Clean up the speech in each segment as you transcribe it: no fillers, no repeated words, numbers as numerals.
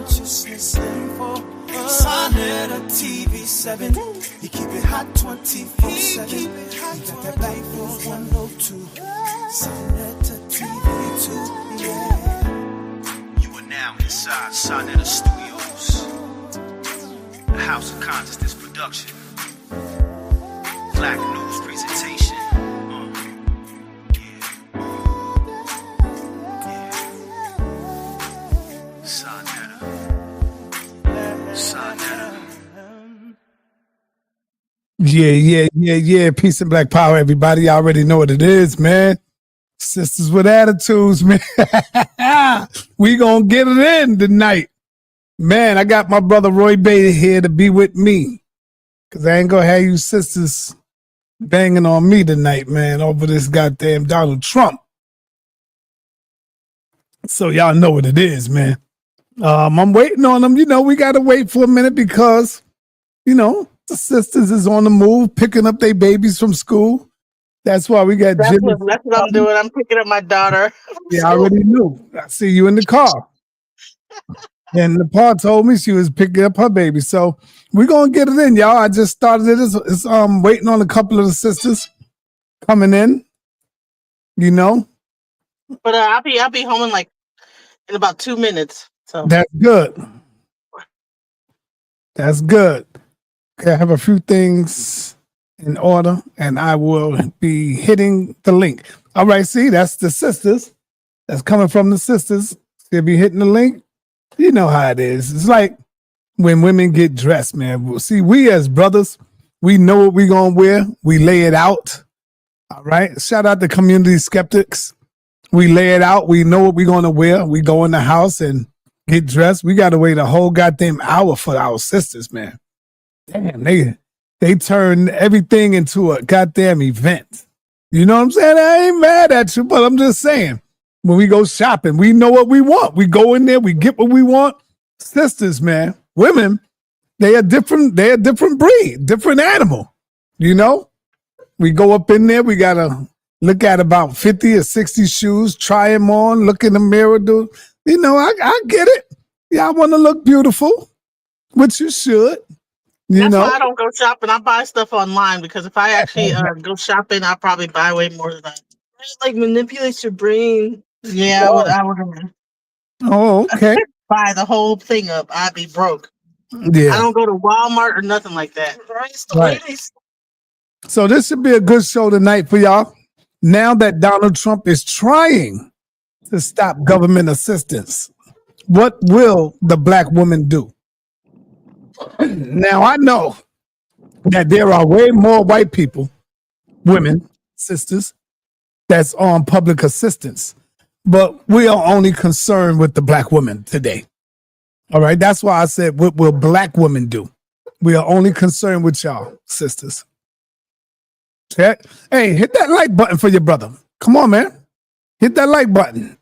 consciousness and for sa.neter TV7. You keep it hot 24/7. You got that black for 102. sa.neter TV2. Yeah. You are now inside sa.neter Studios, the House of Consciousness production, Black News presentation. Yeah. Peace and black power, everybody. You already know what it is, man. Sisters with attitudes, man. We gonna get it in tonight. Man, I got my brother Roy Bay here to be with me. Cause I ain't gonna have you sisters banging on me tonight, man, over this goddamn Donald Trump. So y'all know what it is, man. I'm waiting on them. You know, we gotta wait for a minute because, you know, the sisters is on the move, picking up their babies from school. That's why we got Jimmy. That's what I'm doing. I'm picking up my daughter. Yeah, I already knew. I see you in the car. And Nepal told me she was picking up her baby. So we're going to get it in, y'all. I just started it. It's waiting on a couple of the sisters coming in, you know. But I'll be home in about 2 minutes. So That's good. That's good. Okay, I have a few things in order, and I will be hitting the link. All right, see, that's the sisters. That's coming from the sisters. They'll be hitting the link. You know how it is. It's like when women get dressed, man. See, we as brothers, we know what we're going to wear. We lay it out. All right? Shout out to community skeptics. We lay it out. We know what we're going to wear. We go in the house and get dressed. We got to wait a whole goddamn hour for our sisters, man. Damn, they turn everything into a goddamn event. You know what I'm saying? I ain't mad at you, but I'm just saying, when we go shopping, we know what we want. We go in there, we get what we want. Sisters, man, women, they are different breed, different animal. You know? We go up in there, we gotta look at about 50 or 60 shoes, try them on, look in the mirror, you know, I get it. Yeah, I want to look beautiful, which you should. That's why I don't go shopping. I buy stuff online because if I actually go shopping, I'll probably buy way more than that. It like manipulates your brain. Yeah, I would. Oh, okay. Buy the whole thing up. I'd be broke. Yeah. I don't go to Walmart or nothing like that. Right. So this should be a good show tonight for y'all. Now that Donald Trump is trying to stop government assistance, what will the black woman do? Now, I know that there are way more white people, women, sisters, that's on public assistance, but we are only concerned with the black woman today. All right, that's why I said, what will black women do? We are only concerned with y'all, sisters. Check. Hey, hit that like button for your brother. Come on, man. Hit that like button.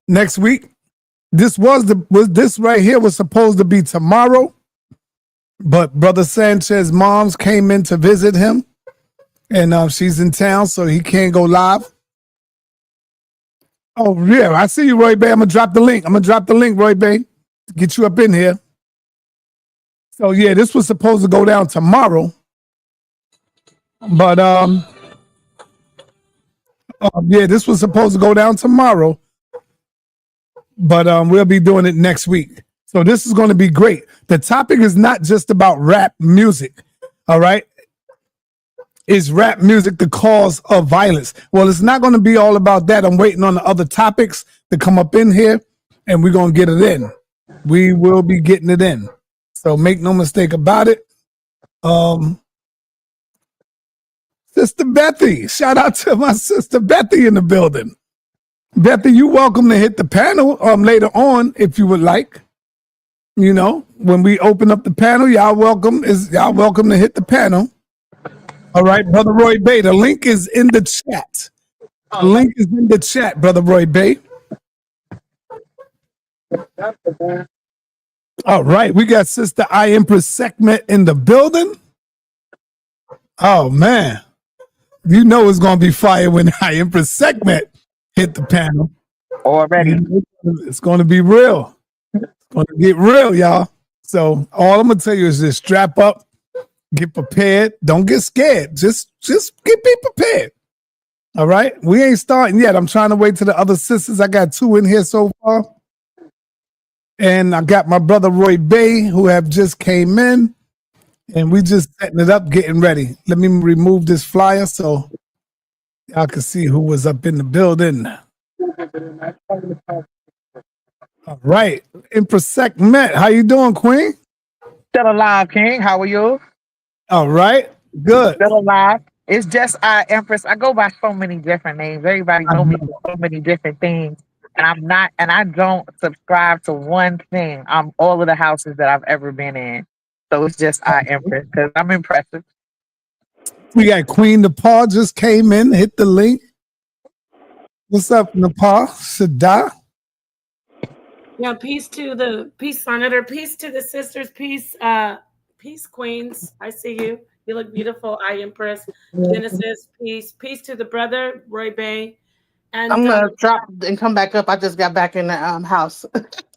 Next week, this right here was supposed to be tomorrow, but Brother Sanchez moms came in to visit him, and she's in town, so he can't go live. Oh yeah, I see you, Roy Bay. I'm gonna drop the link, Roy Bay, to get you up in here. So yeah, this was supposed to go down tomorrow, but this was supposed to go down tomorrow. But we'll be doing it next week. So this is going to be great. The topic is not just about rap music, all right? Is rap music the cause of violence? Well, it's not going to be all about that. I'm waiting on the other topics to come up in here, and we're going to get it in. We will be getting it in. So make no mistake about it. Sister Bethy, shout out to my sister Bethy in the building. Bethy, you're welcome to hit the panel later on if you would like. You know, when we open up the panel, y'all welcome to hit the panel. All right, Brother Roy Bay, the link is in the chat. The link is in the chat, Brother Roy Bay. All right, we got Sister Empress Sekmet in the building. Oh, man. You know it's going to be fire when Empress Sekmet hit the panel. Already. It's going to be real. It's going to get real, y'all. So all I'm gonna tell you is just strap up, get prepared. Don't get scared. Just be prepared. All right. We ain't starting yet. I'm trying to wait till the other sisters. I got 2 in here so far. And I got my brother Roy Bay, who have just came in. And we just setting it up, getting ready. Let me remove this flyer so y'all can see who was up in the building. All right. Empress Sekmet, how you doing, Queen? Still alive, King. How are you? All right. Good. Still alive. It's just Empress. I go by so many different names. Everybody know me for so many different things. And I don't subscribe to one thing. I'm all of the houses that I've ever been in. So it's just Empress because I'm impressive. We got Queen Nepal just came in, hit the link. What's up, Nepal? Sada? Yeah, peace to the peace sa.neter, peace to the sisters, peace queens. I see you. You look beautiful. I Empress. Genesis, peace to the brother Roy Bay, and I'm gonna drop and come back up. I just got back in the house.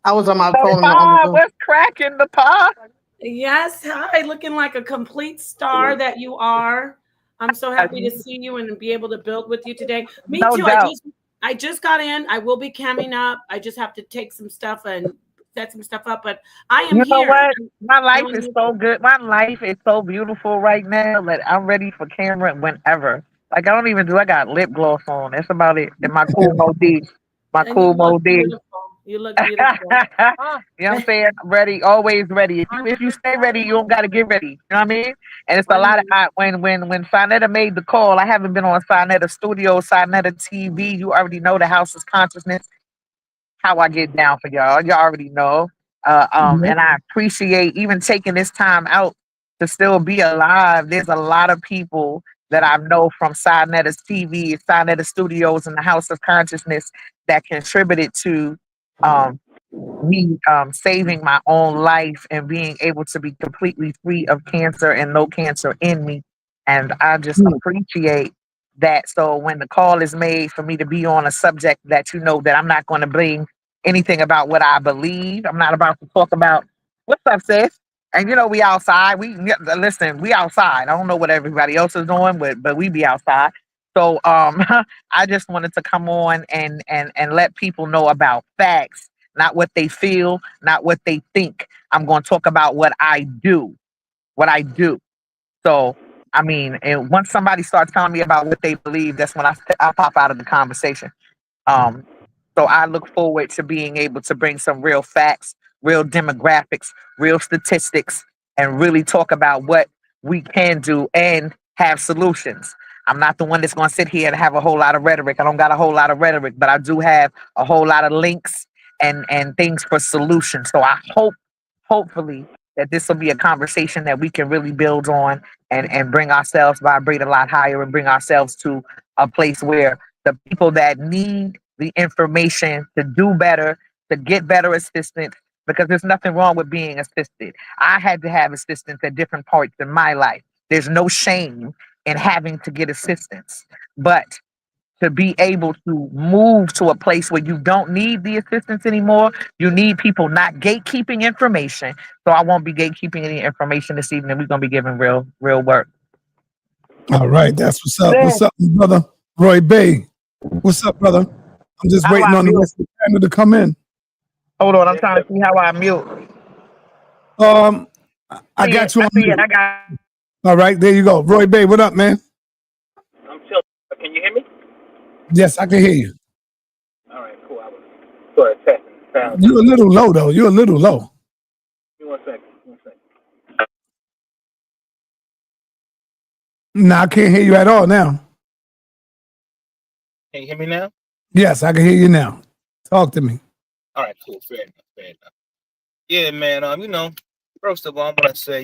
I was on my So, phone on the Pa, Zoom. what's cracking, the Pa? yes, hi, looking like a complete star that you are. I'm so happy to see you and be able to build with you today. Me No too. doubt. I just got in. I will be camming up. I just have to take some stuff and set some stuff up, but I am You know here. what? My life Doing is you. so good. My life is so beautiful right now that I'm ready for camera whenever. Like I don't even do. I got lip gloss on. That's about it. And my cool mode. My And you cool look mode. beautiful. You look beautiful. You know what I'm saying? Ready, always ready. If you stay ready, you don't gotta get ready. You know what I mean? And it's a I lot of mean, when sa.neter made the call. I haven't been on sa.neter Studio, sa.neter TV. You already know the House of Consciousness. How I get down for y'all. Y'all already know. And I appreciate even taking this time out to still be alive. There's a lot of people that I know from sa.neter's TV, sa.neter Studios, and the House of Consciousness that contributed to um, me saving my own life and being able to be completely free of cancer and no cancer in me. And I just appreciate that. So when the call is made for me to be on a subject that you know that I'm not going to bring anything about what I believe. I'm not about to talk about what's up, sis. And you know we outside. We listen. We outside. I don't know what everybody else is doing, but we be outside. So I just wanted to come on and let people know about facts, not what they feel, not what they think. I'm going to talk about what I do, what I do. So, I mean, and once somebody starts telling me about what they believe, that's when I pop out of the conversation. Um, so I look forward to being able to bring some real facts, real demographics, real statistics, and really talk about what we can do and have solutions. I'm not the one that's going to sit here and have a whole lot of rhetoric. I don't got a whole lot of rhetoric, but I do have a whole lot of links and things for solutions. So I hopefully that this will be a conversation that we can really build on and bring ourselves vibrate a lot higher and bring ourselves to a place where the people that need the information to do better, to get better assistance, because there's nothing wrong with being assisted. I had to have assistance at different parts in my life. There's no shame in having to get assistance. But to be able to move to a place where you don't need the assistance anymore, you need people not gatekeeping information. So I won't be gatekeeping any information this evening. We're gonna be giving real work. All right, that's what's up. What's up, brother? Roy Bay. What's up, brother? I'm just How do waiting I on the mute? rest of the panel to come in. Hold on, I'm trying to see how I mute. I got you I on see it. mute. I got. All right, there you go. Roy Bay, what up, man? I'm chill. Can you hear me? Yes, I can hear you. All right, cool. I was sort of testing the sound. You're a little low, though. You're a little low. Give me 1 second. 1 second. No, I can't hear you at all now. Can you hear me now? Yes, I can hear you now. Talk to me. All right, cool. Fair enough. Fair enough. Yeah, man. First of all, I want to say,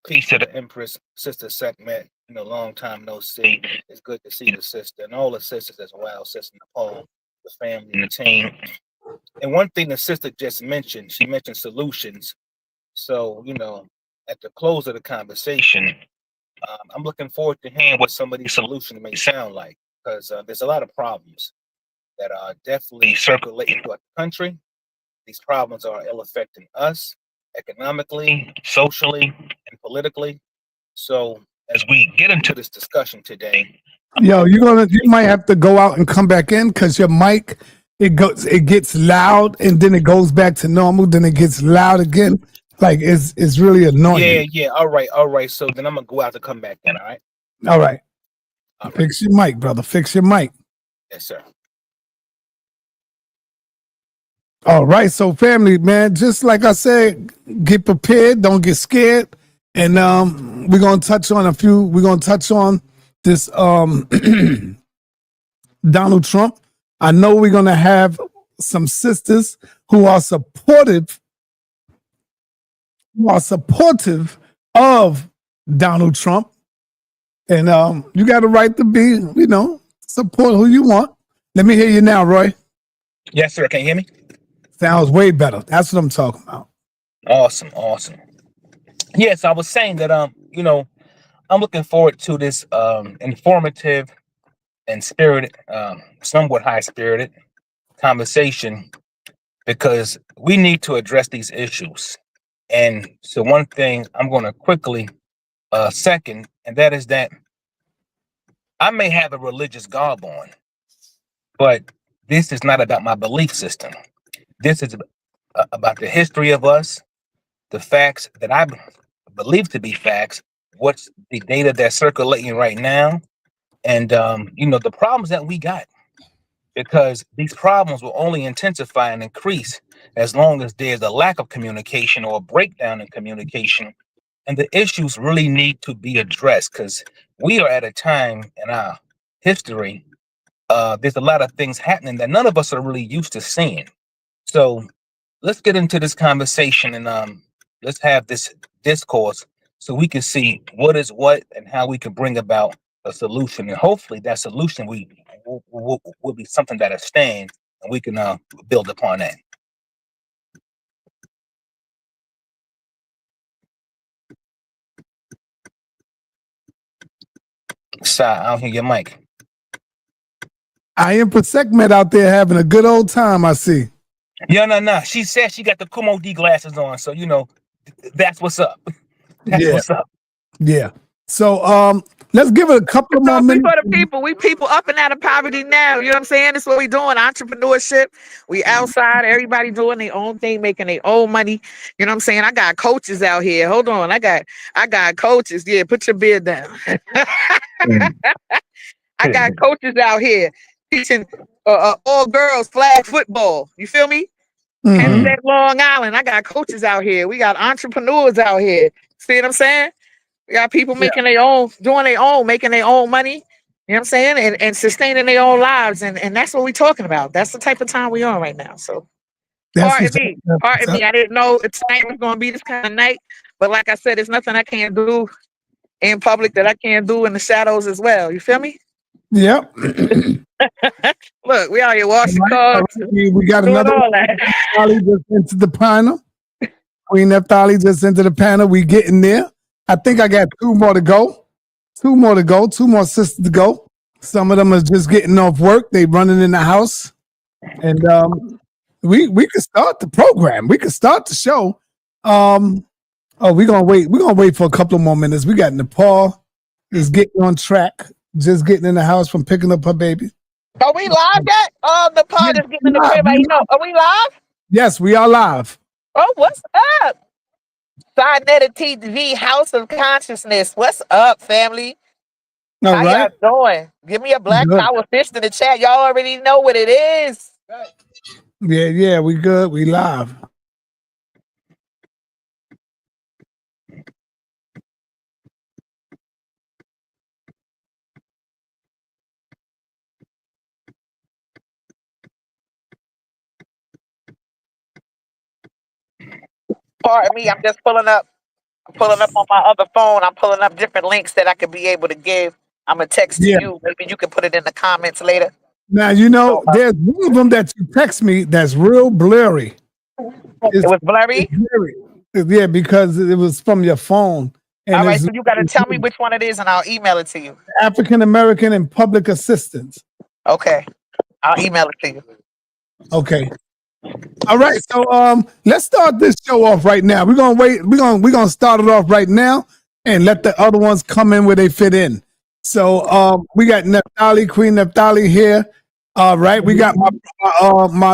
peace to the Empress, Sister Sekmet. Long time no see. It's good to see the sister and all the sisters as well, Sister Nepal, the family, and the team. And one thing the sister just mentioned, she mentioned solutions. So, at the close of the conversation, I'm looking forward to hearing what some of these solutions may sound like, because there's a lot of problems. that are definitely circulating throughout the country. These problems are ill affecting us economically, socially, and politically. So as we get into this discussion today, Yo, you might have to go out and come back in because your mic it gets loud and then it goes back to normal, then it gets loud again. Like it's really annoying. yeah. All right. So then I'm gonna go out to come back in. All right. All right. Fix your mic, brother. Fix your mic. Yes, sir. All right. So family, man, just like I said, get prepared, don't get scared. And we're gonna touch on this Donald Trump. I know we're gonna have some sisters who are supportive of Donald Trump. And you got a right to be, support who you want. Let me hear you now, Roy. Yes, sir. Can you hear me? Sounds way better. That's what I'm talking about. Awesome. Yes, I was saying that I'm looking forward to this informative and spirited, somewhat high-spirited conversation because we need to address these issues. And so one thing I'm going to quickly second, and that is that I may have a religious garb on, but this is not about my belief system. This is about the history of us, the facts that I believe to be facts, what's the data that's circulating right now, and the problems that we got, because these problems will only intensify and increase as long as there's a lack of communication or a breakdown in communication. And the issues really need to be addressed because we are at a time in our history, there's a lot of things happening that none of us are really used to seeing. So let's get into this conversation and let's have this discourse so we can see what is what and how we can bring about a solution. And hopefully that solution will be something that'll stand and we can build upon that. Sa, I don't hear your mic. I am Sekmet out there having a good old time, I see. Yeah, no. She said she got the Kumo D glasses on, so that's what's up. What's up. Yeah. So let's give it a couple more minutes. For the people, we people up and out of poverty now. You know what I'm saying? That's what we doing. Entrepreneurship. We outside, everybody doing their own thing, making their own money. You know what I'm saying? I got coaches out here. Hold on. I got coaches. Yeah, put your beard down. I got coaches out here teaching all girls flag football. You feel me? And that Long Island. I got coaches out here. We got entrepreneurs out here. See what I'm saying? We got people making their own, doing their own, making their own money. You know what I'm saying? And sustaining their own lives. And that's what we're talking about. That's the type of time we're on right now. So pardon me. I didn't know tonight was going to be this kind of night. But like I said, there's nothing I can't do in public that I can't do in the shadows as well. You feel me? Yep. Look, we out here washing cars. We got another Naphtali just into the panel. Queen Naphtali just into the panel. We getting there. I think I got two more to go. Two more sisters to go. Some of them are just getting off work. They running in the house. And we can start the program. We can start the show. We're gonna wait. We're gonna wait for a couple of more minutes. We got Nepal is getting on track, just getting in the house from picking up her baby. Are we live yet? Nepal is getting in the crib. Are we live? Yes, we are live. Oh, what's up? sa.neter TV, House of Consciousness. What's up, family? All How right. y'all doing? Give me a Black Power fist in the chat. Y'all already know what it is. Yeah, we good. We live. Pardon me, I'm just pulling up on my other phone. I'm pulling up different links that I could be able to give. I'm going to text to you. Maybe you can put it in the comments later. Now, there's one of them that you text me that's real blurry. It was blurry? Blurry. Yeah, because it was from your phone. And all right, so you got to tell me which one it is and I'll email it to you. African American and public assistance. Okay. I'll email it to you. Okay. All right. So let's start this show off right now. We're gonna wait. We're gonna start it off right now and let the other ones come in where they fit in. So we got Naphtali, Queen Naphtali here. All right. We got my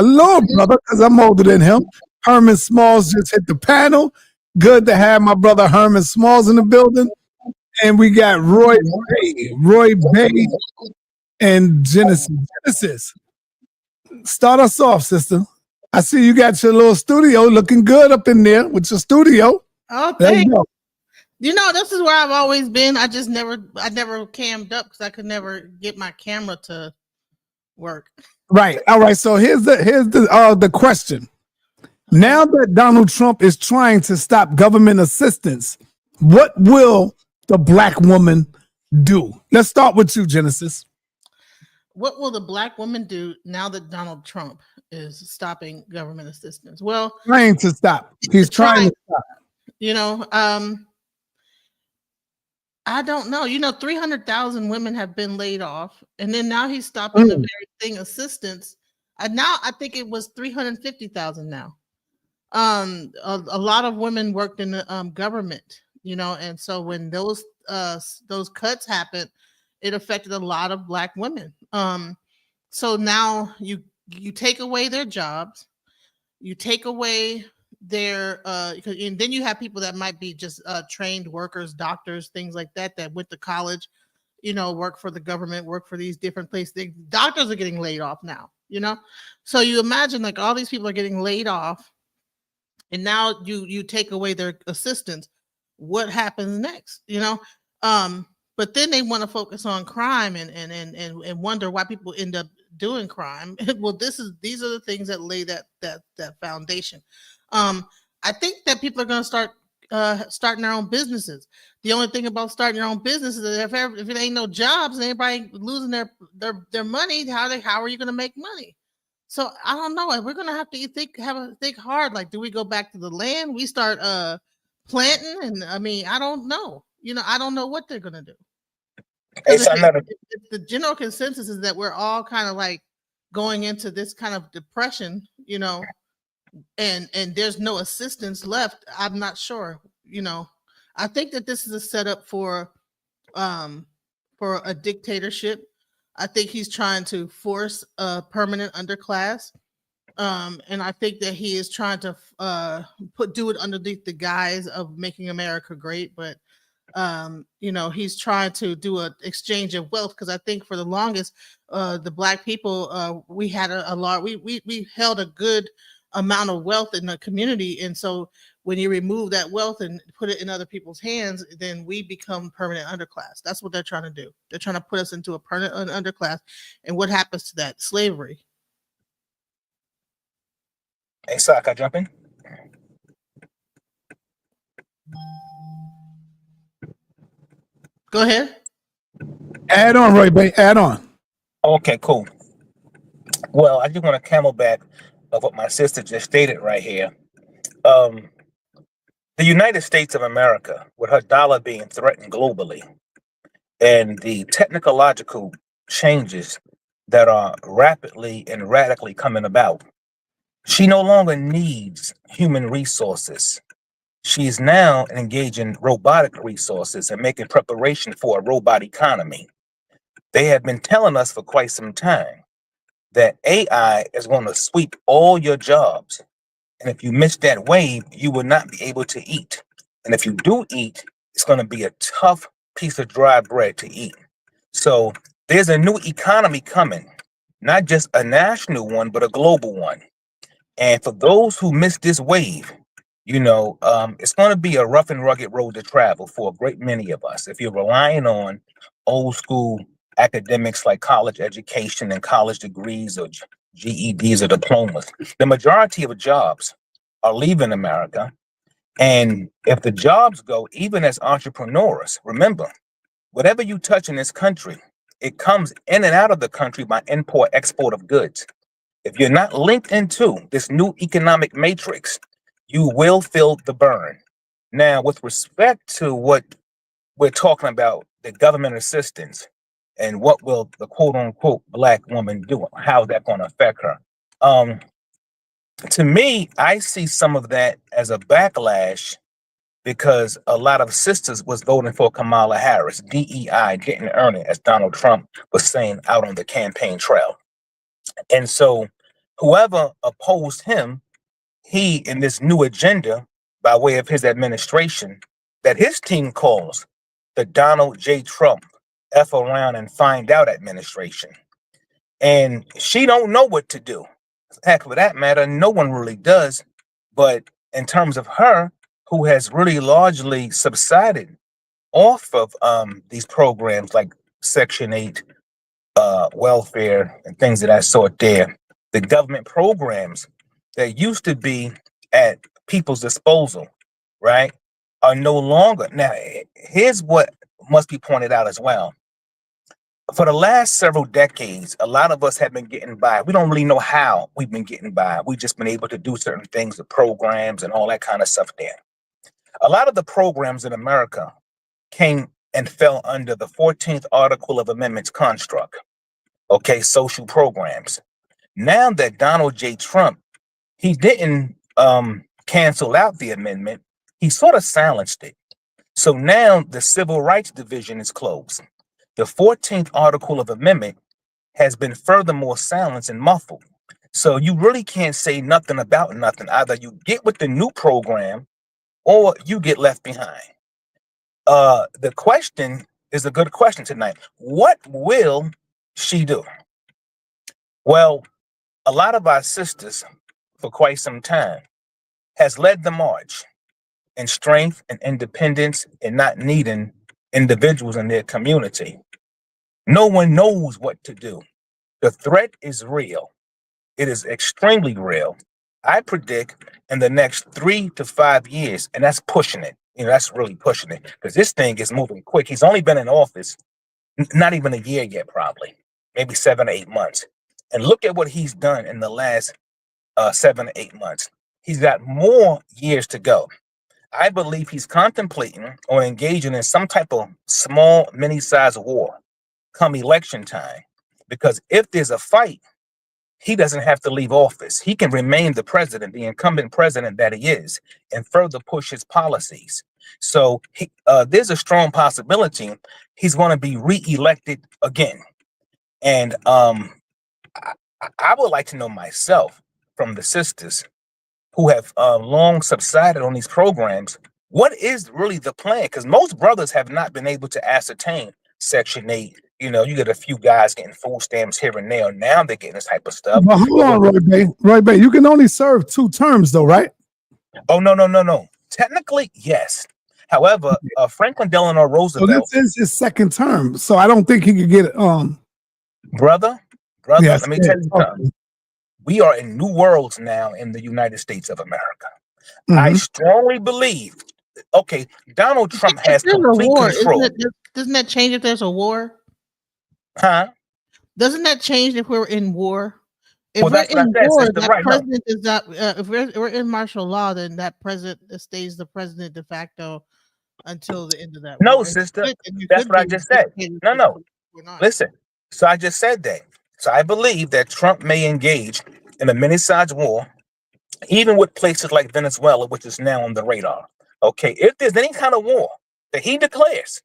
little brother, because I'm older than him. Herman Smalls just hit the panel. Good to have my brother Herman Smalls in the building. And we got Roy Bay, and Genesis. Start us off, sister. I see you got your little studio looking good up in there with your studio. Oh, There you thanks. go. You know, this is where I've always been. I never cammed up because I could never get my camera to work. Right. All right. So here's the question. Now that Donald Trump is trying to stop government assistance, what will the black woman do? Let's start with you, Genesis. What will the black woman do now that Donald Trump is stopping government assistance? Well, Trying to stop. He's trying to stop. you know, I don't know. 300,000 women have been laid off, and then now he's stopping the very thing, assistance. And now I think it was 350,000 now. A lot of women worked in the government, and so when those cuts happened, it affected a lot of black women. So now you take away their jobs, you take away their and then you have people that might be just trained workers, doctors, things like that went to college, work for the government, work for these different places. Doctors are getting laid off now, so you imagine like all these people are getting laid off, and now you take away their assistance. What happens next? But then they want to focus on crime and wonder why people end up doing crime. Well, these are the things that lay that foundation. I think that people are going to start starting their own businesses. The only thing about starting your own business is that if it ain't no jobs and everybody losing their money, how are you going to make money? So I don't know. We're going to have to think hard. Like, do we go back to the land? We start planting, and I don't know. I don't know what they're going to do. The general consensus is that we're all kind of like going into this kind of depression, and there's no assistance left. I'm not sure. I think that this is a setup for a dictatorship. I think he's trying to force a permanent underclass. And I think that he is trying to do it underneath the guise of making America great, but he's trying to do an exchange of wealth, because I think for the longest, the black people, we had a lot. We held a good amount of wealth in the community, and so when you remove that wealth and put it in other people's hands, then we become permanent underclass. That's what they're trying to do. They're trying to put us into a permanent underclass, and what happens to that? Slavery. Hey, Sa, can I jump in? Go ahead. Add on, Roy Bay. Add on. Okay, cool. Well, I just want to camelback of what my sister just stated right here. The United States of America, with her dollar being threatened globally, and the technological changes that are rapidly and radically coming about, she no longer needs human resources. She is now engaging robotic resources and making preparation for a robot economy. They have been telling us for quite some time that AI is going to sweep all your jobs. And if you miss that wave, you will not be able to eat. And if you do eat, it's going to be a tough piece of dry bread to eat. So there's a new economy coming, not just a national one, but a global one. And for those who miss this wave, it's going to be a rough and rugged road to travel for a great many of us. If you're relying on old school academics like college education and college degrees or GEDs or diplomas, the majority of jobs are leaving America. And if the jobs go, even as entrepreneurs, remember, whatever you touch in this country, it comes in and out of the country by import, export of goods. If you're not linked into this new economic matrix, you will feel the burn. Now, with respect to what we're talking about, the government assistance, and what will the quote unquote black woman do? How is that going to affect her? To me, I see some of that as a backlash because a lot of sisters was voting for Kamala Harris. DEI didn't earn it, as Donald Trump was saying out on the campaign trail. And so whoever opposed him, he in this new agenda by way of his administration that his team calls the Donald J. Trump F around and find out administration. And she don't know what to do. Heck, for that matter, no one really does. But in terms of her, who has really largely subsided off of these programs like Section 8, welfare, and things of that sort there, the government programs that used to be at people's disposal, right, are no longer. Now, here's what must be pointed out as well. For the last several decades, a lot of us have been getting by. We don't really know how we've been getting by. We've just been able to do certain things, the programs and all that kind of stuff there. A lot of the programs in America came and fell under the 14th Article of Amendments construct. Okay, social programs. Now that Donald J. Trump, he didn't cancel out the amendment, he sort of silenced it. So now the Civil Rights Division is closed. The 14th Article of Amendment has been furthermore silenced and muffled. So you really can't say nothing about nothing. Either you get with the new program or you get left behind. The question is a good question tonight. What will she do? Well, a lot of our sisters for quite some time has led the march in strength and independence and not needing individuals in their community. No one knows what to do. The threat is real. It is extremely real. I predict in the next 3 to 5 years, and that's pushing it. That's really pushing it because this thing is moving quick. He's only been in office not even a year yet, probably, maybe 7 or 8 months. And look at what he's done in the last 7 or 8 months. He's got more years to go. I believe he's contemplating or engaging in some type of small, mini-sized war come election time. Because if there's a fight, he doesn't have to leave office. He can remain the president, the incumbent president that he is, and further push his policies. So there's a strong possibility he's going to be reelected again. And I would like to know myself from the sisters who have long subsided on these programs, what is really the plan? Because most brothers have not been able to ascertain Section 8. You get a few guys getting food stamps here and there. Now they're getting this type of stuff. But hold on, Roy Bay. Roy Bay, you can only serve 2 terms, though, right? Oh, no. Technically, yes. However, Franklin Delano Roosevelt. So this is his 2nd term, so I don't think he could get it. Brother, yes, let me tell you something. We are in new worlds now in the United States of America. Mm-hmm. I strongly believe. Okay, Donald Trump has complete control. Doesn't that change if there's a war? Huh? Doesn't that change if we're in war? If we're in war, that president is not. If we're in martial law, then that president stays the president de facto until the end of that. No, war. sister, that's what I just said. No. Listen, so I just said that. So I believe that Trump may engage in a mini-sized war, even with places like Venezuela, which is now on the radar. Okay, if there's any kind of war that he declares,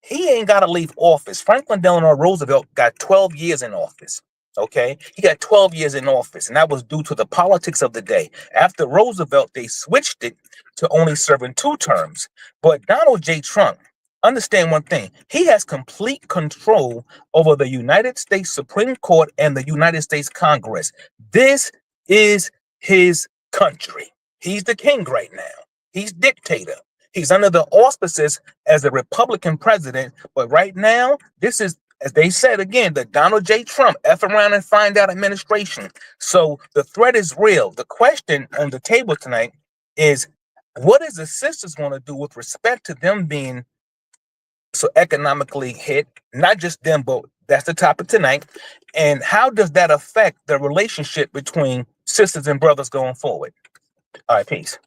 he ain't got to leave office. Franklin Delano Roosevelt got 12 years in office. Okay, he got 12 years in office, and that was due to the politics of the day. After Roosevelt, they switched it to only serving 2 terms. But Donald J. Trump, understand one thing, he has complete control over the United States Supreme Court and the United States Congress. This is his country. He's the king right now. He's dictator. He's under the auspices as a Republican president. But right now, this is, as they said again, the Donald J. Trump F around and find out administration. So the threat is real. The question on the table tonight is, what is the sisters going to do with respect to them being so economically hit? Not just them, but that's the topic tonight. And how does that affect the relationship between sisters and brothers going forward? All right, peace.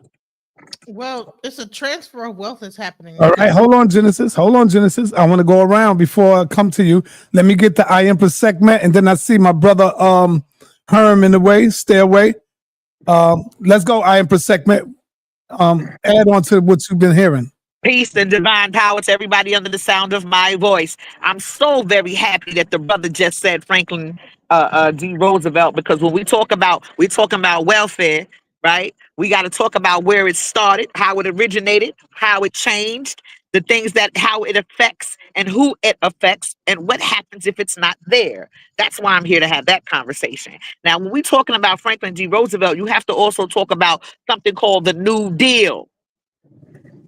Well, it's a transfer of wealth that's happening. All right, hold on, Genesis. Hold on, Genesis. I want to go around before I come to you. Let me get the Empress segment, and then I see my brother Herm in the way. Stay away. Let's go, Empress segment. Add on to what you've been hearing. Peace and divine power to everybody under the sound of my voice. I'm so very happy that the brother just said Franklin D. Roosevelt, because when we're talking about welfare, right? We got to talk about where it started, how it originated, how it changed, the things how it affects and who it affects, and what happens if it's not there. That's why I'm here to have that conversation. Now, when we're talking about Franklin D. Roosevelt, you have to also talk about something called the New Deal.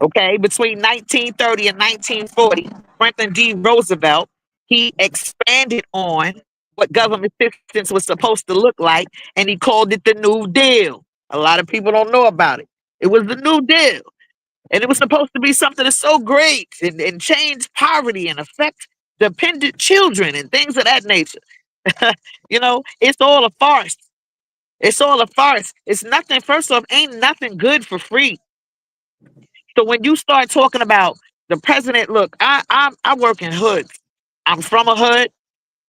Okay, between 1930 and 1940, Franklin D. Roosevelt, he expanded on what government assistance was supposed to look like, and he called it the New Deal. A lot of people don't know about it. It was the New Deal, and it was supposed to be something that's so great and change poverty and affect dependent children and things of that nature. You know, it's all a farce. It's all a farce. It's nothing, first off, ain't nothing good for free. So when you start talking about the president, look, I work in hoods. I'm from a hood.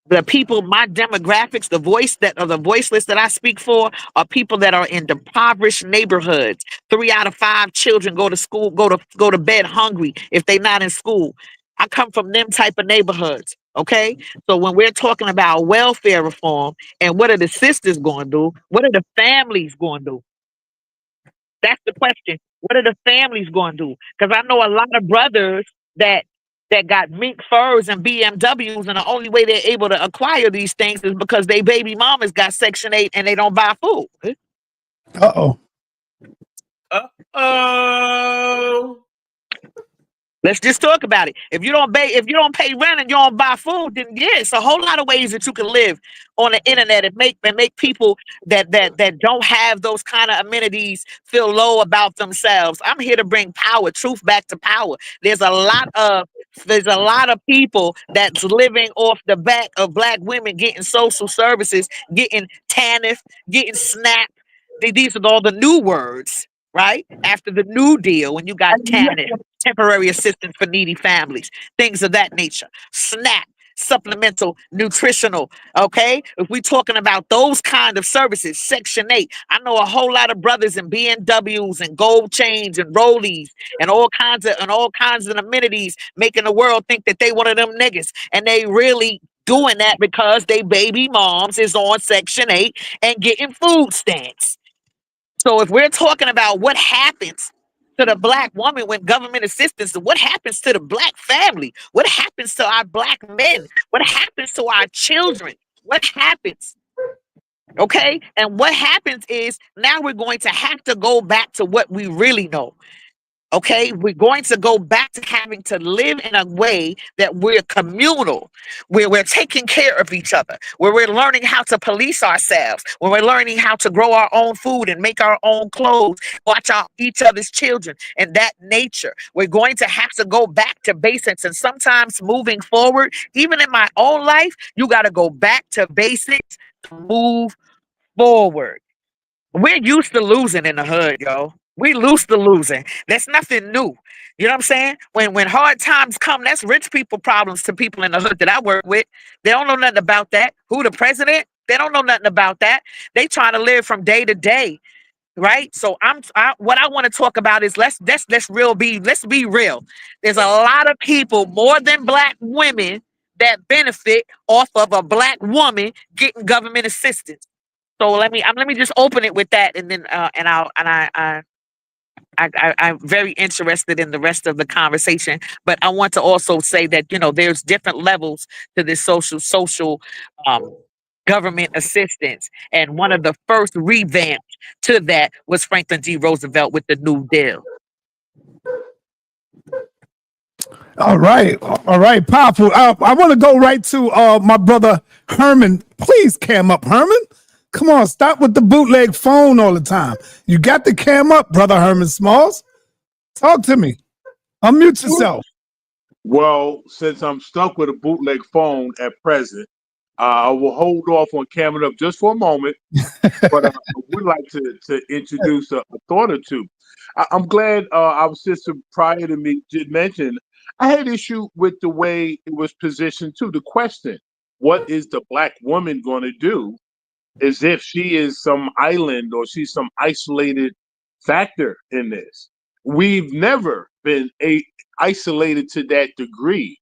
The people, my demographics, the voiceless that I speak for are people that are in impoverished neighborhoods. 3 out of 5 children go to school, go to bed hungry if they're not in school. I come from them type of neighborhoods. Okay, so when we're talking about welfare reform and what are the sisters going to do, what are the families going to do? That's the question. What are the families going to do? Because I know a lot of brothers that got mink furs and BMWs, and the only way they're able to acquire these things is because they baby mamas got Section 8 and they don't buy food. Uh-oh. Uh-oh. Let's just talk about it. If you don't pay rent and you don't buy food, then yeah, it's a whole lot of ways that you can live on the internet and make people that don't have those kind of amenities feel low about themselves. I'm here to bring power, truth back to power. There's a lot of people that's living off the back of black women getting social services, getting TANF, getting SNAP. These are all the new words, right? After the New Deal, when you got TANF, temporary assistance for needy families, things of that nature. SNAP, supplemental nutritional. Okay, if we're talking about those kind of services, Section 8. I know a whole lot of brothers in BMWs and gold chains and rollies and all kinds of amenities, making the world think that they one of them niggas, and they really doing that because they baby moms is on Section 8 and getting food stamps. So if we're talking about what happens to the black woman when government assistance, what happens to the black family? What happens to our black men? What happens to our children? What happens? Okay, and what happens is now we're going to have to go back to what we really know. Okay, we're going to go back to having to live in a way that we're communal, where we're taking care of each other, where we're learning how to police ourselves, where we're learning how to grow our own food and make our own clothes, watch out each other's children, and that nature. We're going to have to go back to basics. And sometimes moving forward, even in my own life, you got to go back to basics to move forward. We're used to losing in the hood, yo. We used to losing. That's nothing new. You know what I'm saying? When hard times come, that's rich people problems to people in the hood that I work with. They don't know nothing about that. Who the president? They don't know nothing about that. They trying to live from day to day, right? So what I want to talk about is let's be real. There's a lot of people, more than black women, that benefit off of a black woman getting government assistance. So let me just open it with that, and then I'm very interested in the rest of the conversation. But I want to also say that there's different levels to this social government assistance, and one of the first revamps to that was Franklin D. Roosevelt with the New Deal. All right, powerful. I want to go right to my brother Herman. Please cam up, Herman. Come on, stop with the bootleg phone all the time. You got the cam up, brother Herman Smalls. Talk to me. Unmute yourself. Well, since I'm stuck with a bootleg phone at present, I will hold off on camming up just for a moment, but I would like to introduce a thought or two. I'm glad our sister prior to me did mention I had issue with the way it was positioned too. The question, what is the black woman going to do, as if she is some island or she's some isolated factor in this. We've never been isolated to that degree.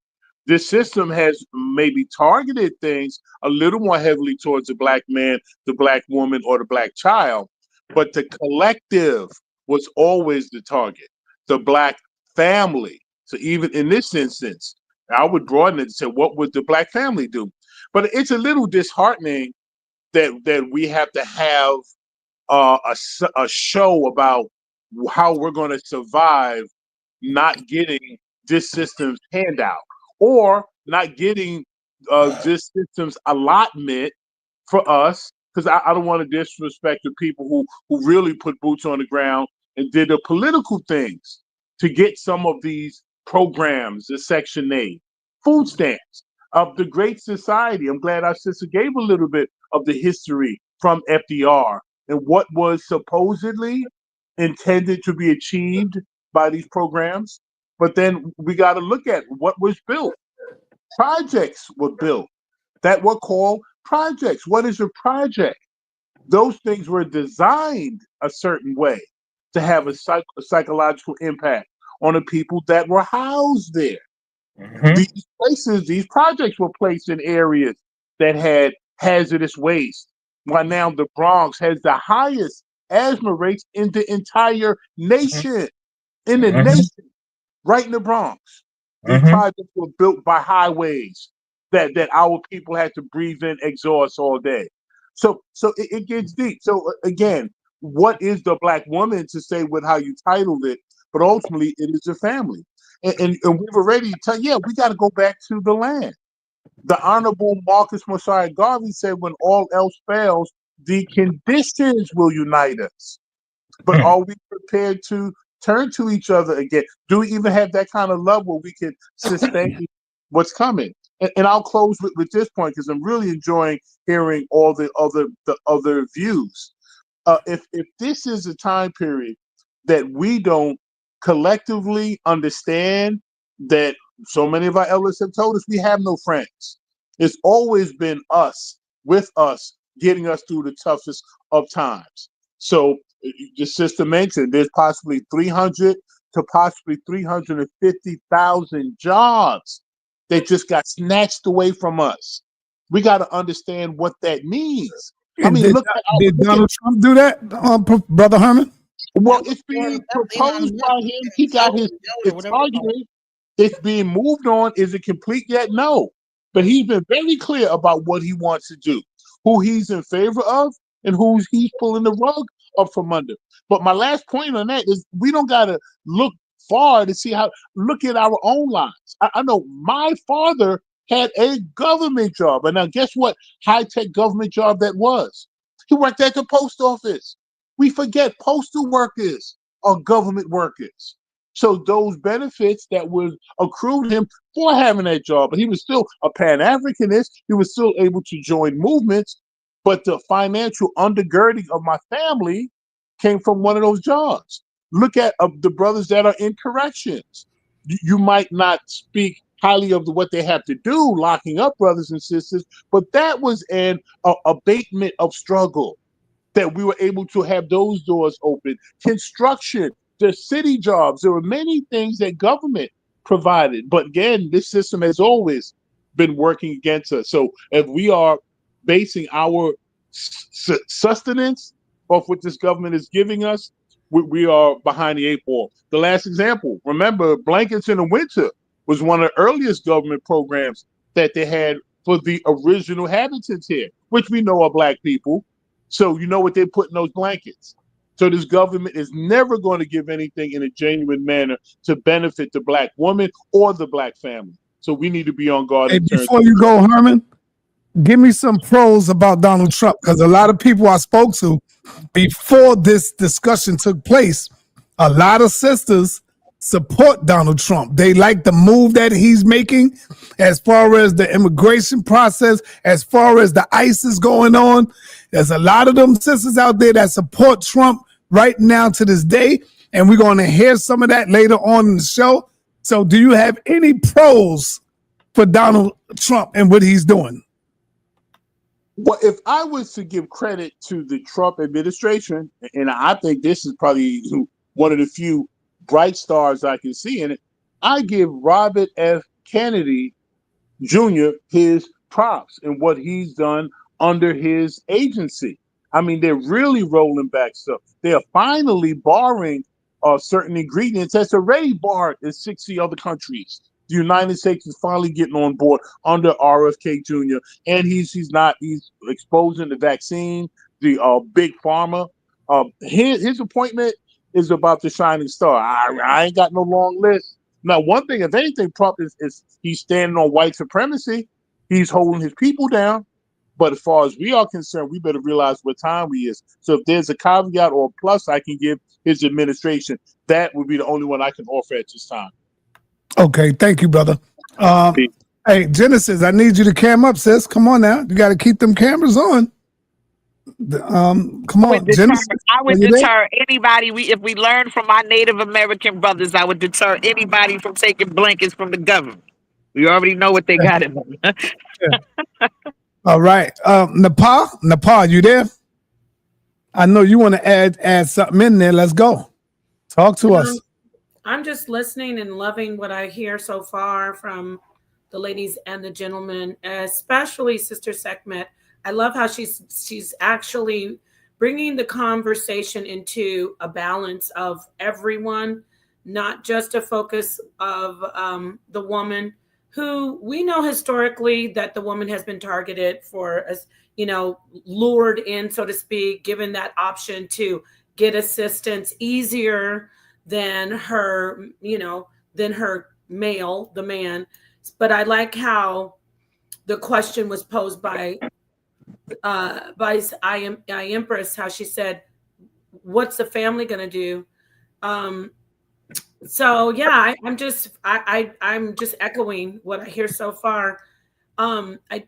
This system has maybe targeted things a little more heavily towards the black man, the black woman, or the black child, but the collective was always the target, the black family. So even in this instance, I would broaden it and say, what would the black family do? But it's a little disheartening that we have to have a show about how we're going to survive not getting this system's handout or not getting this system's allotment for us, because I don't want to disrespect the people who really put boots on the ground and did the political things to get some of these programs, the Section 8, food stamps of the Great Society. I'm glad our sister gave a little bit of the history from FDR and what was supposedly intended to be achieved by these programs. But then we got to look at what was built. Projects were built that were called projects. What is a project? Those things were designed a certain way to have a psychological impact on the people that were housed there. These places, these projects were placed in areas that had hazardous waste. While now the Bronx has the highest asthma rates in the entire nation. In the nation, right in the Bronx. These projects were built by highways that our people had to breathe in exhaust all day. So it gets deep. So again, what is the black woman, to say with how you titled it, but ultimately it is a family. And we've already we got to go back to the land. The Honorable Marcus Mosiah Garvey said, when all else fails, the conditions will unite us. But are we prepared to turn to each other again? Do we even have that kind of love where we can sustain what's coming? And I'll close with this point, because I'm really enjoying hearing all the other views. If this is a time period that we don't collectively understand, that so many of our elders have told us we have no friends. It's always been us, with us, getting us through the toughest of times. So the sister mentioned there's possibly 300 to possibly 350,000 jobs that just got snatched away from us. We got to understand what that means. I mean, did Donald Trump do that, Brother Herman? Well, it's being proposed by him. He got his argument. It's being moved on. Is it complete yet? No. But he's been very clear about what he wants to do, who he's in favor of, and who he's pulling the rug up from under. But my last point on that is we don't got to look far to see how, look at our own lives. I know my father had a government job. And now guess what high-tech government job that was? He worked at the post office. We forget postal workers are government workers. So those benefits that was accrued him for having that job, but he was still a Pan-Africanist. He was still able to join movements, but the financial undergirding of my family came from one of those jobs. Look at the brothers that are in corrections. You might not speak highly of what they have to do, locking up brothers and sisters, but that was an abatement of struggle, that we were able to have those doors open. Construction, the city jobs, there were many things that government provided. But again, this system has always been working against us. So if we are basing our sustenance off what this government is giving us, we are behind the eight ball. The last example, remember, blankets in the winter was one of the earliest government programs that they had for the original inhabitants here, which we know are black people. So you know what they put in those blankets. So this government is never going to give anything in a genuine manner to benefit the black woman or the black family. So we need to be on guard. Hey, before you go, Herman, give me some pros about Donald Trump, because a lot of people I spoke to before this discussion took place, a lot of sisters support Donald Trump. They like the move that he's making as far as the immigration process, as far as the ICE is going on. There's a lot of them sisters out there that support Trump right now to this day, and we're going to hear some of that later on in the show. So do you have any pros for Donald Trump and what he's doing? Well, if I was to give credit to the Trump administration, and I think this is probably one of the few bright stars I can see in it, I give Robert F. Kennedy Jr. his props in what he's done under his agency. I mean, they're really rolling back stuff. They are finally barring certain ingredients that's already barred in 60 other countries. The United States is finally getting on board under RFK Jr. And he's exposing the vaccine, the big pharma. His appointment is about the shining star. I ain't got no long list. Now, one thing, if anything, Trump is he's standing on white supremacy. He's holding his people down. But as far as we are concerned, we better realize what time we is. So if there's a caveat or a plus I can give his administration, that would be the only one I can offer at this time. Okay, thank you, brother. Hey, Genesis, I need you to cam up, sis. Come on now. You got to keep them cameras on. Come on, Genesis. I would deter anybody. If we learn from our Native American brothers, I would deter anybody from taking blankets from the government. We already know what they got in them. All right. Nepal, you there? I know you want to add something in there. Let's go. Talk to us. I'm just listening and loving what I hear so far from the ladies and the gentlemen, especially Sister Sekmet. I love how she's actually bringing the conversation into a balance of everyone, not just a focus of the woman, who we know historically that the woman has been targeted for, lured in, so to speak, given that option to get assistance easier than her, than her male, the man. But I like how the question was posed by Empress, how she said, what's the family going to do? So yeah, I'm just echoing what I hear so far.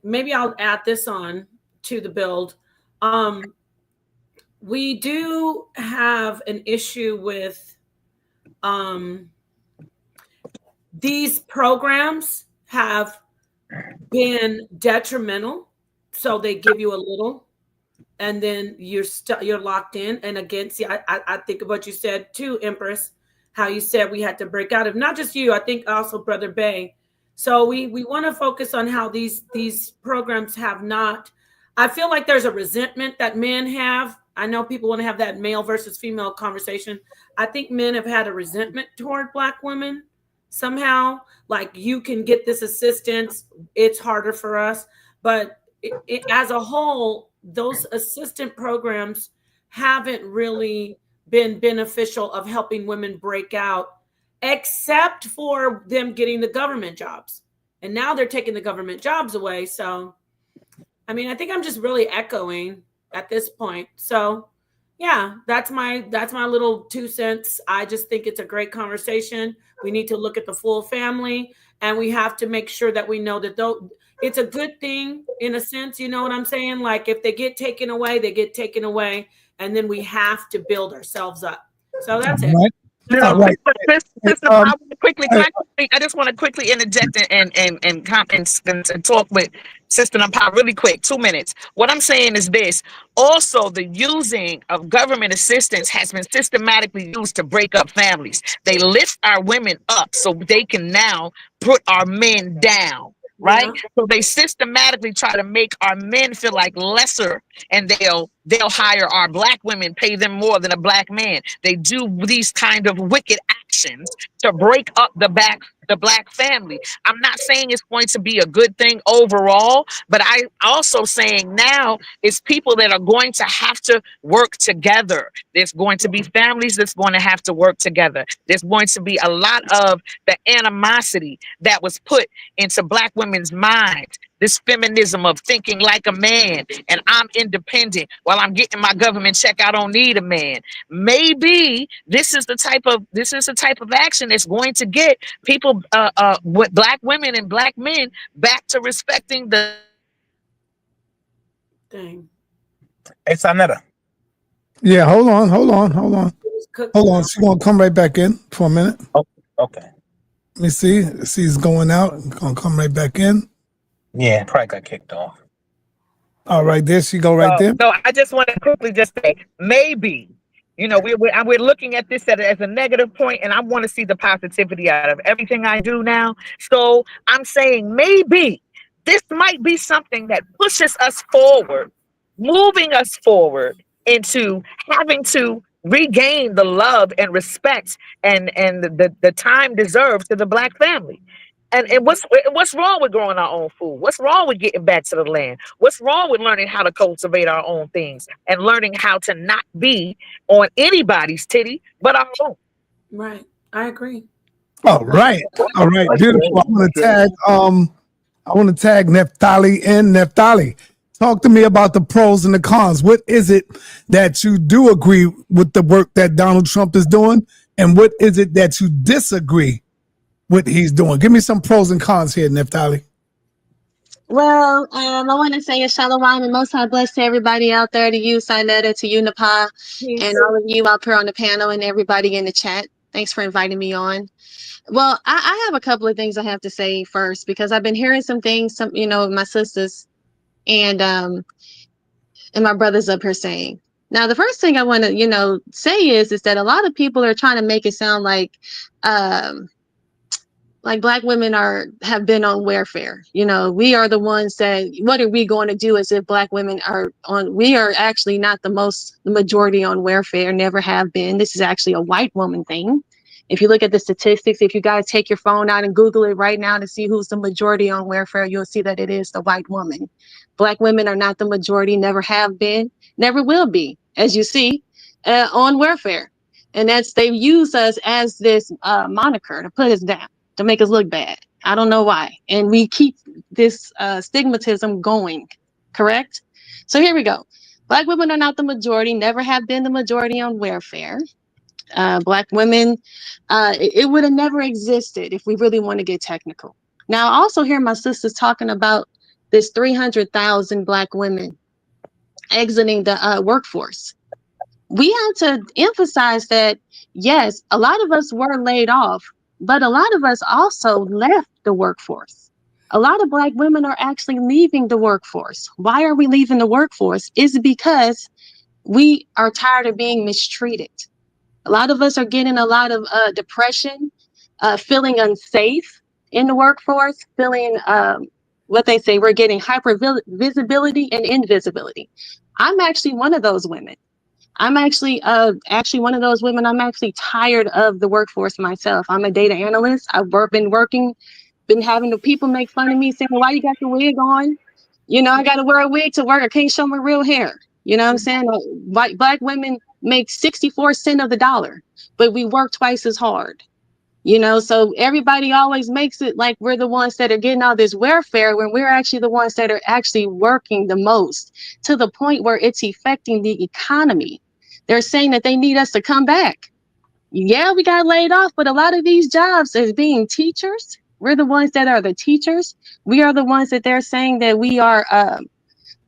Maybe I'll add this on to the build. We do have an issue with these programs have been detrimental. So they give you a little, and then you're locked in. And again, see, I think of what you said too, Empress, how you said we had to break out of, not just you, I think also Brother Bay. So we want to focus on how these programs have not. I feel like there's a resentment that men have. I know people want to have that male versus female conversation. I think men have had a resentment toward Black women somehow. Like, you can get this assistance, it's harder for us. But as a whole, those assistant programs haven't really been beneficial of helping women break out, except for them getting the government jobs. And now they're taking the government jobs away. So, I mean, I think I'm just really echoing at this point. So yeah, that's my little 2 cents. I just think it's a great conversation. We need to look at the full family, and we have to make sure that we know that though it's a good thing in a sense, you know what I'm saying? Like, if they get taken away, they get taken away, and then we have to build ourselves up. So that's it. Right. I just want to quickly interject and talk with Sister Naphtali really quick, 2 minutes. What I'm saying is this: also, the using of government assistance has been systematically used to break up families. They lift our women up so they can now put our men down. Right? Yeah. So they systematically try to make our men feel like lesser, and they'll hire our Black women, pay them more than a Black man. They do these kind of wicked actions to break up the the Black family. I'm not saying it's going to be a good thing overall, but I also saying now it's people that are going to have to work together. There's going to be families that's going to have to work together. There's going to be a lot of the animosity that was put into Black women's minds. This feminism of thinking like a man and I'm independent while I'm getting my government check. I don't need a man. Maybe this is the type of action that's going to get people, with Black women and Black men back to respecting the. Dang. Hey, sa.neter. Yeah, hold on. She's gonna come right back in for a minute. Okay. Let me see. She's going out. Gonna come right back in. Yeah, probably got kicked off. All right, there she go right there. So I just want to quickly just say, maybe, we're looking at this as a negative point, and I want to see the positivity out of everything I do now. So I'm saying maybe this might be something that pushes us forward, moving us forward into having to regain the love and respect and the time deserved to the Black family. And what's wrong with growing our own food? What's wrong with getting back to the land? What's wrong with learning how to cultivate our own things and learning how to not be on anybody's titty but our own? Right. I agree. All right, beautiful. I want to tag Naphtali in. Naphtali, talk to me about the pros and the cons. What is it that you do agree with the work that Donald Trump is doing, and what is it that you disagree what he's doing? Give me some pros and cons here, Naphtali. Well, I want to say a shalom and most high bless to everybody out there, to you, sa.neter, to you, Napa, and all of you out here on the panel and everybody in the chat. Thanks for inviting me on. Well, I have a couple of things I have to say first, because I've been hearing some things, my sisters and my brothers up here saying. Now, the first thing I want to, say is that a lot of people are trying to make it sound like Black women have been on welfare. We are the ones that, what are we going to do as if Black women we are actually not the majority on welfare, never have been. This is actually a white woman thing. If you look at the statistics, if you guys take your phone out and Google it right now to see who's the majority on welfare, you'll see that it is the white woman. Black women are not the majority, never have been, never will be, as you see, on welfare. And they use us as this moniker to put us down, to make us look bad. I don't know why. And we keep this stigmatism going, correct? So here we go. Black women are not the majority, never have been the majority on welfare. Black women, it would have never existed if we really want to get technical. Now, I also hear my sisters talking about this 300,000 Black women exiting the workforce. We have to emphasize that, yes, a lot of us were laid off, but a lot of us also left the workforce. A lot of Black women are actually leaving the workforce. Why are we leaving the workforce? Is because we are tired of being mistreated. A lot of us are getting a lot of depression, feeling unsafe in the workforce, feeling what they say, we're getting hyper visibility and invisibility. I'm actually one of those women. I'm actually one of those women. I'm actually tired of the workforce myself. I'm a data analyst. I've been having the people make fun of me, saying, why you got the wig on? I got to wear a wig to work. I can't show my real hair. You know what I'm saying? Black women make 64 cents of the dollar, but we work twice as hard. So everybody always makes it like we're the ones that are getting all this welfare when we're actually the ones that are actually working the most, to the point where it's affecting the economy. They're saying that they need us to come back. Yeah, we got laid off, but a lot of these jobs as being teachers, we're the ones that are the teachers. We are the ones that they're saying that we are,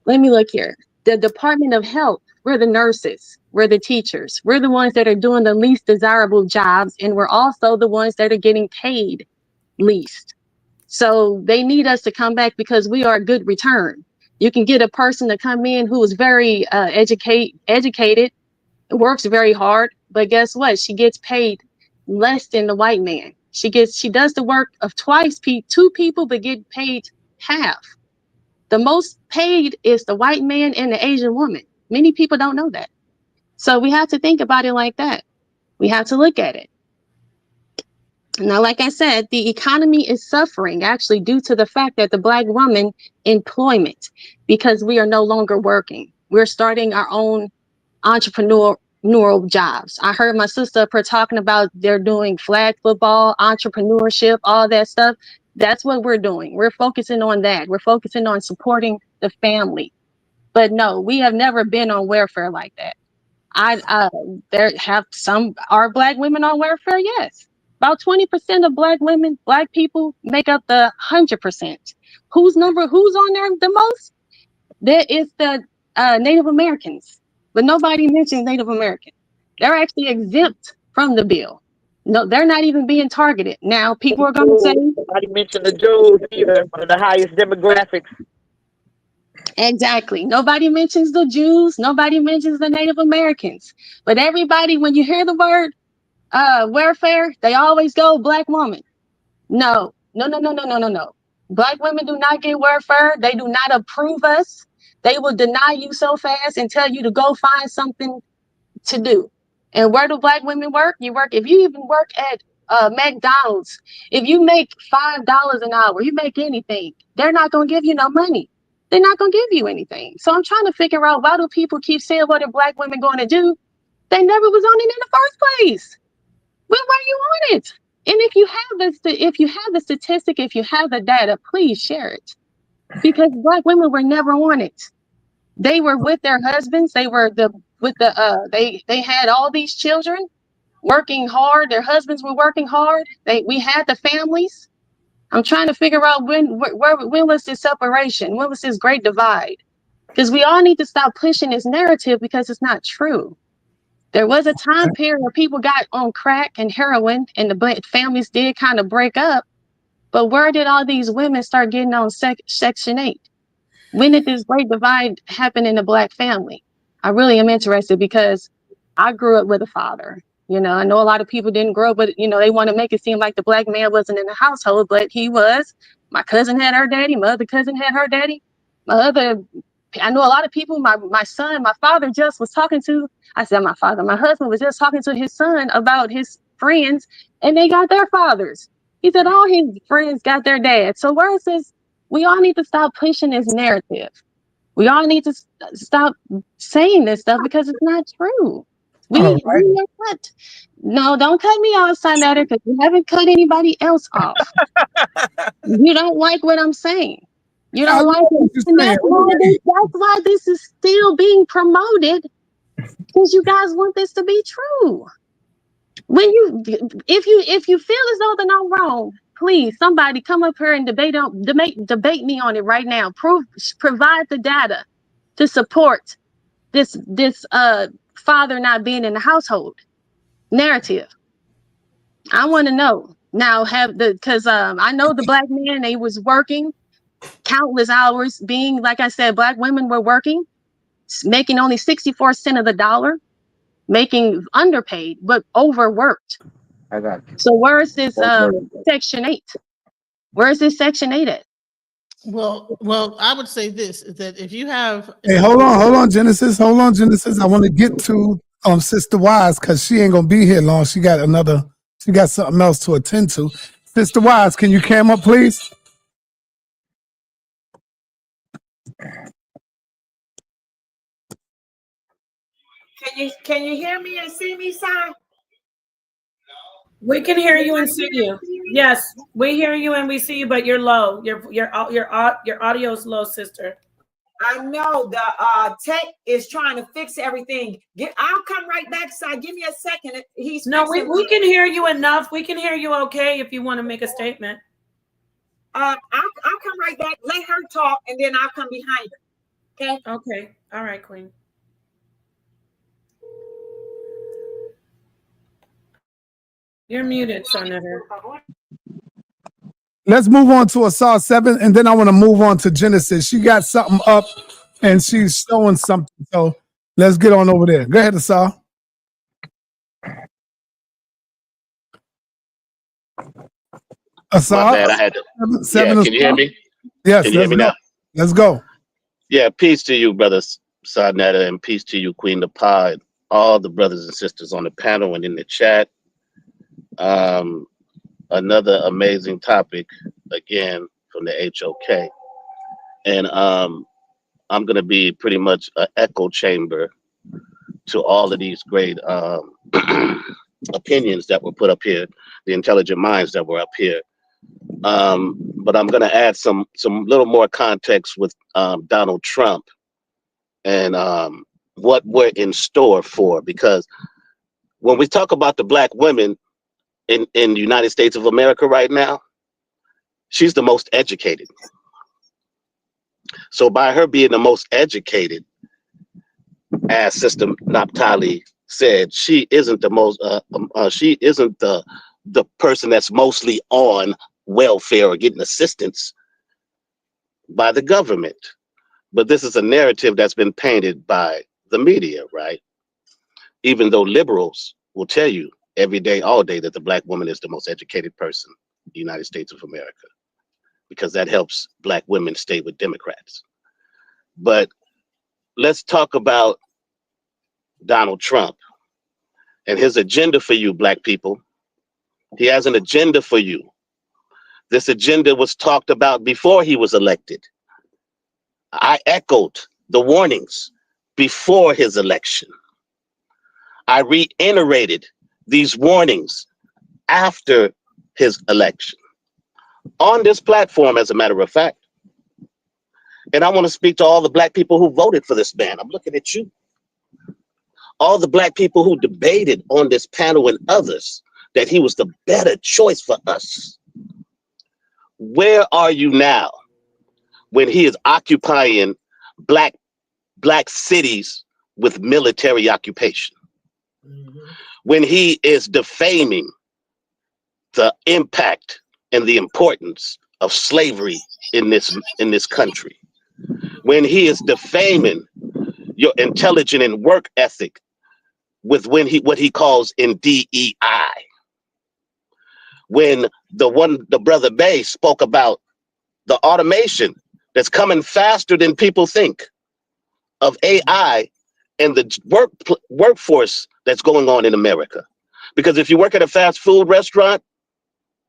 let me look here. The Department of Health, we're the nurses, we're the teachers. We're the ones that are doing the least desirable jobs, and we're also the ones that are getting paid least. So they need us to come back because we are a good return. You can get a person to come in who is very educated, works very hard, but guess what? She gets paid less than the white man. She does the work of two people, but get paid half. The most paid is the white man and the Asian woman. Many people don't know that. So we have to think about it like that. We have to look at it. Now, like I said, the economy is suffering actually due to the fact that the Black woman employment, because we are no longer working. We're starting our own entrepreneurial jobs. I heard my sister up here talking about they're doing flag football, entrepreneurship, all that stuff. That's what we're doing. We're focusing on that. We're focusing on supporting the family. But no, we have never been on welfare like that. There have some are Black women on welfare, yes. About 20% of Black women, Black people make up the 100%. Who's on there the most? There is the Native Americans, but nobody mentions Native Americans. They're actually exempt from the bill. No, they're not even being targeted. Now, people are going to say, Nobody mentioned the Jews either, one of the highest demographics. exactly. Nobody mentions the Jews. Nobody mentions the Native Americans. But everybody, when you hear the word welfare, they always go Black woman. No. Black women do not get welfare. They do not approve us. They will deny you so fast and tell you to go find something to do. And where do Black women work? You work, if you even work at McDonald's, if you make $5 an hour, you make anything, they're not going to give you no money. They're not going to give you anything. So I'm trying to figure out, why do people keep saying what are Black women going to do? They never was on it in the first place. When were you on it? And if you have the statistic, if you have the data, please share it. Because Black women were never on it. They were with their husbands. They had all these children working hard. Their husbands were working hard. We had the families. I'm trying to figure out when was this separation? When was this great divide? Because we all need to stop pushing this narrative, because it's not true. There was a time period where people got on crack and heroin, and the Black families did kind of break up. But where did all these women start getting on Section 8? When did this great divide happen in the Black family? I really am interested, because I grew up with a father. You know, I know a lot of people didn't grow up, but you know, they want to make it seem like the Black man wasn't in the household, but he was. My cousin had her daddy. My other cousin had her daddy. I know a lot of people. My son, my father just was talking to. I said my father. My husband was just talking to his son about his friends, and they got their fathers. He said all his friends got their dads. So where it says, we all need to stop pushing this narrative. We all need to stop saying this stuff, because it's not true. We are not. No, don't cut me off, sa.neter, because you haven't cut anybody else off. You don't like what I'm saying. You don't like it. And that's why this is still being promoted, because you guys want this to be true. If you feel as though that I'm wrong, please, somebody come up here and debate me on it right now. Provide the data to support this father not being in the household narrative. I want to know now. Because I know the Black man, they was working countless hours. Being, like I said, Black women were working, making only 64 cents of the dollar, making underpaid but overworked. I got you. So where is this Section 8? Where is this Section 8 at? Well, I would say this, is that if you have... Hey, hold on, Genesis. I want to get to Sister Wize, because she ain't gonna be here long. She got something else to attend to. Sister Wize, can you come up, please? Can you hear me and see me, Si? We can hear you and see you. Yes, we hear you and we see you, but you're low. Your audio is low, sister. I know the tech is trying to fix everything. I'll come right back, Si. Give me a second. We can hear you enough. We can hear you okay if you want to make a statement. I'll come right back. Let her talk, and then I'll come behind her. Okay. Okay. All right, Queen. You're muted, sa.neter. Let's move on to Asst 7, and then I want to move on to Genesis. She got something up, and she's showing something. So let's get on over there. Go ahead, Asst. Asst. My bad, I had to. Seven, can you hear me? Yes. Can you hear me now? Let's go. Yeah, peace to you, brothers, sa.neter, and peace to you, Queen the Pod, all the brothers and sisters on the panel and in the chat. another amazing topic again from the HOK. And I'm going to be pretty much an echo chamber to all of these great opinions that were put up here, the intelligent minds that were up here. But I'm going to add some little more context with Donald Trump and what we're in store for. Because when we talk about the Black women in the United States of America right now, she's the most educated. So by her being the most educated, as Sister Naphtali said, she isn't the most. She isn't the person that's mostly on welfare or getting assistance by the government. But this is a narrative that's been painted by the media, right? Even though liberals will tell you every day, all day, that the Black woman is the most educated person in the United States of America, because that helps Black women stay with Democrats. But let's talk about Donald Trump and his agenda for you, Black people. He has an agenda for you. This agenda was talked about before he was elected. I echoed the warnings before his election. I reiterated these warnings after his election on this platform, as a matter of fact. And I want to speak to all the Black people who voted for this man. I'm looking at you. All the Black people who debated on this panel and others that he was the better choice for us. Where are you now when he is occupying black cities with military occupation? When he is defaming the impact and the importance of slavery in this country? When he is defaming your intelligence and work ethic with what he calls in DEI? When the brother Bay spoke about the automation that's coming faster than people think of AI and the workforce that's going on in America. Because if you work at a fast food restaurant,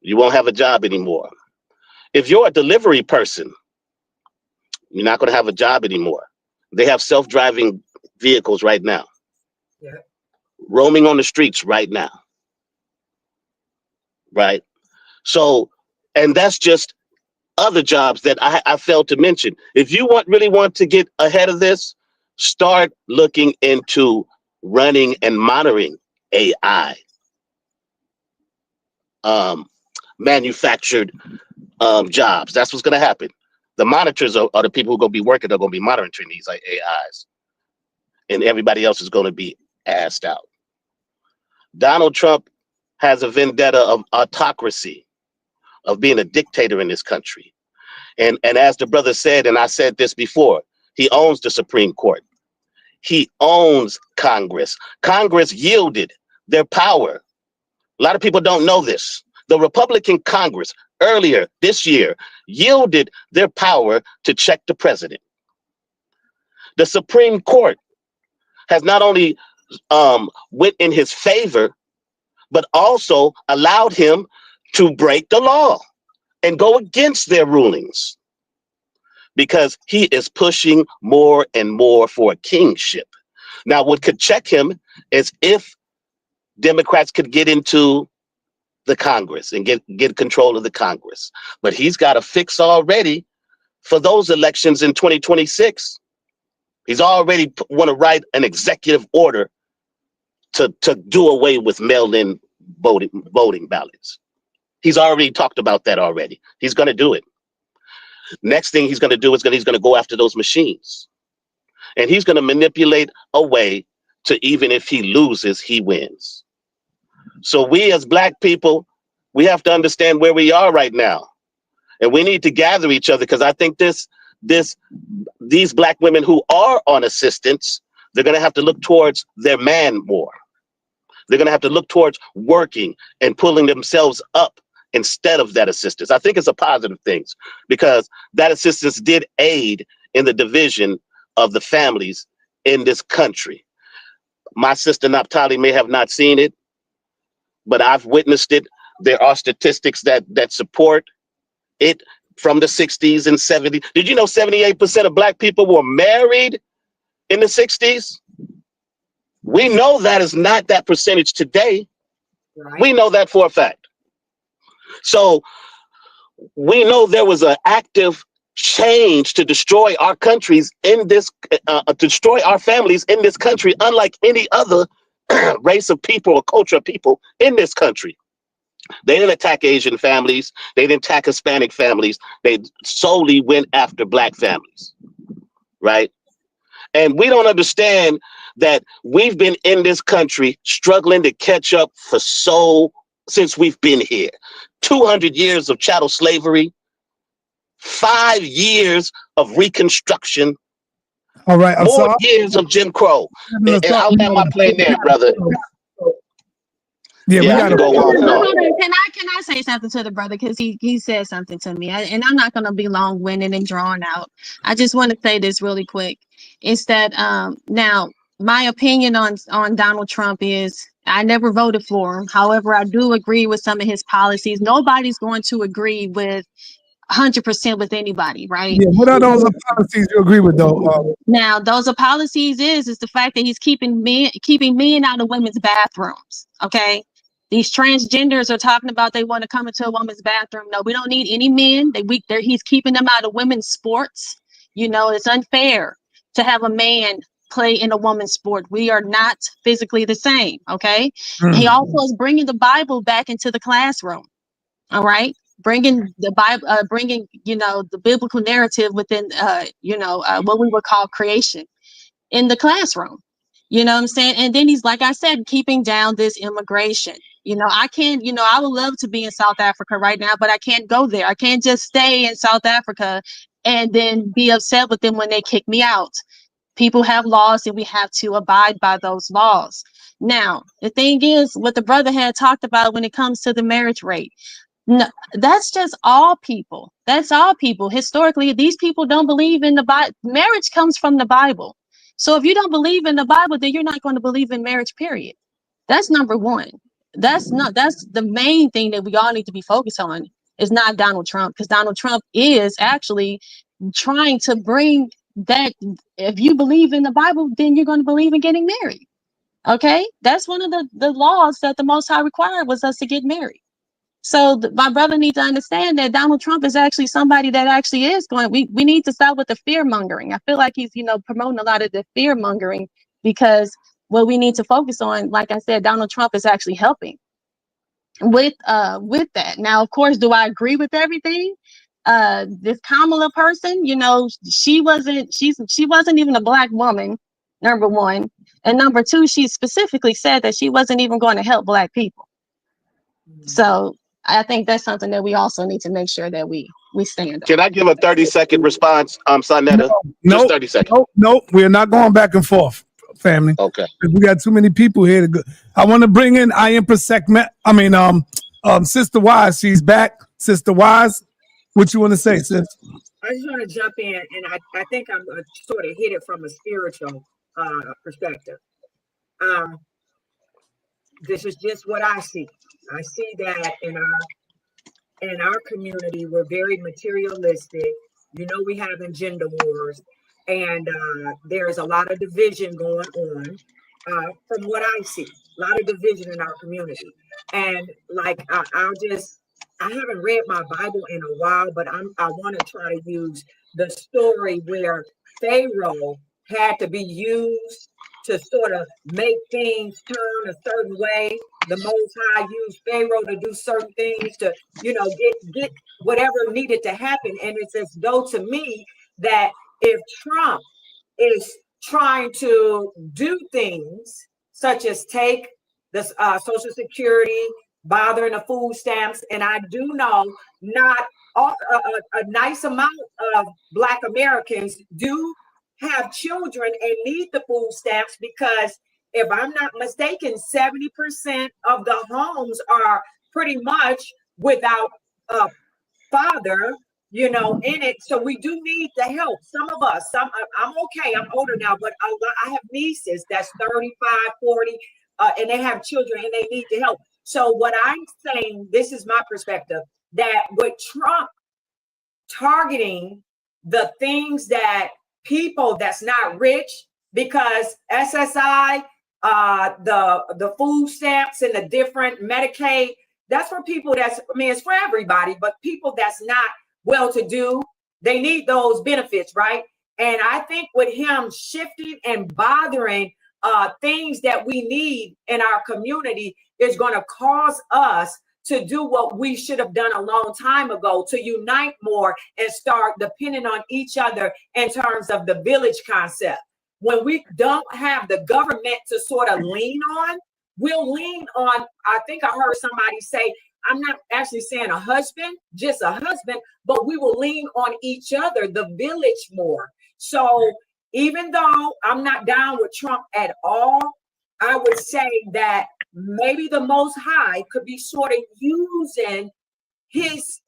you won't have a job anymore. If you're a delivery person, you're not going to have a job anymore. They have self-driving vehicles right now, roaming on the streets right now. Right? So, and that's just other jobs that I failed to mention. If you really want to get ahead of this, start looking into running and monitoring AI manufactured jobs. That's what's going to happen. The monitors are the people who are going to be working, they're going to be monitoring these like AIs. And everybody else is going to be assed out. Donald Trump has a vendetta of autocracy, of being a dictator in this country. And as the brother said, and I said this before, he owns the Supreme Court. He owns Congress. Congress yielded their power. A lot of people don't know this. The Republican Congress earlier this year yielded their power to check the president. The Supreme Court has not only went in his favor, but also allowed him to break the law and go against their rulings, because he is pushing more and more for a kingship. Now, what could check him is if Democrats could get into the Congress and get control of the Congress. But he's got a fix already for those elections in 2026. He's already want to write an executive order to do away with mail-in voting ballots. He's already talked about that already. He's going to do it. Next thing he's going to do is he's going to go after those machines. And he's going to manipulate a way to, even if he loses, he wins. So we as Black people, we have to understand where we are right now. And we need to gather each other, because I think these Black women who are on assistance, they're going to have to look towards their man more. They're going to have to look towards working and pulling themselves up instead of that assistance. I think it's a positive thing, because that assistance did aid in the division of the families in this country. My sister Naphtali may have not seen it, but I've witnessed it There are statistics that support it from the 60s and 70s. Did you know 78% of Black people were married in the 60s? We know that is not that percentage today. Right. We know that for a fact. So we know there was an active change to destroy our countries in this, destroy our families in this country, unlike any other race of people or culture of people in this country. They didn't attack Asian families. They didn't attack Hispanic families. They solely went after Black families, right? And we don't understand that we've been in this country struggling to catch up since we've been here. 200 years of chattel slavery, 5 years of Reconstruction, All right, I'm more sorry. years of Jim Crow. And I'll land my plane there, brother. Yeah, we I got can to go on and on. Can I say something to the brother, because he said something to me, and I'm not going to be long-winded and drawn out. I just want to say this really quick. It's that now my opinion on Donald Trump is I never voted for him. However, I do agree with some of his policies. Nobody's going to agree with 100% with anybody, right? Yeah, what are those policies you agree with though? Now, those are policies is the fact that he's keeping men out of women's bathrooms. Okay. These transgenders are talking about they want to come into a woman's bathroom. No, we don't need any men. He's keeping them out of women's sports. You know, it's unfair to have a man play in a woman's sport. We are not physically the same. Okay. He also is bringing the Bible back into the classroom. All right. Bringing the Bible, bringing, the biblical narrative within, what we would call creation in the classroom. You know what I'm saying? And then he's, like I said, keeping down this immigration. I can't, I would love to be in South Africa right now, but I can't go there. I can't just stay in South Africa and then be upset with them when they kick me out. People have laws and we have to abide by those laws. Now, the thing is, what the brother had talked about when it comes to the marriage rate, no, that's just all people. That's all people. Historically, these people don't believe in the Bible. Marriage comes from the Bible. So if you don't believe in the Bible, then you're not going to believe in marriage, period. That's number one. That's the main thing that we all need to be focused on, is not Donald Trump, because Donald Trump is actually trying to bring that. If you believe in the Bible, then you're going to believe in getting married. Okay. That's one of the laws that the Most High required, was us to get married. So my brother needs to understand that Donald Trump is actually somebody that actually is going, we need to stop with the fear mongering. I feel like he's, promoting a lot of the fear mongering, because what we need to focus on, like I said, Donald Trump is actually helping with that. Now, of course, do I agree with everything? This Kamala person, she wasn't even a Black woman, number one. And number two, she specifically said that she wasn't even going to help Black people. So I think that's something that we also need to make sure that we stand on. Can I give a 30-second response, sa.neter? Just 30 seconds. No, we're not going back and forth, family. Okay. We got too many people here to go. I want to bring in Empress Sekmet. Sister Wize. She's back. Sister Wize, what you want to say, sis? I just want to jump in, and I think I'm going to sort of hit it from a spiritual perspective. This is just what I see. I see that in our community, we're very materialistic. We have gender wars, and there's a lot of division going on. From what I see, a lot of division in our community. And like I haven't read my Bible in a while, but I want to try to use the story where Pharaoh had to be used to sort of make things turn a certain way. The Most High used Pharaoh to do certain things to, get whatever needed to happen. And it's as though to me that if Trump is trying to do things such as take the Social Security, bothering the food stamps, and I do know not a nice amount of Black Americans do have children and need the food stamps, because if I'm not mistaken, 70% of the homes are pretty much without a father, in it. So we do need the help. Some of us, I'm okay, I'm older now, but I have nieces that's 35, 40, and they have children and they need the help. So what I'm saying, this is my perspective, that with Trump targeting the things that people that's not rich, because SSI, the food stamps and the different Medicaid, that's for people that's, I mean, it's for everybody, but people that's not well-to-do, they need those benefits, right? And I think with him shifting and bothering things that we need in our community is going to cause us to do what we should have done a long time ago, to unite more and start depending on each other in terms of the village concept. When we don't have the government to sort of lean on, we'll lean on, I think I heard somebody say, I'm not actually saying a husband, just a husband, but we will lean on each other, the village more. So even though I'm not down with Trump at all, I would say that maybe the Most High could be sort of using his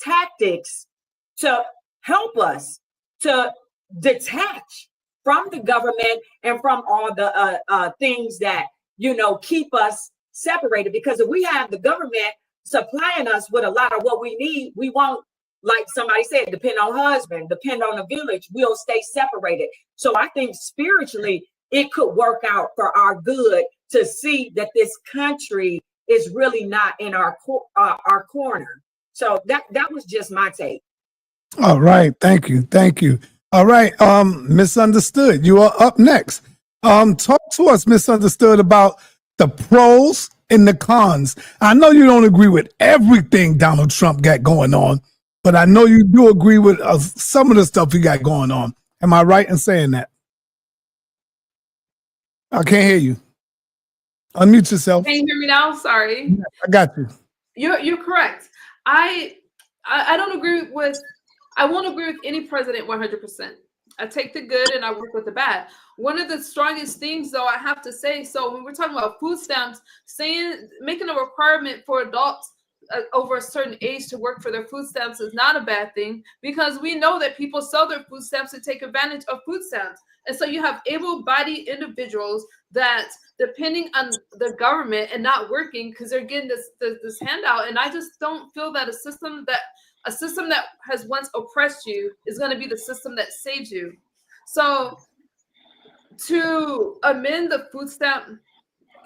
tactics to help us to detach from the government and from all the things that, you know, keep us separated. Because if we have the government supplying us with a lot of what we need, we won't, like somebody said, depend on husband, depend on the village, we'll stay separated. So I think spiritually, it could work out for our good to see that this country is really not in our corner. So that was just my take. All right, thank you. All right, Misunderstood, you are up next. Talk to us, Misunderstood, about the pros and the cons. I know you don't agree with everything Donald Trump got going on, but I know you do agree with some of the stuff he got going on. Am I right in saying that? I can't hear you. Unmute yourself. Can you hear me now? Sorry. I got you. You're correct. I don't agree with, I won't agree with any president 100%. I take the good and I work with the bad. One of the strongest things, though, I have to say, so when we're talking about food stamps, making a requirement for adults over a certain age to work for their food stamps is not a bad thing, because we know that people sell their food stamps to take advantage of food stamps. And so you have able-bodied individuals that, depending on the government and not working because they're getting this handout. And I just don't feel that a system that has once oppressed you is going to be the system that saves you. So to amend the food stamp,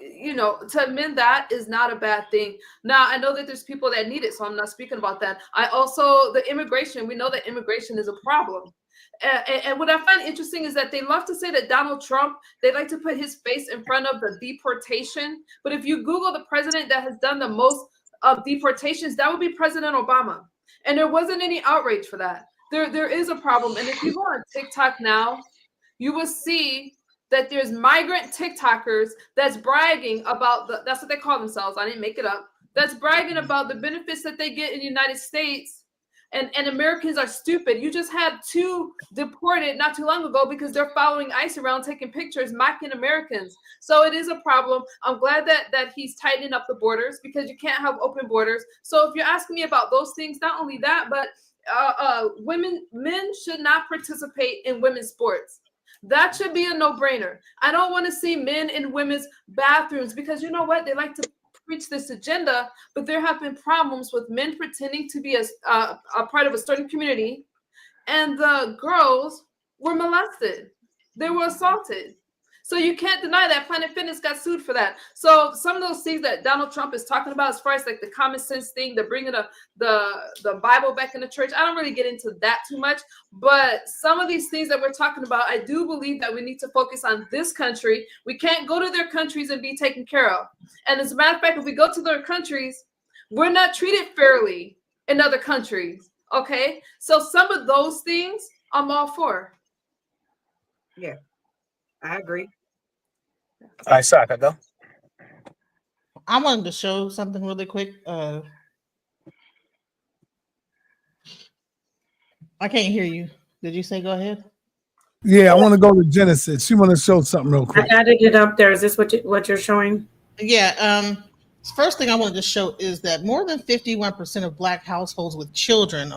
to amend that is not a bad thing. Now, I know that there's people that need it, so I'm not speaking about that. The immigration, we know that immigration is a problem. And what I find interesting is that they love to say that Donald Trump, they like to put his face in front of the deportation. But if you Google the president that has done the most of deportations, that would be President Obama. And there wasn't any outrage for that. There is a problem. And if you go on TikTok now, you will see that there's migrant TikTokers that's bragging about that's what they call themselves. I didn't make it up. That's bragging about the benefits that they get in the United States. And Americans are stupid. You just had 2 deported not too long ago because they're following ICE around, taking pictures, mocking Americans. So it is a problem. I'm glad that he's tightening up the borders, because you can't have open borders. So if you're asking me about those things, not only that, but men should not participate in women's sports. That should be a no-brainer. I don't want to see men in women's bathrooms, because you know what? They like to preach this agenda, but there have been problems with men pretending to be a part of a certain community, and the girls were molested. They were assaulted. So you can't deny that. Planet Fitness got sued for that. So some of those things that Donald Trump is talking about, as far as like the common sense thing, the bringing the Bible back in the church, I don't really get into that too much. But some of these things that we're talking about, I do believe that we need to focus on this country. We can't go to their countries and be taken care of. And as a matter of fact, if we go to their countries, we're not treated fairly in other countries. Okay? So some of those things I'm all for. Yeah, I agree. All right, Saka, go. I wanted to show something really quick. I can't hear you. Did you say go ahead? Yeah, I want to go to Genesis. You want to show something real quick? I added it up there. Is this what you're showing? Yeah. First thing I wanted to show is that more than 51% of Black households with children,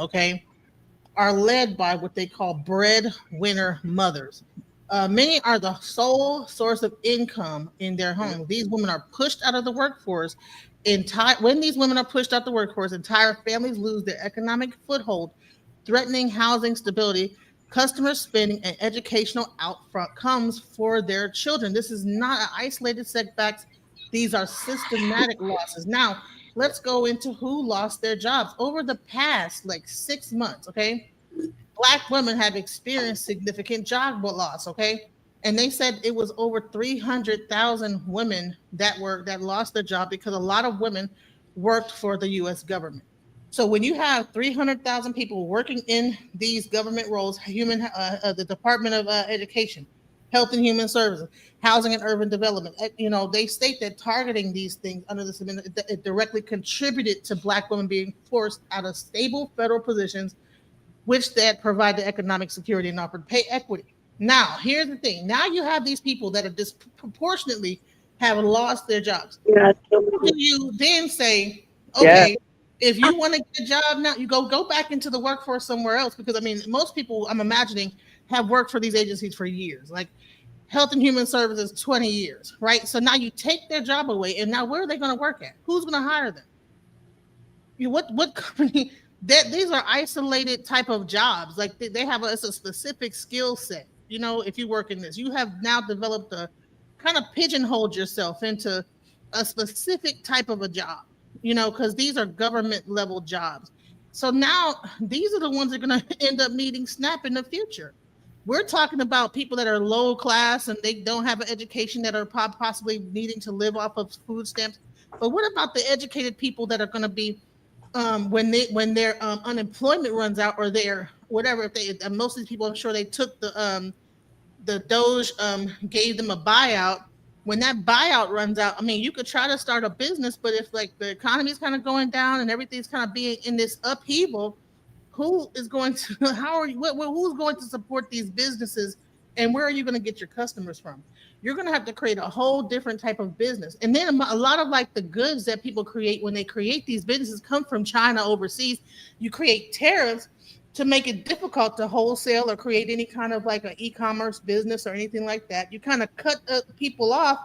are led by what they call breadwinner mothers. Many are the sole source of income in their homes. These women are pushed out of the workforce. When these women are pushed out the workforce, entire families lose their economic foothold, threatening housing stability, customer spending, and educational outfront comes for their children. This is not an isolated setbacks. These are systematic losses. Now, let's go into who lost their jobs over the past like 6 months. Okay, Black women have experienced significant job loss. Okay, and they said it was over 300,000 women that lost their job because a lot of women worked for the U.S. government. So when you have 300,000 people working in these government roles, the Department of Education, Health and Human Services, Housing and Urban Development, they state that targeting these things under this it directly contributed to Black women being forced out of stable federal positions which that provide the economic security and offered pay equity. Now, here's the thing. Now you have these people that are disproportionately have lost their jobs. Yeah. How do you then say, Yeah. okay, if you want to get a job now, you go back into the workforce somewhere else? Because I mean, most people I'm imagining have worked for these agencies for years, like Health and Human Services, 20 years, right? So now you take their job away, and now where are they going to work at? Who's going to hire them? What company that these are isolated type of jobs, like they have it's a specific skill set. If you work in this, you have now developed a kind of pigeonholed yourself into a specific type of a job, because these are government level jobs. So now these are the ones that are going to end up needing SNAP in the future. We're talking about people that are low class and they don't have an education, that are possibly needing to live off of food stamps. But what about the educated people that are going to be when their unemployment runs out, or their whatever? If they most of these people, I'm sure they took the Doge gave them a buyout. When that buyout runs out, I mean, you could try to start a business, but if like the economy is kind of going down and everything's kind of being in this upheaval, who is going to who's going to support these businesses, and where are you going to get your customers from? You're going to have to create a whole different type of business. And then a lot of like the goods that people create when they create these businesses come from China overseas. You create tariffs to make it difficult to wholesale or create any kind of like an e-commerce business or anything like that. You kind of cut people off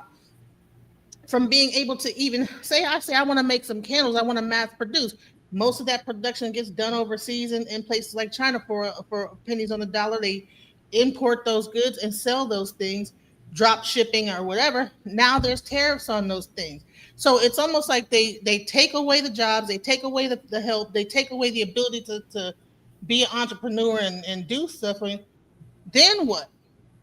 from being able to even say I want to make some candles, I want to mass produce. Most of that production gets done overseas in places like China for pennies on the dollar. They import those goods and sell those things, drop shipping or whatever. Now there's tariffs on those things. So it's almost like they take away the jobs, they take away the help, they take away the ability to be an entrepreneur and do stuff. I mean, then what?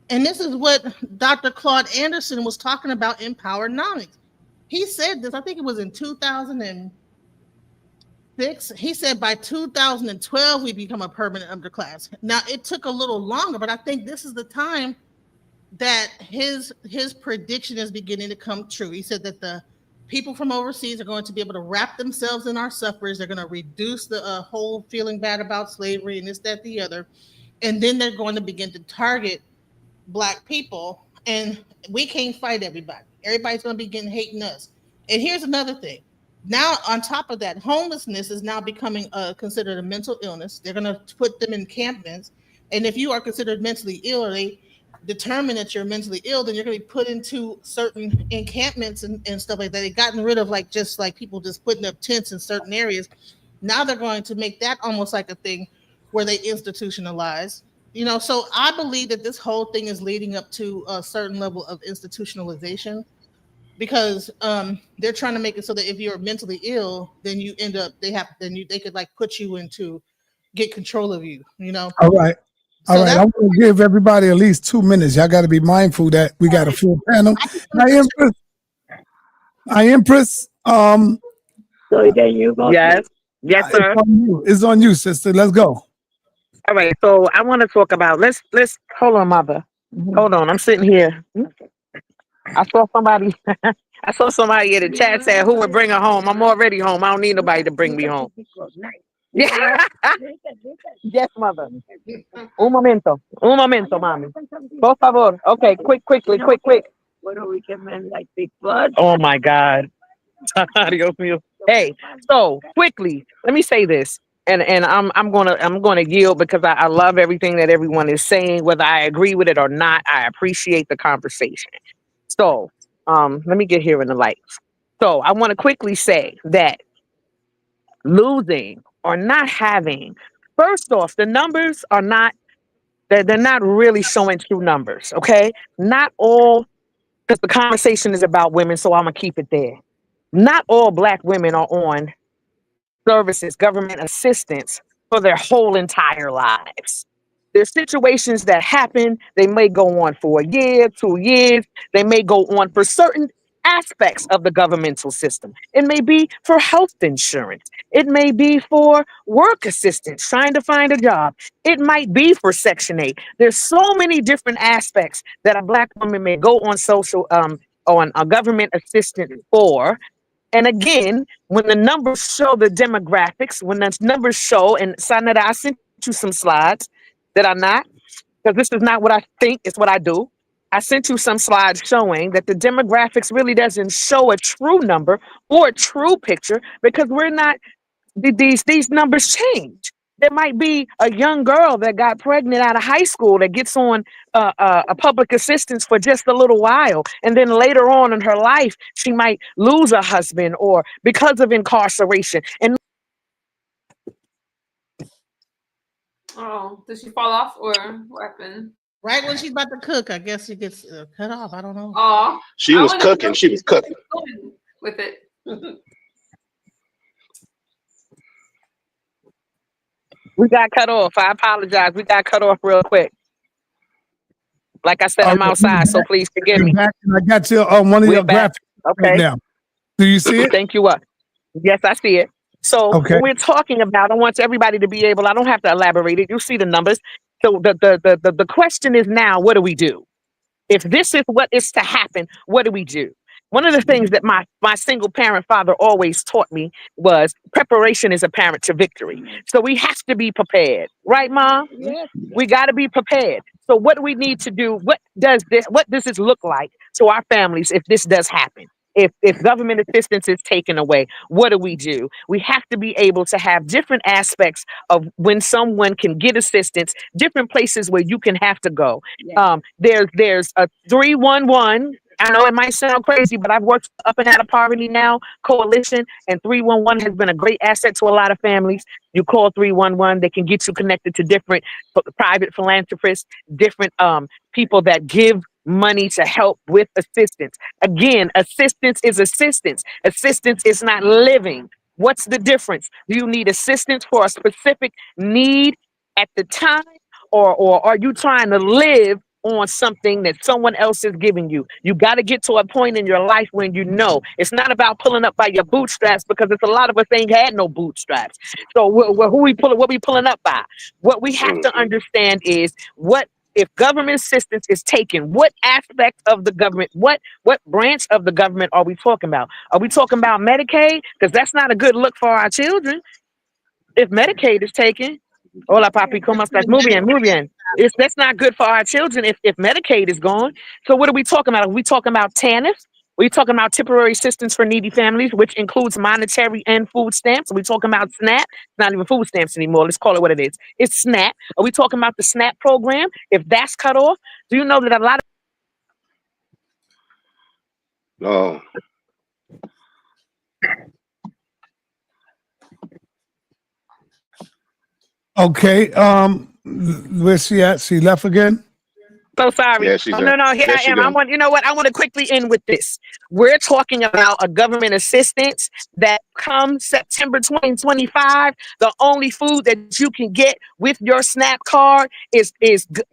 And this is what Dr. Claude Anderson was talking about in Powernomics. He said this, I think it was in 2006. He said by 2012, we become a permanent underclass. Now, it took a little longer, but I think this is the time that his prediction is beginning to come true. He said that the people from overseas are going to be able to wrap themselves in our suffrage. They're going to reduce the whole feeling bad about slavery and this, that, the other. And then they're going to begin to target Black people, and we can't fight everybody. Everybody's going to be hating us. And here's another thing. Now, on top of that, homelessness is now becoming considered a mental illness. They're going to put them in encampments. And if you are considered mentally ill, or they determine that you're mentally ill, then you're going to be put into certain encampments and stuff like that. They've gotten rid of just people just putting up tents in certain areas. Now they're going to make that almost like a thing where they institutionalize. So I believe that this whole thing is leading up to a certain level of institutionalization, because they're trying to make it so that if you're mentally ill, then you end up they could like put you into get control of you. All right. So All right. I want to give everybody at least 2 minutes. Y'all got to be mindful that we got a full panel. Empress. So then you go. Yes. Yes, sir. It's on you, sister. Let's go. All right, so I want to talk about let's hold on, mother. Hold on, I'm sitting here. I saw somebody in the chat said who would bring her home. I'm already home. I don't need nobody to bring me home. Yeah. Yes, mother. Un momento, mommy. Por favor. Okay, quick. What do we get men like big blood? Oh my God. Dios mío. Hey, so quickly, let me say this. and I'm gonna yield because I love everything that everyone is saying, whether I agree with it or not. I appreciate the conversation. So let me get here in the lights. So I want to quickly say that losing or not having, first off, the numbers are not, they're not really showing true numbers. Okay, not all, because the conversation is about women, so I'm gonna keep it there. Not all Black women are on services, government assistance for their whole entire lives. There's situations that happen. They may go on for a year, 2 years. They may go on for certain aspects of the governmental system. It may be for health insurance. It may be for work assistance, trying to find a job. It might be for Section 8. There's so many different aspects that a Black woman may go on on a government assistance for. And again, when the numbers show the demographics, when the numbers show, and sa.neter, I sent you some slides that are not, because this is not what I think, it's what I do. I sent you some slides showing that the demographics really doesn't show a true number or a true picture, because we're not, these numbers change. There might be a young girl that got pregnant out of high school that gets on a public assistance for just a little while, and then later on in her life she might lose a husband or because of incarceration. And Oh, did she fall off or what happened? Right when she's about to cook, I guess she gets cut off. I don't know. Oh, She was cooking. She was cooking with it. we got cut off. I apologize. We got cut off real quick. Like I said, I'm outside, so please forgive me. I got you on one of your graphics okay. right now. Do you see it? Thank you. Yes, I see it. So when we're talking about, I want everybody to be able, I don't have to elaborate it. You see the numbers. So the question is now, what do we do? If this is what is to happen, what do we do? One of the things that my single parent father always taught me was preparation is apparent to victory. So we have to be prepared, right, Mom? Yes. We got to be prepared. So what do we need to do? What does this look like to our families if this does happen? If government assistance is taken away, what do? We have to be able to have different aspects of when someone can get assistance, different places where you can have to go. Yeah. There's a 311. I know it might sound crazy, but I've worked Up and Out of Poverty Now coalition, and 311 has been a great asset to a lot of families. You call 311, they can get you connected to different private philanthropists, different people that give money to help with assistance. Again, assistance is assistance. Assistance is not living. What's the difference? Do you need assistance for a specific need at the time, or are you trying to live on something that someone else is giving you? You got to get to a point in your life when you know it's not about pulling up by your bootstraps, because it's a lot of us ain't had no bootstraps. So what we pulling up by? What we have to understand is, what if government assistance is taken, what aspect of the government, what branch of the government are we talking about? Are we talking about Medicaid? Because that's not a good look for our children. If Medicaid is taken, hola papi, como estás? Muy bien, muy bien. That's not good for our children if Medicaid is gone. So what are we talking about? Are we talking about TANF? Are we talking about temporary assistance for needy families, which includes monetary and food stamps? Are we talking about SNAP? It's not even food stamps anymore. Let's call it what it is. It's SNAP. Are we talking about the SNAP program? If that's cut off, do you know that a lot of... No. Okay. Where's she at? She left again? So sorry. Yeah, no, here I am. I want to quickly end with this. We're talking about a government assistance that comes September 2025. The only food that you can get with your SNAP card is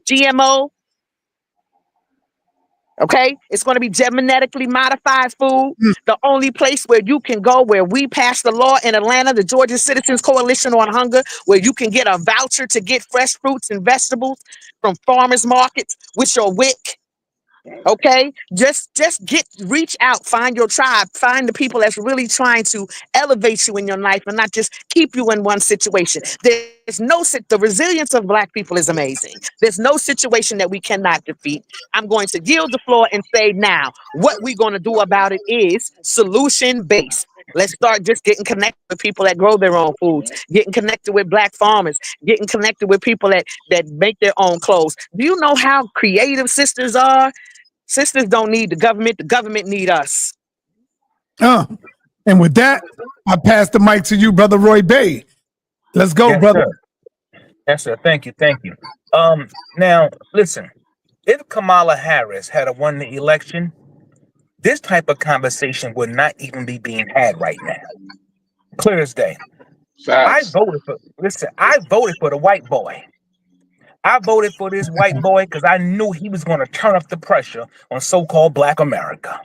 GMO. Okay, it's going to be genetically modified food. The only place where you can go, where we passed the law in Atlanta, the Georgia Citizens Coalition on Hunger, where you can get a voucher to get fresh fruits and vegetables from farmers markets with your WIC. Okay, just reach out, find your tribe, find the people that's really trying to elevate you in your life and not just keep you in one situation. The resilience of Black people is amazing. There's no situation that we cannot defeat. I'm going to yield the floor and say now, what we're going to do about it is solution based. Let's start just getting connected with people that grow their own foods, getting connected with black farmers, getting connected with people that make their own clothes. Do you know how creative sisters are? Sisters don't need the government need us. And with that, I pass the mic to you, Brother Roy Bay. Let's go, Yes, brother. sir. Yes, sir. Thank you. Thank you. Now listen, if Kamala Harris had won the election, this type of conversation would not even be being had right now. Clear as day. I voted for the white boy. I voted for this white boy because I knew he was going to turn up the pressure on so-called Black America.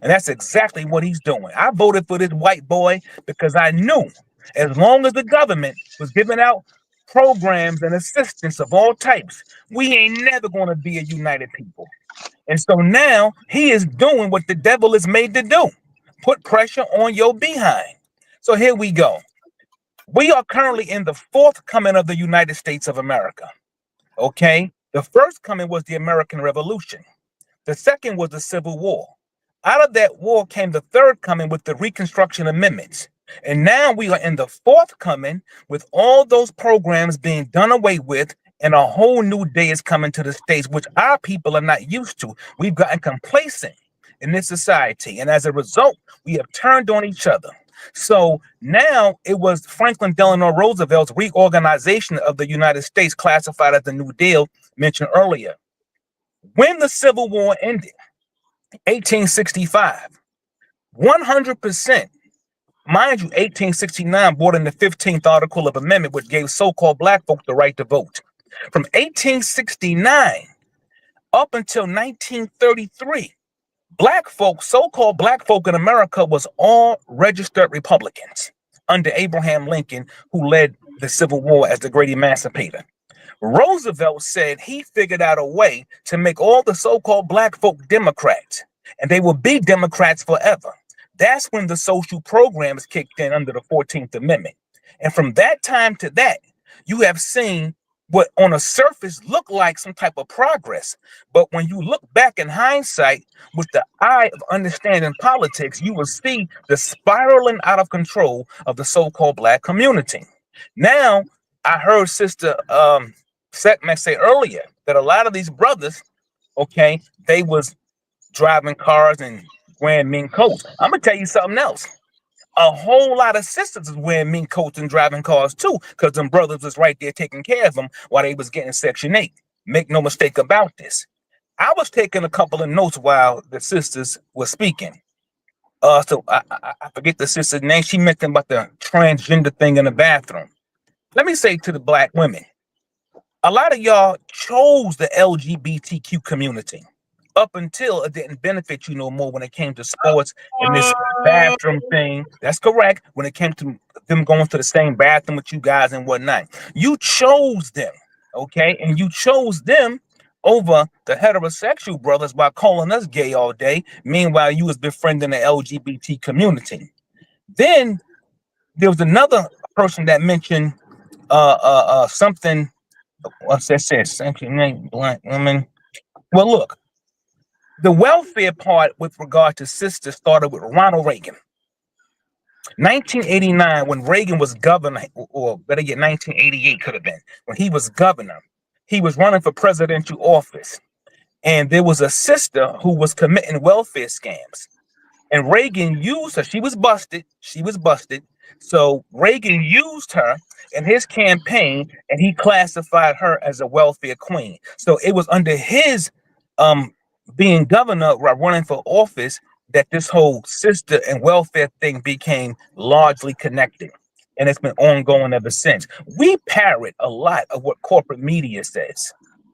And that's exactly what he's doing. I voted for this white boy because I knew as long as the government was giving out programs and assistance of all types, we ain't never going to be a united people. And so now he is doing what the devil is made to do. Put pressure on your behind. So here we go. We are currently in the fourth coming of the United States of America. Okay? The first coming was the American Revolution. The second was the Civil War. Out of that war came the third coming with the Reconstruction Amendments. And now we are in the fourth coming with all those programs being done away with, and a whole new day is coming to the States, which our people are not used to. We've gotten complacent in this society. And as a result, we have turned on each other. So now it was Franklin Delano Roosevelt's reorganization of the United States, classified as the New Deal, mentioned earlier. When the Civil War ended, 1865, 100%, mind you, 1869 brought in the 15th Article of Amendment, which gave so-called black folk the right to vote. From 1869 up until 1933, black folk, so-called black folk in America, was all registered Republicans under Abraham Lincoln, who led the Civil War as the great emancipator. Roosevelt said he figured out a way to make all the so-called black folk Democrats, and they will be Democrats forever. That's when the social programs kicked in under the 14th Amendment. And from that time to that, you have seen what on a surface looked like some type of progress. But when you look back in hindsight with the eye of understanding politics, you will see the spiraling out of control of the so-called black community. Now, I heard Sister Sekmet say earlier that a lot of these brothers, okay, they was driving cars and wearing mink coats. I'm gonna tell you something else. A whole lot of sisters is wearing mink coats and driving cars too, because them brothers was right there taking care of them while they was getting Section 8. Make no mistake about this. I was taking a couple of notes while the sisters were speaking. So I forget the sister's name. She mentioned about the transgender thing in the bathroom. Let me say to the black women, a lot of y'all chose the LGBTQ community up until it didn't benefit you no more when it came to sports and this bathroom thing. That's correct. When it came to them going to the same bathroom with you guys and whatnot, you chose them, okay? And you chose them over the heterosexual brothers by calling us gay all day. Meanwhile, you was befriending the LGBT community. Then there was another person that mentioned something. What's that says? Sanctioned black women. Well, look, the welfare part with regard to sisters started with Ronald Reagan. 1989, when Reagan was governor, or better yet, 1988 could have been, when he was governor, he was running for presidential office. And there was a sister who was committing welfare scams. And Reagan used her. She was busted. So Reagan used her in his campaign, and he classified her as a welfare queen. So it was under his being governor, running for office, that this whole sister and welfare thing became largely connected. And it's been ongoing ever since. We parrot a lot of what corporate media says.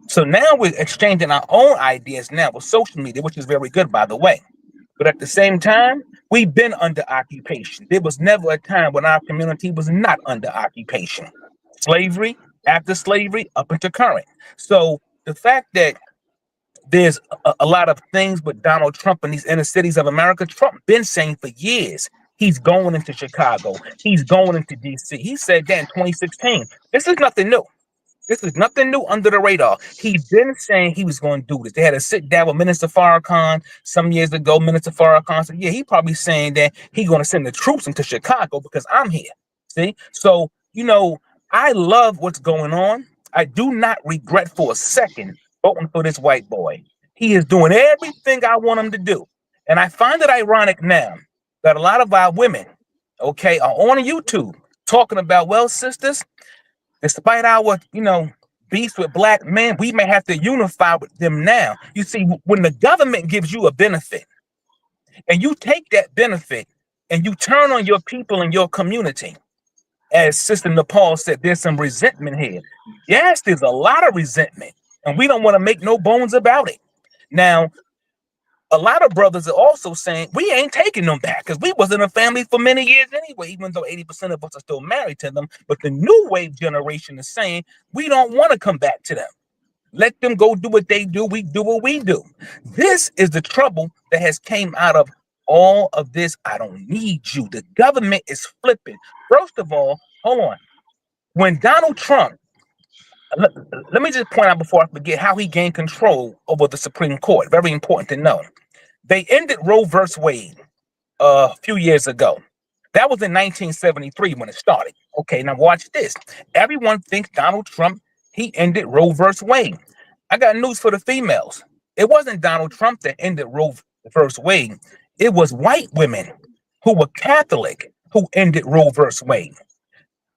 So now we're exchanging our own ideas now with social media, which is very good, by the way. But at the same time, we've been under occupation. There was never a time when our community was not under occupation. Slavery, after slavery, up into current. So the fact that there's a lot of things with Donald Trump in these inner cities of America, Trump been saying for years, he's going into Chicago. He's going into DC. He said that in 2016. This is nothing new. This is nothing new under the radar. He'd been saying he was going to do this. They had a sit down with Minister Farrakhan some years ago. Minister Farrakhan said, yeah, he probably saying that he's going to send the troops into Chicago because I'm here. See? So, I love what's going on. I do not regret for a second voting for this white boy. He is doing everything I want him to do. And I find it ironic now that a lot of our women, okay, are on YouTube talking about, well, sisters, despite our, beef with black men, we may have to unify with them now. You see, when the government gives you a benefit and you take that benefit and you turn on your people in your community, as Sister Nepal said, there's some resentment here. Yes, there's a lot of resentment, and we don't want to make no bones about it. Now, a lot of brothers are also saying we ain't taking them back because we was in a family for many years anyway, even though 80% of us are still married to them. But the new wave generation is saying we don't want to come back to them. Let them go do what they do. We do what we do. This is the trouble that has came out of all of this. I don't need you. The government is flipping. First of all, hold on. When Donald Trump, let me just point out before I forget how he gained control over the Supreme Court. Very important to know. They ended Roe versus Wade a few years ago. That was in 1973 when it started. Okay, now watch this. Everyone thinks Donald Trump, he ended Roe versus Wade. I got news for the females. It wasn't Donald Trump that ended Roe versus Wade. It was white women who were Catholic who ended Roe versus Wade.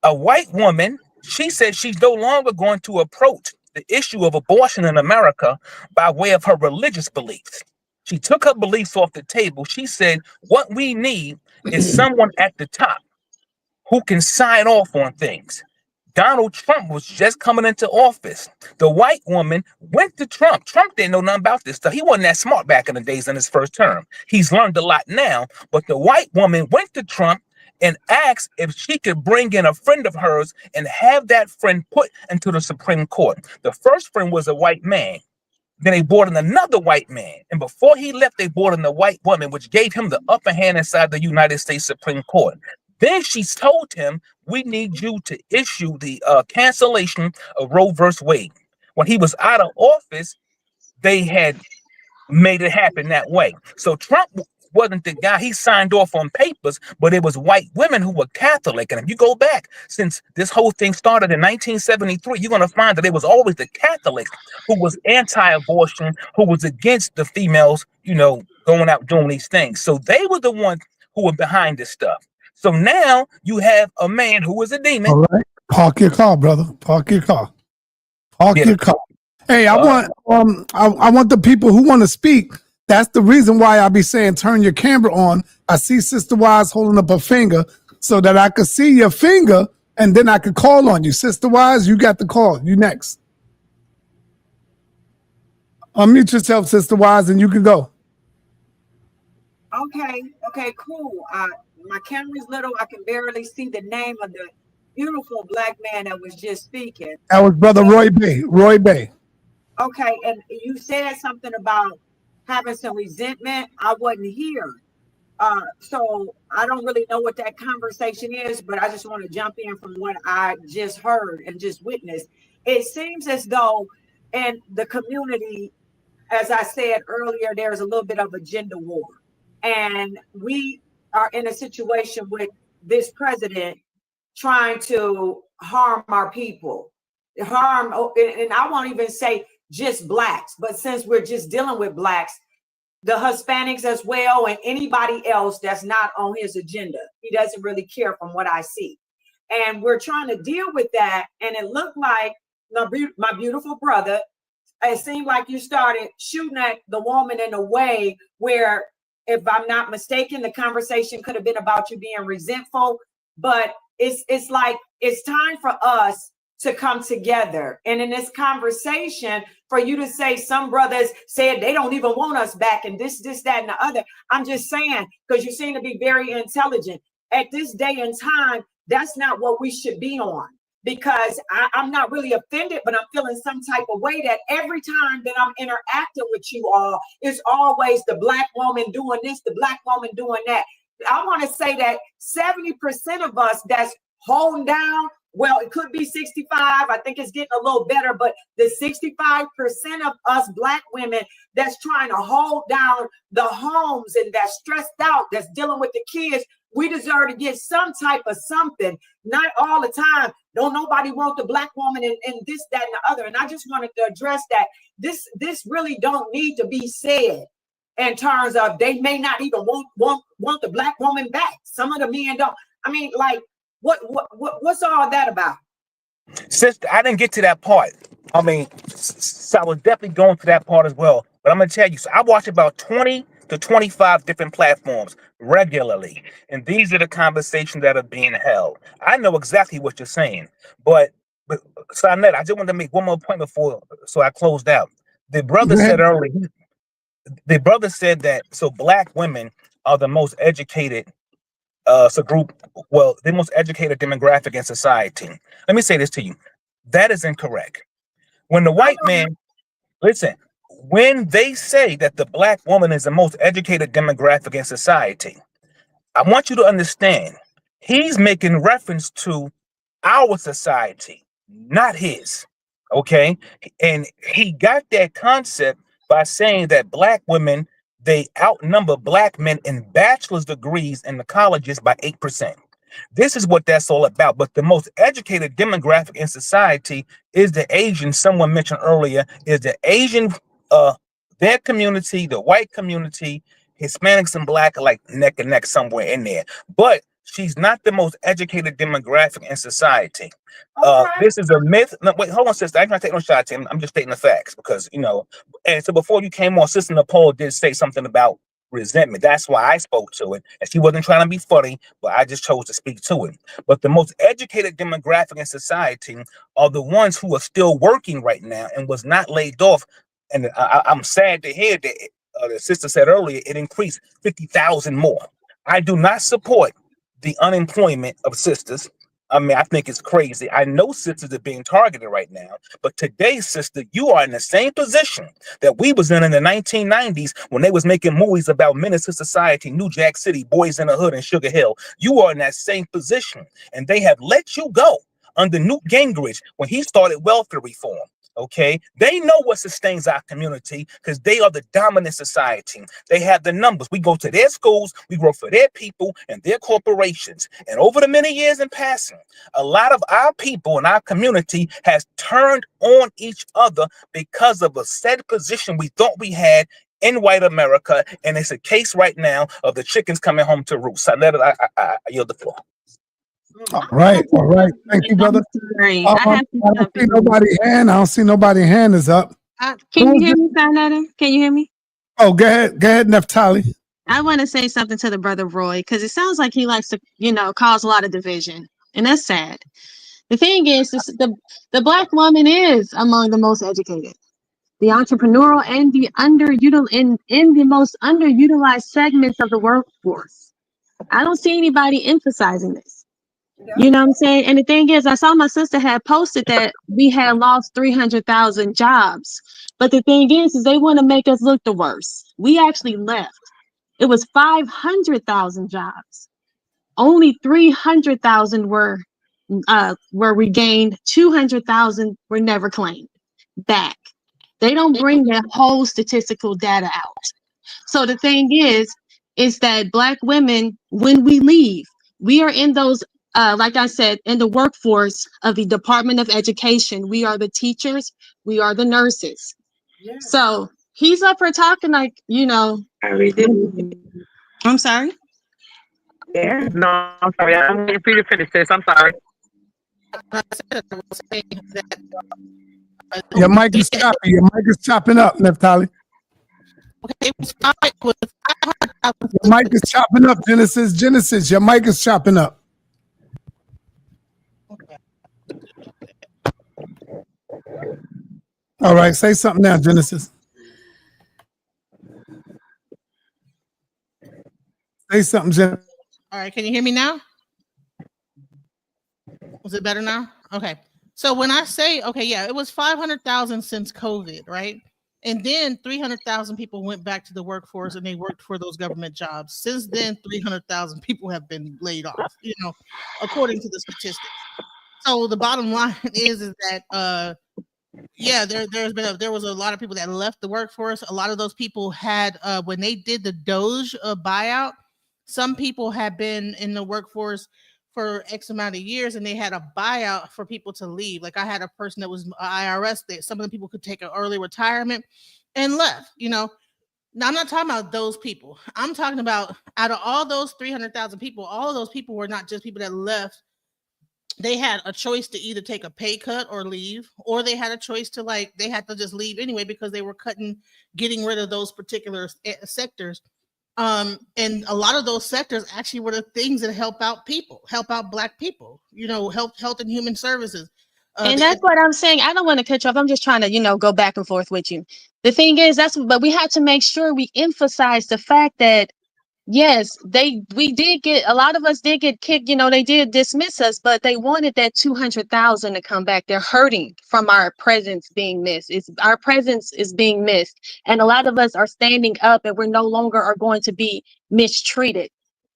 A white woman, she said she's no longer going to approach the issue of abortion in America by way of her religious beliefs. She took her beliefs off the table. She said, what we need is someone at the top who can sign off on things. Donald Trump was just coming into office. The white woman went to Trump. Trump didn't know nothing about this stuff. He wasn't that smart back in the days in his first term. He's learned a lot now, but the white woman went to Trump and asked if she could bring in a friend of hers and have that friend put into the Supreme Court. The first friend was a white man. Then they brought in another white man. And before he left, they brought in the white woman, which gave him the upper hand inside the United States Supreme Court. Then she told him, we need you to issue the cancellation of Roe versus Wade. When he was out of office, they had made it happen that way. So Trump wasn't the guy. He signed off on papers, but it was white women who were Catholic. And if you go back, since this whole thing started in 1973, you're going to find that it was always the Catholics who was anti-abortion, who was against the females, going out doing these things. So they were the ones who were behind this stuff. So now you have a man who is a demon. All right. Park your car, brother. Park your car. Park your car. Hey, I want the people who want to speak. That's the reason why I be saying turn your camera on. I see Sister Wize holding up a finger so that I could see your finger and then I could call on you. Sister Wize, you got the call. You next. Unmute yourself, Sister Wize, and you can go. Okay, cool. My camera's little. I can barely see the name of the beautiful black man that was just speaking. That was Brother Roy Bay. Roy Bay. Okay, and you said something about having some resentment. I wasn't here. So I don't really know what that conversation is, but I just want to jump in from what I just heard and just witnessed. It seems as though in the community, as I said earlier, there's a little bit of a gender war. And we are in a situation with this president trying to harm our people. And I won't even say just blacks, but since we're just dealing with blacks, the Hispanics as well, and anybody else that's not on his agenda. He doesn't really care from what I see. And we're trying to deal with that. And it looked like my beautiful brother, it seemed like you started shooting at the woman in a way where, if I'm not mistaken, the conversation could have been about you being resentful, but it's like it's time for us to come together. And in this conversation, for you to say some brothers said they don't even want us back and this, that, and the other. I'm just saying, because you seem to be very intelligent. At this day and time, that's not what we should be on. Because I'm not really offended, but I'm feeling some type of way that every time that I'm interacting with you all, it's always the black woman doing this, the black woman doing that. I want to say that 70% of us that's honed down well, it could be 65. I think it's getting a little better, but the 65% of us Black women that's trying to hold down the homes and that's stressed out, that's dealing with the kids, we deserve to get some type of something, not all the time. Don't nobody want the Black woman and this, that, and the other. And I just wanted to address that. This really don't need to be said in terms of they may not even want the Black woman back. Some of the men don't. I mean, like, what's all that about? Sister, I didn't get to that part. I mean, so I was definitely going to that part as well. But I'm gonna tell you, so I watch about 20 to 25 different platforms regularly, and these are the conversations that are being held. I know exactly what you're saying, but sa.neter, I just want to make one more point before, so I closed out. The brother said earlier, the brother said that so Black women are the most educated group, well, the most educated demographic in society. Let me say this to you. That is incorrect. When the white man, listen, when they say that the Black woman is the most educated demographic in society, I want you to understand, he's making reference to our society, not his, okay? And he got that concept by saying that Black women, they outnumber Black men in bachelor's degrees in the colleges by 8%. This is what that's all about. But the most educated demographic in society is the Asian. Someone mentioned earlier, is the Asian, their community, the white community, Hispanics and Black are like neck and neck somewhere in there. But she's not the most educated demographic in society. This is a myth. No, wait, hold on, sister. I'm not taking no shots. I'm just stating the facts because, you know, and so before you came on, Sister Nicole did say something about resentment. That's why I spoke to it. And she wasn't trying to be funny, but I just chose to speak to it. But the most educated demographic in society are the ones who are still working right now and was not laid off. And I'm sad to hear that the sister said earlier, it increased 50,000 more. I do not support the unemployment of sisters. I mean, I think it's crazy. I know sisters are being targeted right now, but today, sister, you are in the same position that we was in the 1990s when they was making movies about menace to society, New Jack City, Boys in the Hood, and Sugar Hill. You are in that same position, and they have let you go under Newt Gingrich when he started welfare reform. Okay, they know what sustains our community because they are the dominant society. They have the numbers. We go to their schools, we work for their people and their corporations. And over the many years in passing, a lot of our people in our community has turned on each other because of a set position we thought we had in white America. And it's a case right now of the chickens coming home to roost. I yield the floor. All right. Thank you, brother. I don't see nobody's hand. I don't see nobody's hand is up. Can you hear me, sa.neter? Can you hear me? Oh, go ahead, Naphtali. I want to say something to the brother Roy because it sounds like he likes to, cause a lot of division, and that's sad. The thing is, the Black woman is among the most educated, the entrepreneurial, and the in the most underutilized segments of the workforce. I don't see anybody emphasizing this. You know what I'm saying? And the thing is, I saw my sister had posted that we had lost 300,000 jobs. But the thing is they want to make us look the worst. We actually left. It was 500,000 jobs. Only 300,000 were regained. 200,000 were never claimed back. They don't bring that whole statistical data out. So the thing is that Black women, when we leave, we are in those like I said, in the workforce of the Department of Education. We are the teachers, we are the nurses. Yeah. So he's up for talking like, I'm sorry. Yeah, no, I'm sorry. I'm waiting for you to finish this. I'm sorry. Your mic is choppy. Your mic is chopping up, Naphtali. Okay, your mic is chopping up, Genesis. Your mic is chopping up. All right, say something now, Genesis. Say something, Genesis. All right, can you hear me now? Was it better now? Okay. So when I say, it was 500,000 since COVID, right? And then 300,000 people went back to the workforce and they worked for those government jobs. Since then, 300,000 people have been laid off, according to the statistics. So the bottom line is that yeah, there was a lot of people that left the workforce. A lot of those people had when they did the Doge buyout, some people had been in the workforce for X amount of years and they had a buyout for people to leave. Like I had a person that was IRS that some of the people could take an early retirement and left, you know. Now I'm not talking about those people. I'm talking about out of all those 300,000 people, all of those people were not just people that left. They had a choice to either take a pay cut or leave, or they had a choice to they had to just leave anyway because they were getting rid of those particular sectors. And a lot of those sectors actually were the things that help out Black people, you know, health and human services. And that's what I'm saying. I don't want to cut you off. I'm just trying to, you know, go back and forth with you. The thing is, but we have to make sure we emphasize the fact that yes, we did get, a lot of us did get kicked, you know, they did dismiss us, but they wanted that 200,000 to come back. They're hurting from our presence being missed. Our presence is being missed. And a lot of us are standing up and we're no longer are going to be mistreated.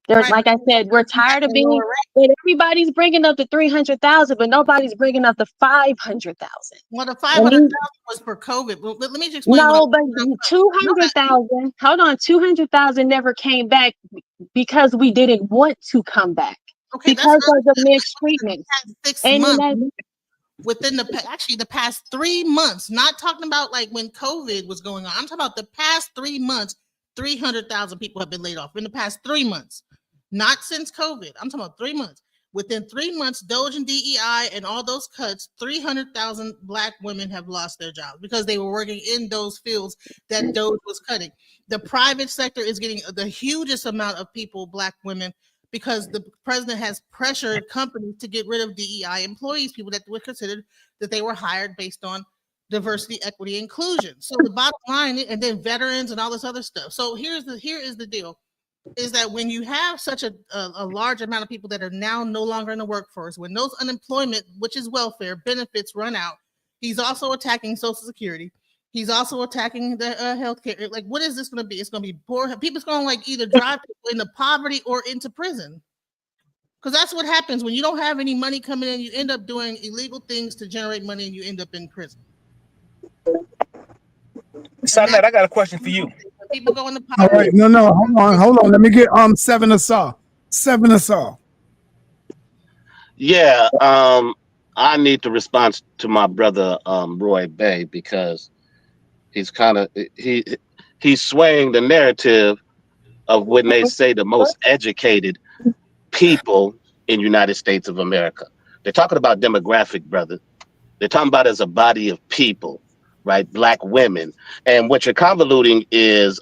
There's, like I said, we're tired of being, but everybody's bringing up the 300,000, but nobody's bringing up the 500,000. Well, the 500,000 was for COVID. Well, let me just explain. No, but 200,000, hold on, 200,000 never came back because we didn't want to come back. Okay, because of the mistreatment. 6 months. Within the past 3 months, not talking about like when COVID was going on. I'm talking about the past 3 months, 300,000 people have been laid off in the past 3 months. Not since COVID. I'm talking about 3 months. Within 3 months, Doge and DEI and all those cuts, 300,000 Black women have lost their jobs because they were working in those fields that Doge was cutting. The private sector is getting the hugest amount of people, Black women, because the president has pressured companies to get rid of DEI employees, people that were considered that they were hired based on diversity, equity, inclusion. So the bottom line, and then veterans and all this other stuff. So here is the deal. Is that when you have such a large amount of people that are now no longer in the workforce, when those unemployment, which is welfare, benefits run out, he's also attacking Social Security. He's also attacking the healthcare. Like, what is this going to be? It's going to be poor. People's going to like either drive people into poverty or into prison. Because that's what happens when you don't have any money coming in. You end up doing illegal things to generate money and you end up in prison. Sa.neter, I got a question for you. People go into all right, no, hold on. Let me get Seven Asar. Yeah, I need to respond to my brother Roy Bay because he's kind of he's swaying the narrative of when they say the most educated people in United States of America. They're talking about demographic, brother. They're talking about as a body of people. Right, Black women, and what you're convoluting is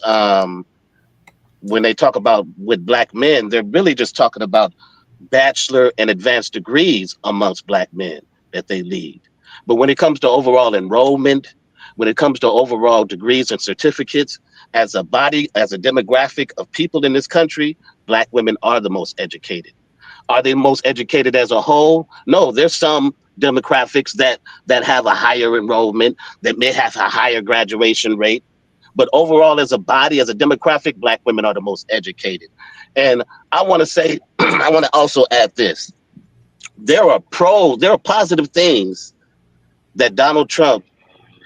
when they talk about with Black men, they're really just talking about bachelor and advanced degrees amongst Black men that they lead. But when it comes to overall enrollment, when it comes to overall degrees and certificates, as a body, as a demographic of people in this country, Black women are the most educated. Are they most educated as a whole? No, there's some demographics that have a higher enrollment, that may have a higher graduation rate. But overall, as a body, as a demographic, Black women are the most educated. And I want to say, I want to also add this. There are positive things that Donald Trump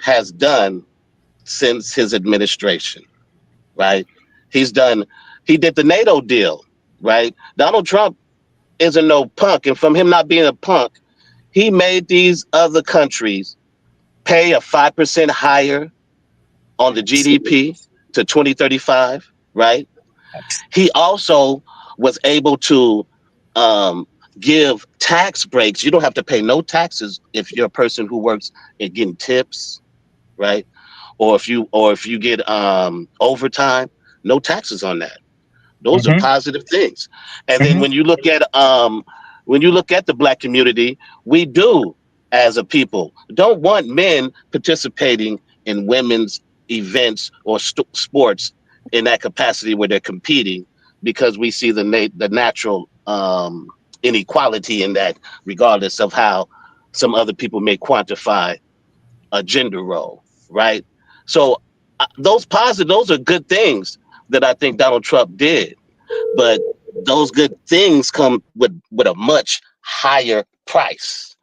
has done since his administration, right? He did the NATO deal, right? Donald Trump isn't no punk. And from him not being a punk, he made these other countries pay a 5% higher on the GDP to 2035, right? He also was able to give tax breaks. You don't have to pay no taxes if you're a person who works at getting tips, right? Or if you get overtime, no taxes on that. Those are positive things. And then when you look at the Black community, we do, as a people, don't want men participating in women's events or sports in that capacity where they're competing, because we see the natural inequality in that, regardless of how some other people may quantify a gender role, right? So those are good things that I think Donald Trump did, but those good things come with a much higher price.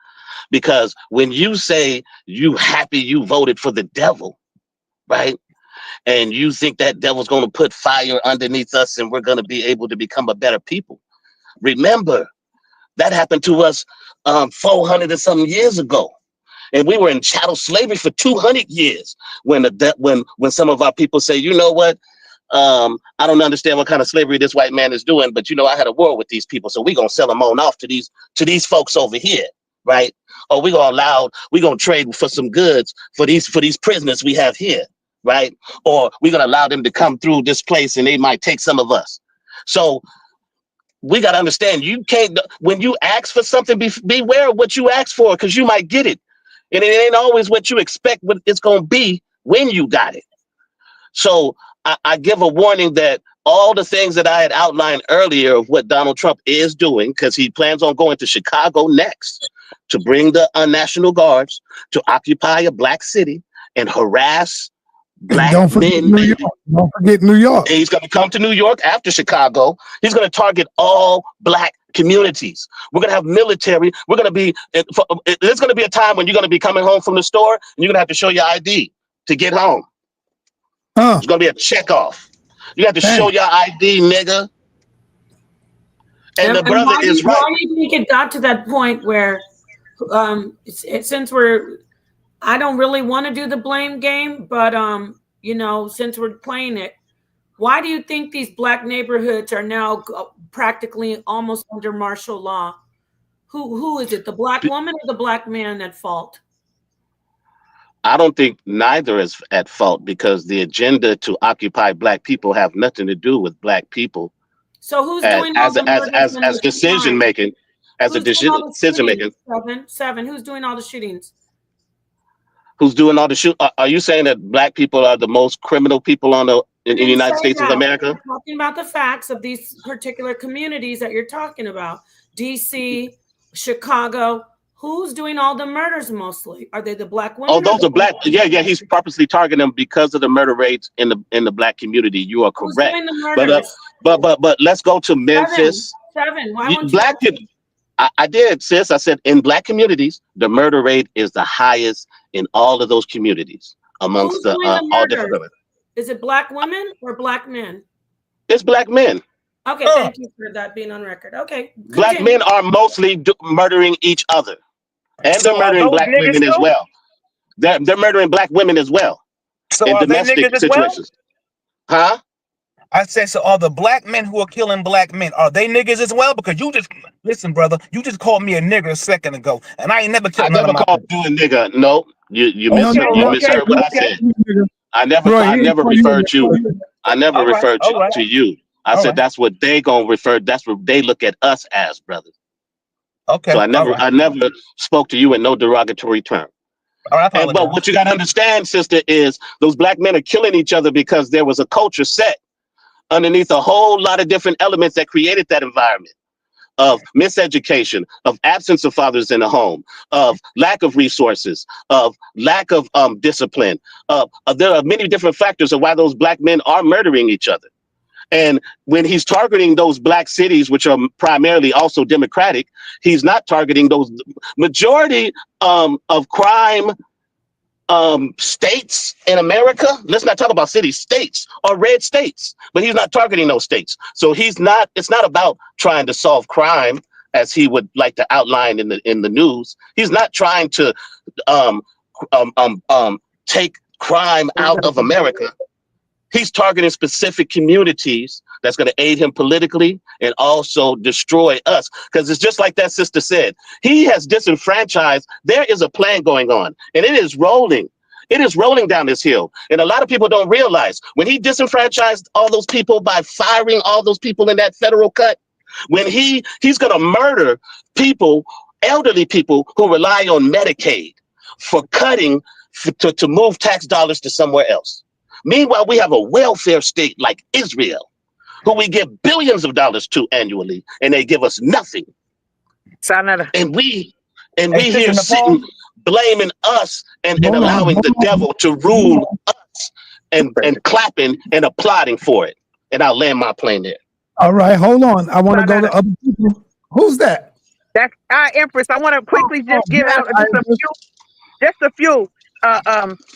Because when you say you happy you voted for the devil, right? And you think that devil's going to put fire underneath us and we're going to be able to become a better people. Remember, that happened to us 400 and something years ago. And we were in chattel slavery for 200 years when some of our people say, you know what? I don't understand what kind of slavery this white man is doing, but I had a war with these people, so we're gonna sell them on off to these folks over here, right? Or we're gonna trade for some goods for these prisoners we have here, right? Or we're gonna allow them to come through this place and they might take some of us. So we gotta understand, you can't, when you ask for something, beware of what you ask for, because you might get it. And it ain't always what you expect what it's going to be when you got it. So I give a warning that all the things that I had outlined earlier of what Donald Trump is doing, because he plans on going to Chicago next to bring the National Guards to occupy a black city and harass black Don't forget men. New York. Don't forget New York. He's going to come to New York after Chicago. He's going to target all black communities. We're going to have military. We're going to be, there's going to be a time when you're going to be coming home from the store and you're going to have to show your ID to get home. It's going to be a check off. You have to show your ID, nigga. And the brother is right. Why do you think it got to that point where, since I don't really want to do the blame game, but since we're playing it, why do you think these black neighborhoods are now practically almost under martial law? Who is it, the black woman or the black man at fault? I don't think neither is at fault, because the agenda to occupy black people have nothing to do with black people. So who's doing all the as decision making? As a decision making. Seven. Who's doing all the shootings? Who's doing all the shoot? Are you saying that black people are the most criminal people in the United States of America? I'm talking about the facts of these particular communities that you're talking about. DC, Chicago. Who's doing all the murders mostly? Are they the black women? Oh, those are black. Yeah. He's purposely targeting them because of the murder rates in the black community. You are correct. Who's doing the murders? But let's go to Memphis. Seven. Why won't black people? I did, sis. I said in black communities, the murder rate is the highest in all of those communities amongst all different women. Is it black women or black men? It's black men. Okay, thank you for that being on record. Okay. Black men are mostly murdering each other. And they're murdering black women as well. They're murdering black women as well. So in are domestic they niggas situations. As well? Huh? I said, so are the black men who are killing black men, are they niggas as well? Because you just, listen, brother, you just called me a nigger a second ago, and I ain't never killed I never called you a nigga. No, you misheard what I said. I never referred you. I never referred to you. I said that's what they gonna refer. That's what they look at us as, brother. Okay. So I never spoke to you in no derogatory term. But what you gotta understand, sister, is those black men are killing each other because there was a culture set underneath a whole lot of different elements that created that environment of miseducation, of absence of fathers in the home, of lack of resources, of lack of discipline. There are many different factors of why those black men are murdering each other. And when he's targeting those black cities, which are primarily also democratic, he's not targeting those majority of crime states in America. Let's not talk about cities, states or red states, but he's not targeting those states. So it's not about trying to solve crime as he would like to outline in the news. He's not trying to take crime out of America. He's targeting specific communities that's going to aid him politically and also destroy us. Because it's just like that sister said. He has disenfranchised. There is a plan going on, and it is rolling. It is rolling down this hill. And a lot of people don't realize when he disenfranchised all those people by firing all those people in that federal cut, when he's going to murder people, elderly people who rely on Medicaid for cutting to move tax dollars to somewhere else. Meanwhile, we have a welfare state like Israel, who we give billions of dollars to annually, and they give us nothing. sa.neter. And we here sitting blaming us and allowing the devil to rule us and clapping and applauding for it. And I'll land my plane there. All right, hold on. I want to go to other people. Who's that? That's Empress. I want to quickly just give out just a few,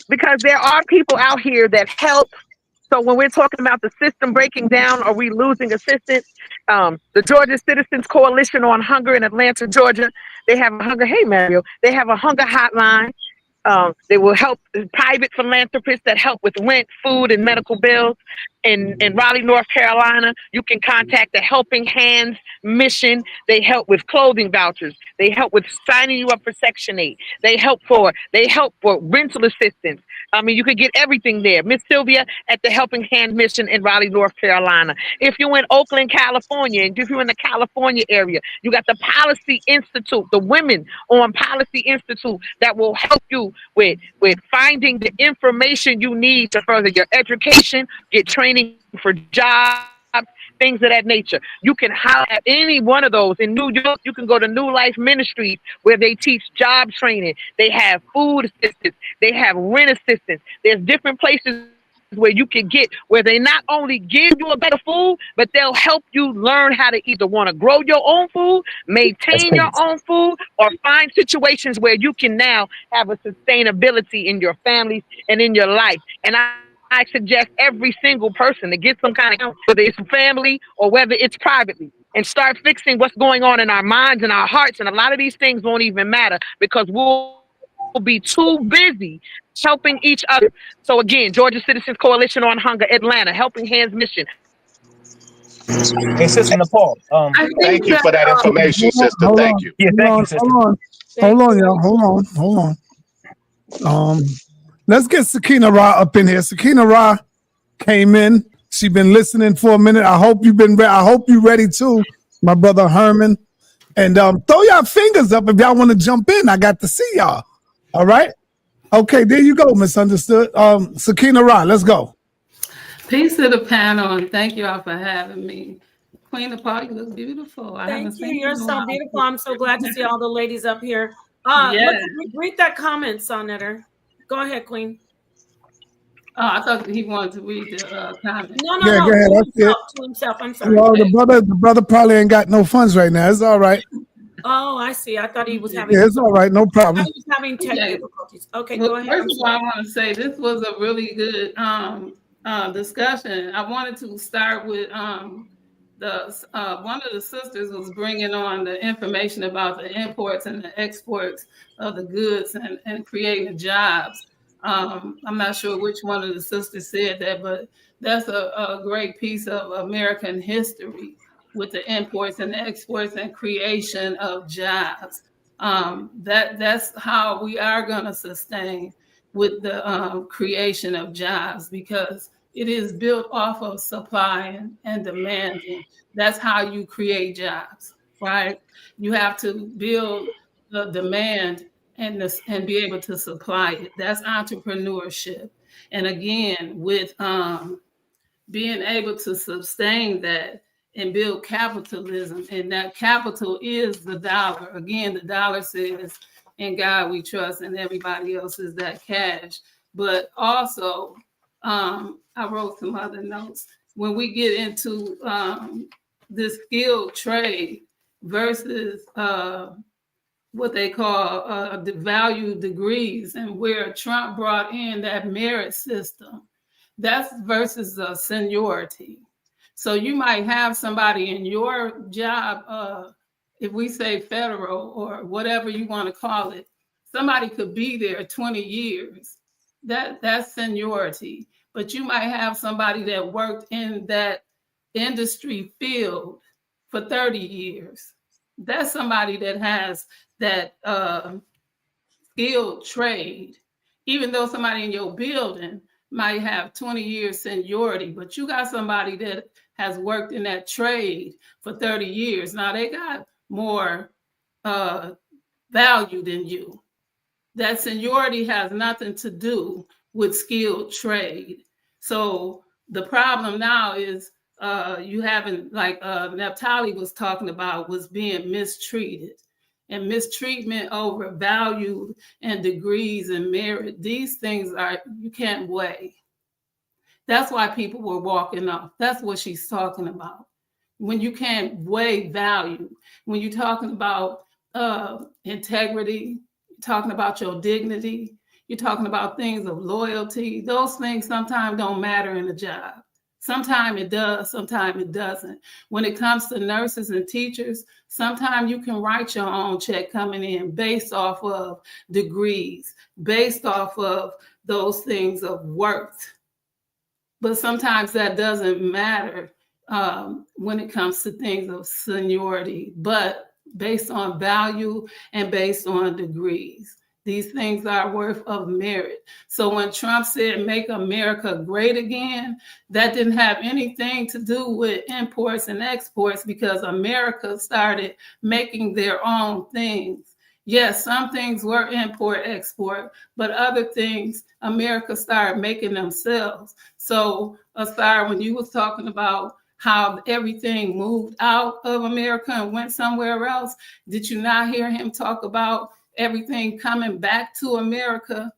because there are people out here that help. So when we're talking about the system breaking down or we losing assistance, the Georgia Citizens Coalition on Hunger in Atlanta, Georgia, they have a hunger. Hey, Mario, they have a hunger hotline. They will help private philanthropists that help with rent, food, and medical bills. In Raleigh, North Carolina, you can contact the Helping Hands Mission. They help with clothing vouchers. They help with signing you up for Section 8. They help for rental assistance. I mean, you could get everything there. Miss Sylvia at the Helping Hand Mission in Raleigh, North Carolina. If you're in Oakland, California, and if you're in the California area, you got the Policy Institute, the Women on Policy Institute that will help you with finding the information you need to further your education, get training for jobs, things of that nature. You can holler at any one of those. In New York, you can go to New Life Ministries where they teach job training. They have food assistance. They have rent assistance. There's different places where you can get where they not only give you a better food, but they'll help you learn how to either want to grow your own food, maintain your own food, or find situations where you can now have a sustainability in your families and in your life. And I suggest every single person to get some kind of, whether it's family or whether it's privately, and start fixing what's going on in our minds and our hearts. And a lot of these things won't even matter because we'll be too busy helping each other. So again, Georgia Citizens Coalition on Hunger, Atlanta, Helping Hands Mission. Hey, Sister Nepal. Thank you for that information, sister. Thank you. Yeah, thank you, sister. Hold on, y'all. Hold on. Let's get Sakina Ra up in here. Sakina Ra came in. She been listening for a minute. I hope you've been. I hope you're ready too, my brother Herman. And throw your fingers up if y'all want to jump in. I got to see y'all. All right. Okay, there you go, Misunderstood. Sakina Ra, let's go. Peace to the panel, and thank you all for having me. Queen Nepal, you look beautiful. Thank you. You're so beautiful. I'm so glad to see all the ladies up here. Read that comment, sa.neter. Go ahead, Queen. Oh, I thought he wanted to read the comment. No. Go ahead. To himself. I'm sorry. Well, the brother probably ain't got no funds right now. It's all right. Oh, I see. I thought he was having. Yeah, it's all right. No problem. He was having technical difficulties. Okay, go ahead. First of all, I want to say this was a really good discussion. I wanted to start with one of the sisters was bringing on the information about the imports and the exports of the goods and creating jobs. I'm not sure which one of the sisters said that, but that's a great piece of American history with the imports and the exports and creation of jobs. That's how we are going to sustain with the creation of jobs, because it is built off of supply and demanding. That's how you create jobs, right? You have to build the demand and be able to supply it. That's entrepreneurship. And again, with being able to sustain that and build capitalism, and that capital is the dollar. Again, the dollar says, "In God we trust," and everybody else is that cash. But also, I wrote some other notes. When we get into this skilled trade versus what they call the value degrees, and where Trump brought in that merit system, that's versus seniority. So you might have somebody in your job, if we say federal or whatever you want to call it, somebody could be there 20 years. That's seniority. But you might have somebody that worked in that industry field for 30 years. That's somebody that has that skilled trade. Even though somebody in your building might have 20 years seniority, but you got somebody that has worked in that trade for 30 years. Now they got more value than you. That seniority has nothing to do with skilled trade. So the problem now is you haven't, like Naphtali was talking about, was being mistreated. And mistreatment over value and degrees and merit, these things you can't weigh. That's why people were walking off. That's what she's talking about. When you can't weigh value, when you're talking about integrity, talking about your dignity, you're talking about things of loyalty. Those things sometimes don't matter in a job. Sometimes it does, sometimes it doesn't. When it comes to nurses and teachers, sometimes you can write your own check coming in based off of degrees, based off of those things of worth. But sometimes that doesn't matter when it comes to things of seniority, but based on value and based on degrees. These things are worth of merit. So when Trump said, make America great again, that didn't have anything to do with imports and exports because America started making their own things. Yes, some things were import, export, but other things America started making themselves. So Asar, when you was talking about how everything moved out of America and went somewhere else, did you not hear him talk about everything coming back to America?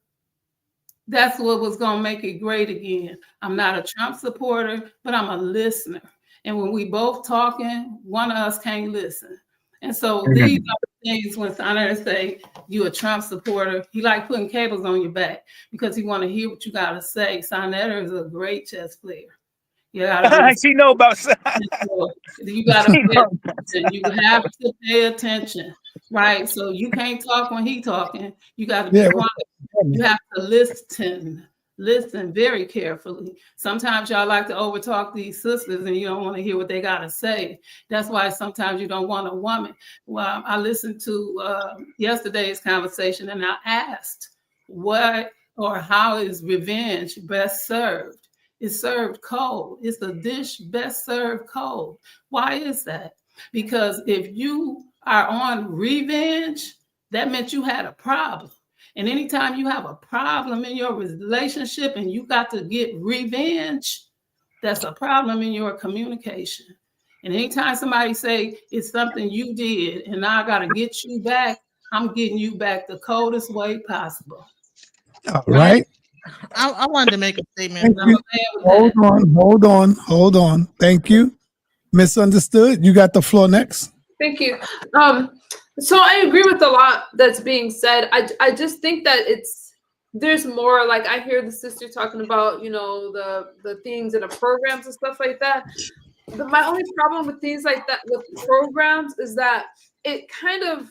That's what was going to make it great again. I'm not a Trump supporter, but I'm a listener. And when we both talking, one of us can't listen. And so these are the things when sa.neter say you a Trump supporter, he like putting cables on your back because he want to hear what you got to say. Sa.neter is a great chess player. You gotta She know about. you gotta pay attention. You have to pay attention, right? So you can't talk when he talking. You got to be quiet. You have to listen very carefully. Sometimes y'all like to overtalk these sisters and you don't want to hear what they got to say. That's why sometimes you don't want a woman. Well, I listened to yesterday's conversation and I asked what or how is revenge best served? It's served cold. It's a dish best served cold. Why is that? Because if you are on revenge, that meant you had a problem. And anytime you have a problem in your relationship and you got to get revenge, that's a problem in your communication. And anytime somebody say it's something you did and now I got to get you back, I'm getting you back the coldest way possible. All right. I wanted to make a statement. Hold on. Thank you. Misunderstood. You got the floor next. Thank you. So I agree with a lot that's being said. I just think that there's more. Like I hear the sister talking about, the things and the programs and stuff like that. My only problem with things like that with programs is that it kind of,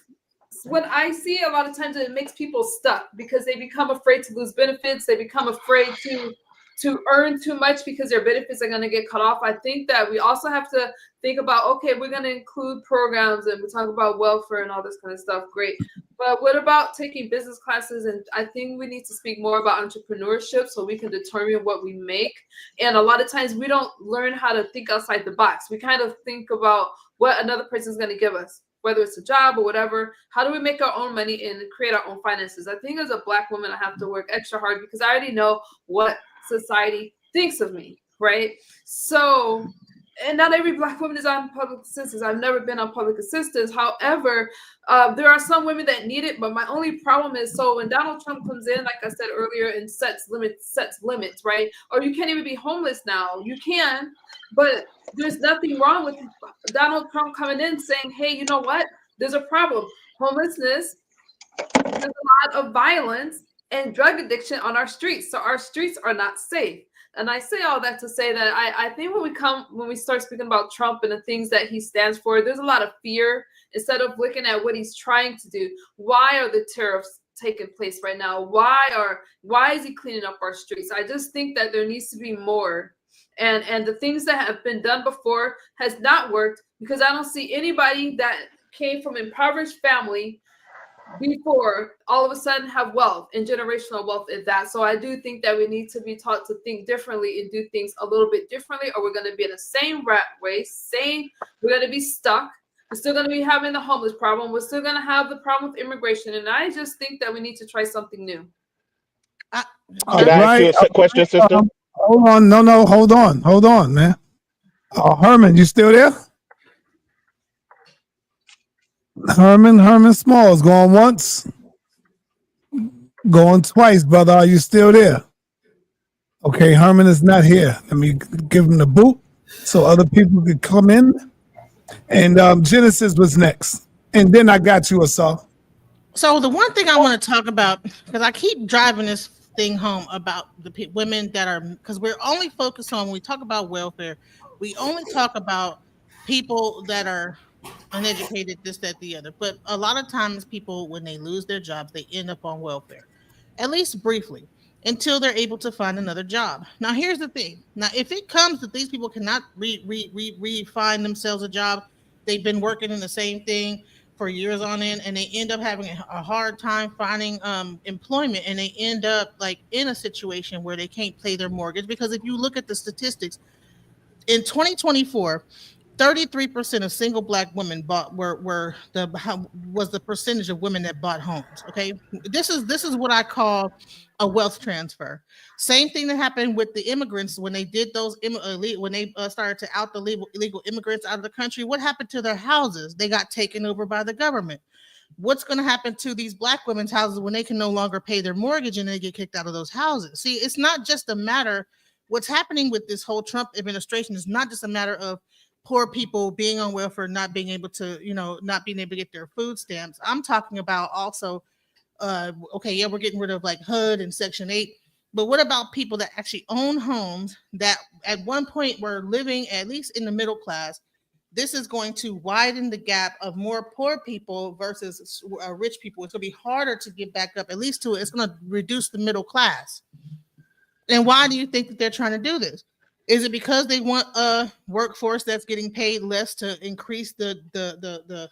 when I see a lot of times it makes people stuck because they become afraid to lose benefits. They become afraid to earn too much because their benefits are going to get cut off. I think that we also have to think about, okay, we're going to include programs and we talk about welfare and all this kind of stuff. Great. But what about taking business classes? And I think we need to speak more about entrepreneurship so we can determine what we make. And a lot of times we don't learn how to think outside the box. We kind of think about what another person is going to give us, whether it's a job or whatever. How do we make our own money and create our own finances? I think as a Black woman, I have to work extra hard because I already know what society thinks of me, right? So, and not every Black woman is on public assistance. I've never been on public assistance. However, there are some women that need it, but my only problem is, so when Donald Trump comes in, like I said earlier, and sets limits, right? Or you can't even be homeless now. You can, but there's nothing wrong with Donald Trump coming in saying, hey, you know what? There's a problem. Homelessness, there's a lot of violence and drug addiction on our streets. So our streets are not safe. And I say all that to say that I think when we start speaking about Trump and the things that he stands for, there's a lot of fear instead of looking at what he's trying to do. Why are the tariffs taking place right now? Why is he cleaning up our streets? I just think that there needs to be more. And the things that have been done before has not worked because I don't see anybody that came from impoverished family before all of a sudden have wealth and generational wealth is that. So I do think that we need to be taught to think differently and do things a little bit differently, or we're going to be in the same rat race, we're going to be stuck. We're still going to be having the homeless problem. We're still going to have the problem with immigration. And I just think that we need to try something new. Can I ask you a question, sister? Hold on. No, hold on, man. Herman, you still there? Herman Smalls, going once, going twice, brother. Are you still there? Okay, Herman is not here. Let me give him the boot so other people could come in. And Genesis was next. And then I got you, Assault. So the one thing I want to talk about, because I keep driving this thing home about the women that are, because we're only focused on, when we talk about welfare, we only talk about people that are uneducated, this, that, the other. But a lot of times people, when they lose their jobs, they end up on welfare, at least briefly, until they're able to find another job. Now, here's the thing. Now, if it comes that these people cannot find themselves a job, they've been working in the same thing for years on end, and they end up having a hard time finding employment, and they end up like in a situation where they can't pay their mortgage. Because if you look at the statistics, in 2024, 33% of single Black women was the percentage of women that bought homes. Okay, this is what I call a wealth transfer. Same thing that happened with the immigrants when they did those when they started to out the illegal immigrants out of the country. What happened to their houses? They got taken over by the government. What's going to happen to these Black women's houses when they can no longer pay their mortgage and they get kicked out of those houses? See, it's not just a matter. What's happening with this whole Trump administration is not just a matter of poor people being on welfare, not being able to, not being able to get their food stamps. I'm talking about also, okay, yeah, we're getting rid of like HUD and Section 8, but what about people that actually own homes that at one point were living at least in the middle class? This is going to widen the gap of more poor people versus rich people. It's going to be harder to get back up, at least to it. It's going to reduce the middle class. And why do you think that they're trying to do this? Is it because they want a workforce that's getting paid less to increase the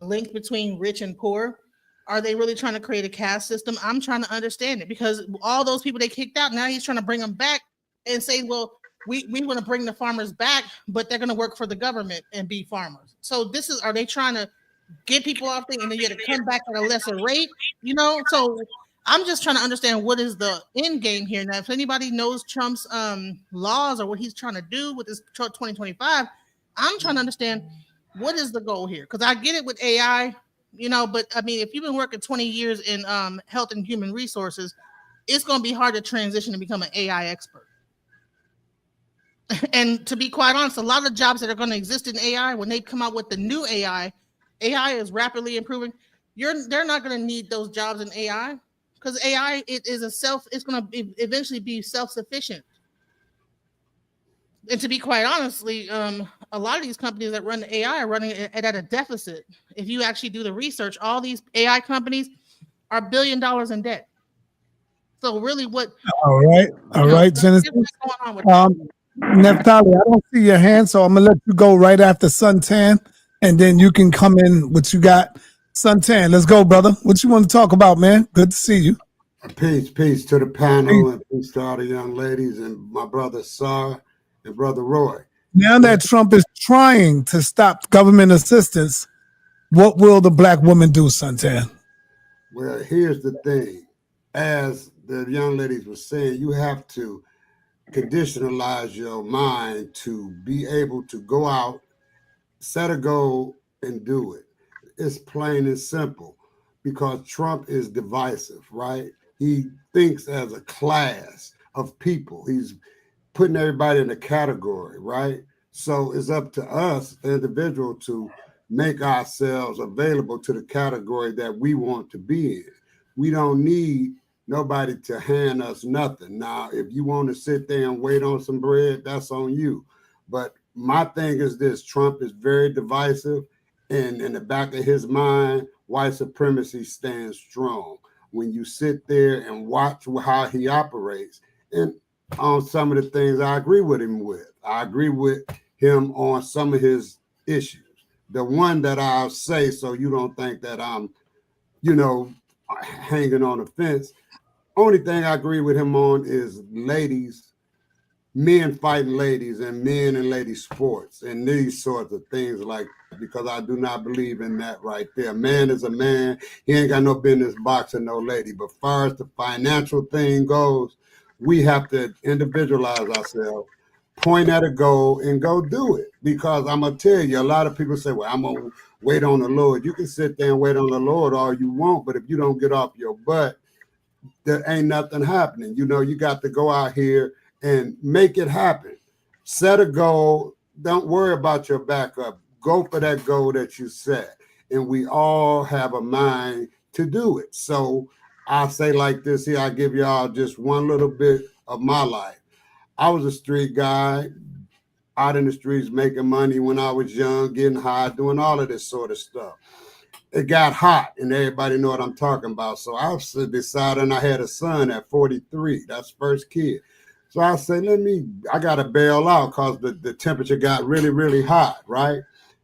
link between rich and poor? Are they really trying to create a caste system? I'm trying to understand it, because all those people they kicked out, now he's trying to bring them back and say, well, we want to bring the farmers back, but they're going to work for the government and be farmers. So are they trying to get people off things and then you have to come back at a lesser rate? So I'm just trying to understand what is the end game here. Now, if anybody knows Trump's laws or what he's trying to do with this 2025, I'm trying to understand what is the goal here. Because I get it with AI, but I mean, if you've been working 20 years in health and human resources, it's going to be hard to transition and become an AI expert. And to be quite honest, a lot of jobs that are going to exist in AI, when they come out with the new AI is rapidly improving. They're not going to need those jobs in AI. Because AI, it's going to eventually be self-sufficient. And to be quite honestly, a lot of these companies that run the AI are running it at a deficit. If you actually do the research, all these AI companies are $1 billion in debt. So really All right, Genesis. Naphtali, I don't see your hand, so I'm going to let you go right after Suntan, and then you can come in what you got. Suntan, let's go, brother. What you want to talk about, man? Good to see you. Peace to the panel, and peace to all the young ladies and my brother Sar and brother Roy. Now that Trump is trying to stop government assistance, what will the Black woman do, Suntan? Well, here's the thing. As the young ladies were saying, you have to conditionalize your mind to be able to go out, set a goal, and do it. It's plain and simple, because Trump is divisive, right? He thinks as a class of people. He's putting everybody in a category, right? So it's up to us, the individual, to make ourselves available to the category that we want to be in. We don't need nobody to hand us nothing. Now, if you want to sit there and wait on some bread, that's on you. But my thing is this: Trump is very divisive, and in the back of his mind, white supremacy stands strong. When you sit there and watch how he operates, and on some of the things I agree with him with. I agree with him on some of his issues. The one that I'll say, so you don't think that I'm, hanging on the fence. Only thing I agree with him on is men fighting ladies, and men and lady sports and these sorts of things, like, because I do not believe in that right there. Man is a man. He ain't got no business boxing no lady. But far as the financial thing goes, we have to individualize ourselves, point at a goal, and go do it. Because I'm going to tell you, a lot of people say, well, I'm going to wait on the Lord. You can sit there and wait on the Lord all you want, but if you don't get off your butt, there ain't nothing happening. You got to go out here and make it happen. Set a goal. Don't worry about your backup. Go for that goal that you set. and we all have a mind to do it. So I say like this here, I give y'all just one little bit of my life. I was a street guy, out in the streets making money when I was young, getting high, doing all of this sort of stuff. It got hot, and everybody know what I'm talking about. So I decided, and I had a son at 43. That's first kid. So I said, I got to bail out because the temperature got really, really hot, right?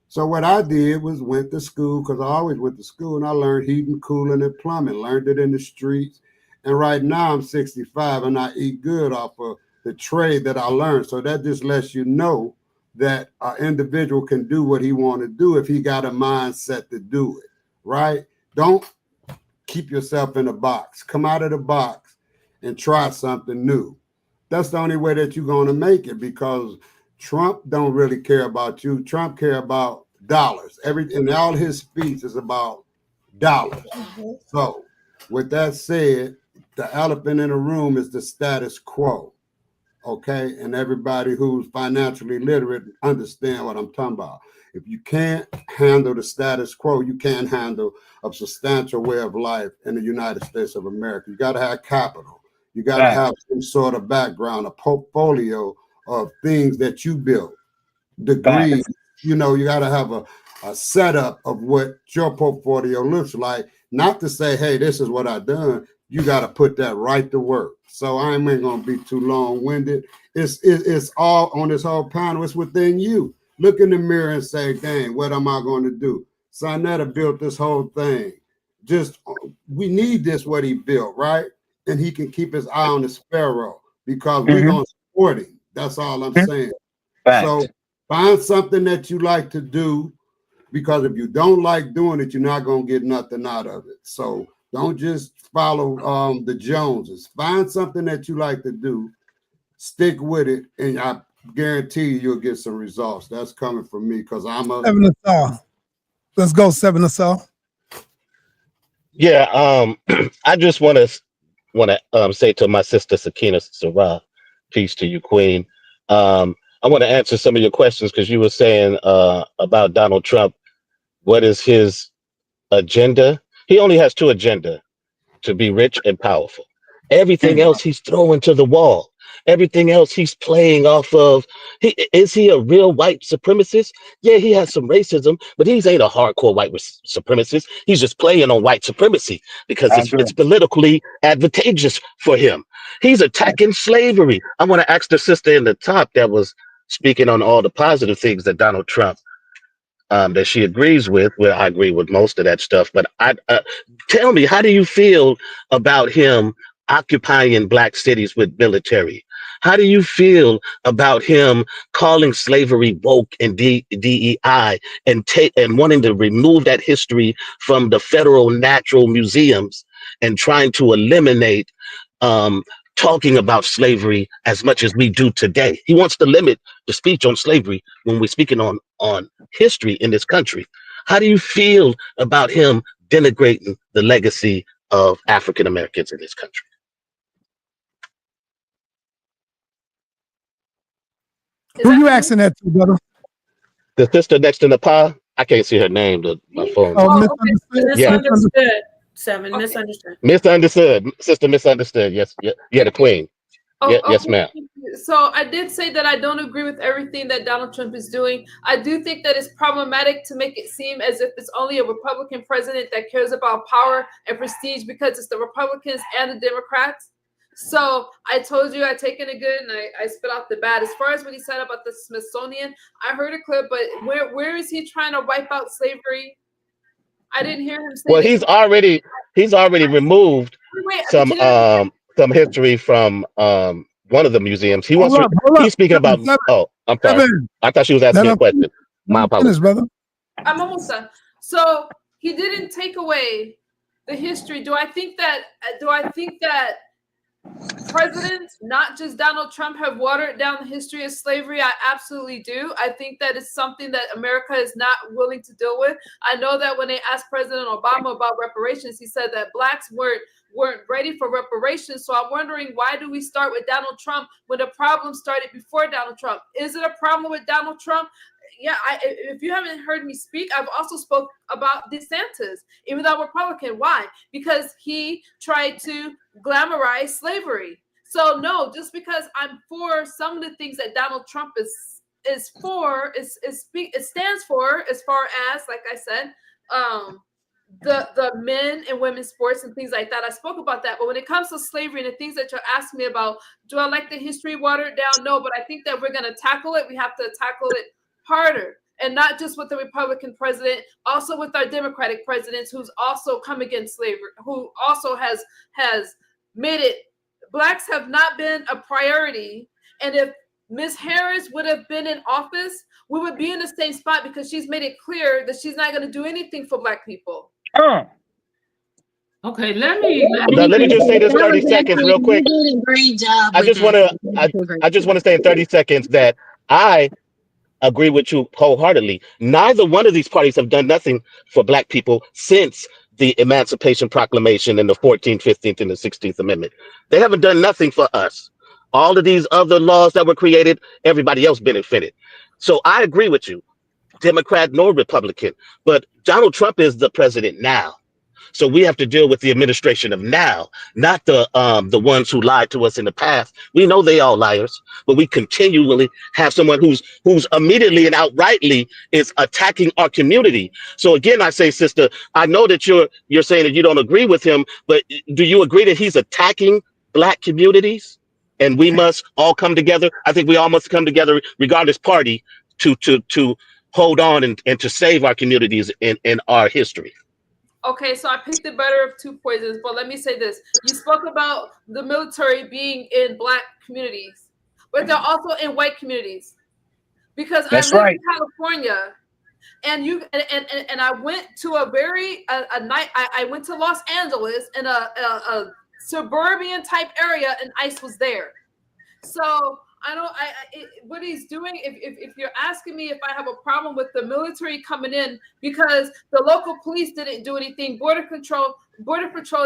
So what I did was went to school, because I always went to school, and I learned heating, cooling, and plumbing, learned it in the streets. And right now I'm 65, and I eat good off of the trade that I learned. So that just lets you know that an individual can do what he want to do if he got a mindset to do it, right? Don't keep yourself in a box. Come out of the box and try something new. That's the only way that you're going to make it, because Trump don't really care about you. Trump care about dollars. And all his speech is about dollars. So with that said, the elephant in the room is the status quo. Okay, and everybody who's financially literate understand what I'm talking about. If you can't handle the status quo, you can't handle a substantial way of life in the United States of America. You got to have capital. You got to have some sort of background, a portfolio of things that you built, degrees. You know, you got to have a setup of what your portfolio looks like. Not to say, hey, this is what I've done. You got to put that right to work. So I ain't going to be too long-winded. It's all on this whole panel. It's within you. Look in the mirror and say, dang, what am I going to do? sa.neter built this whole thing. Just, we need this, what he built, right? And he can keep his eye on the sparrow, because we're going to support him. That's all I'm saying. So find something that you like to do, because if you don't like doing it, you're not going to get nothing out of it. So don't just follow the Joneses. Find something that you like to do, stick with it, and I guarantee you'll get some results. That's coming from me, because I'm a 7 Assault. Let's go, 7 Assault. Yeah, I just want to say to my sister Sakina Sarah, peace to you, Queen. I want to answer some of your questions, because you were saying about Donald Trump. What is his agenda? He only has two agendas: to be rich and powerful. Everything else he's throwing to the wall. Everything else he's playing off of. Is he a real white supremacist? Yeah, he has some racism, but he's ain't a hardcore white supremacist. He's just playing on white supremacy because it's politically advantageous for him. He's attacking slavery. I want to ask the sister in the top that was speaking on all the positive things that Donald Trump that she agrees with. Well, I agree with most of that stuff, but tell me, how do you feel about him occupying black cities with military? How do you feel about him calling slavery woke and DEI and wanting to remove that history from the federal natural museums and trying to eliminate talking about slavery as much as we do today? He wants to limit the speech on slavery when we're speaking on history in this country. How do you feel about him denigrating the legacy of African Americans in this country? Who you asking that to, brother? The sister next to the pie. I can't see her name. My phone. Oh, okay. Misunderstood. 7, okay. Misunderstood. Sister misunderstood. Yes. Yeah, the queen. Oh, yeah, okay. Yes, ma'am. So I did say that I don't agree with everything that Donald Trump is doing. I do think that it's problematic to make it seem as if it's only a Republican president that cares about power and prestige, because it's the Republicans and the Democrats. So I told you I taken the good and I spit out the bad. As far as what he said about the Smithsonian, I heard a clip, but where is he trying to wipe out slavery? I didn't hear him say. Well, he's already removed some history from one of the museums. He wants he's speaking about. Oh, I'm sorry. I thought she was asking a question. My apologies, brother. I'm almost done. So he didn't take away the history. Do I think that presidents, not just Donald Trump, have watered down the history of slavery? I absolutely do. I think that is something that America is not willing to deal with. I know that when they asked President Obama about reparations, he said that blacks weren't weren't ready for reparations. So I'm wondering, why do we start with Donald Trump when the problem started before Donald Trump? Is it a problem with Donald Trump? Yeah, if you haven't heard me speak, I've also spoke about DeSantis, even though I'm Republican. Why? Because he tried to glamorize slavery. So no, just because I'm for some of the things that Donald Trump it stands for, as far as, like I said, the men and women's sports and things like that. I spoke about that. But when it comes to slavery and the things that you're asking me about, do I like the history watered down? No, but I think that we're going to tackle it. We have to tackle it harder, and not just with the Republican president, also with our Democratic presidents, who's also come against slavery, who also has made it. Blacks have not been a priority. And if Ms. Harris would have been in office, we would be in the same spot, because she's made it clear that she's not going to do anything for Black people. Okay, let me just say this 30 seconds real quick. You did a great job. I just want to say in 30 seconds that I agree with you wholeheartedly. Neither one of these parties have done nothing for Black people since the Emancipation Proclamation and the 14th, 15th, and the 16th Amendment. They haven't done nothing for us. All of these other laws that were created, everybody else benefited. So I agree with you, Democrat nor Republican. But Donald Trump is the president now. So we have to deal with the administration of now, not the ones who lied to us in the past. We know they all liars, but we continually have someone who's immediately and outrightly is attacking our community. So again, I say, sister, I know that you're saying that you don't agree with him, but do you agree that he's attacking Black communities? And we must all come together. I think we all must come together, regardless party, to hold on and to save our communities in our history. Okay, so I picked the better of two poisons, but let me say this. You spoke about the military being in Black communities, but they're also in white communities. Because I live in California, and I went to I went to Los Angeles in a suburban type area, and ICE was there. So what he's doing, if you're asking me if I have a problem with the military coming in because the local police didn't do anything, border patrol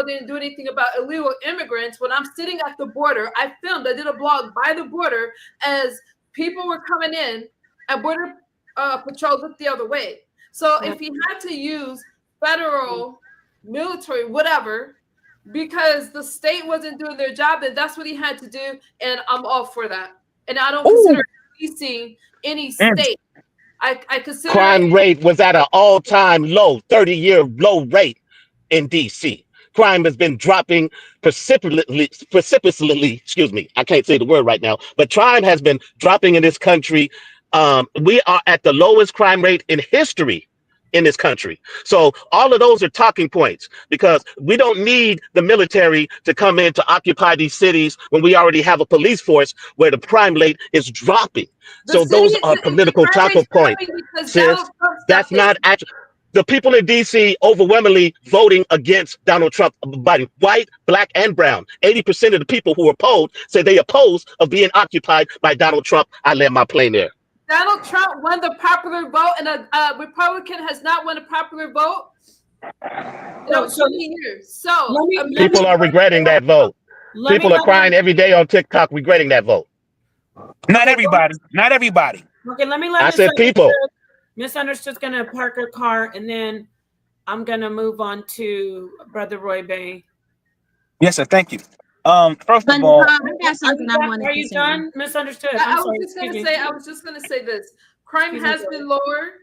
didn't do anything about illegal immigrants. When I'm sitting at the border, I did a blog by the border as people were coming in, and border patrol looked the other way. So if he had to use federal military, whatever, because the state wasn't doing their job, then that's what he had to do, and I'm all for that. And I don't consider policing any state. I consider crime rate was at an all-time low, 30-year low rate in DC. Crime has been dropping precipitously. Excuse me, I can't say the word right now, but crime has been dropping in this country. We are at the lowest crime rate in history in this country. So all of those are talking points, because we don't need the military to come in to occupy these cities when we already have a police force where the crime rate is dropping. So those are political talking points. Sis, that's not actual. The people in DC overwhelmingly voting against Donald Trump, by white, Black, and brown. 80% of the people who opposed say they oppose of being occupied by Donald Trump. I land my plane there. Donald Trump won the popular vote, and a Republican has not won a popular vote in over 20 years. So people are regretting that vote. People are crying every day on TikTok regretting that vote. Not everybody. Not everybody. Okay, let me let I said people. Misunderstood's gonna park her car, and then I'm gonna move on to Brother Roy Bay. Yes, sir. Thank you. First of all, I got something I want to Are you done? Misunderstood. I was just gonna say this. Crime has been lowered.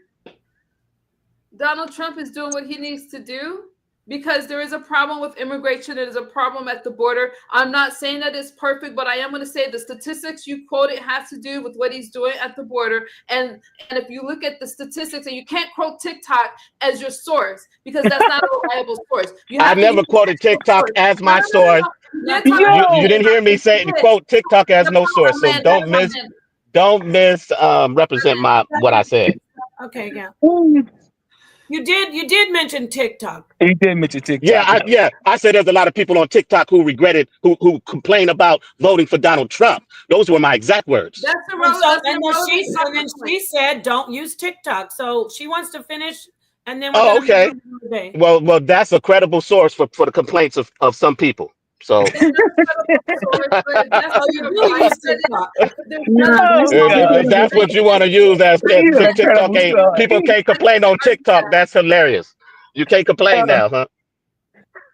Donald Trump is doing what he needs to do, because there is a problem with immigration. There is a problem at the border. I'm not saying that it's perfect, but I am going to say the statistics you quoted has to do with what he's doing at the border. And if you look at the statistics, and you can't quote TikTok as your source, because that's not a reliable source. I've never quoted TikTok as my source. You didn't hear me say quote TikTok as no source. So don't misrepresent what I said. Okay, yeah. You did mention TikTok. He did mention TikTok. I said there's a lot of people on TikTok who regretted, who complain about voting for Donald Trump. Those were my exact words. And then she said, don't use TikTok. So she wants to finish And then we're Oh, gonna move okay. on to Monday. Well, that's a credible source for the complaints of some people. So It's not a credible source, but that's Oh, just you your do opinion. use TikTok. There's No, nothing that's Oh not wrong God. if that's what you want to use as He's an TikTok incredible ain't son. people can't complain on TikTok. That's hilarious. You can't complain now, huh?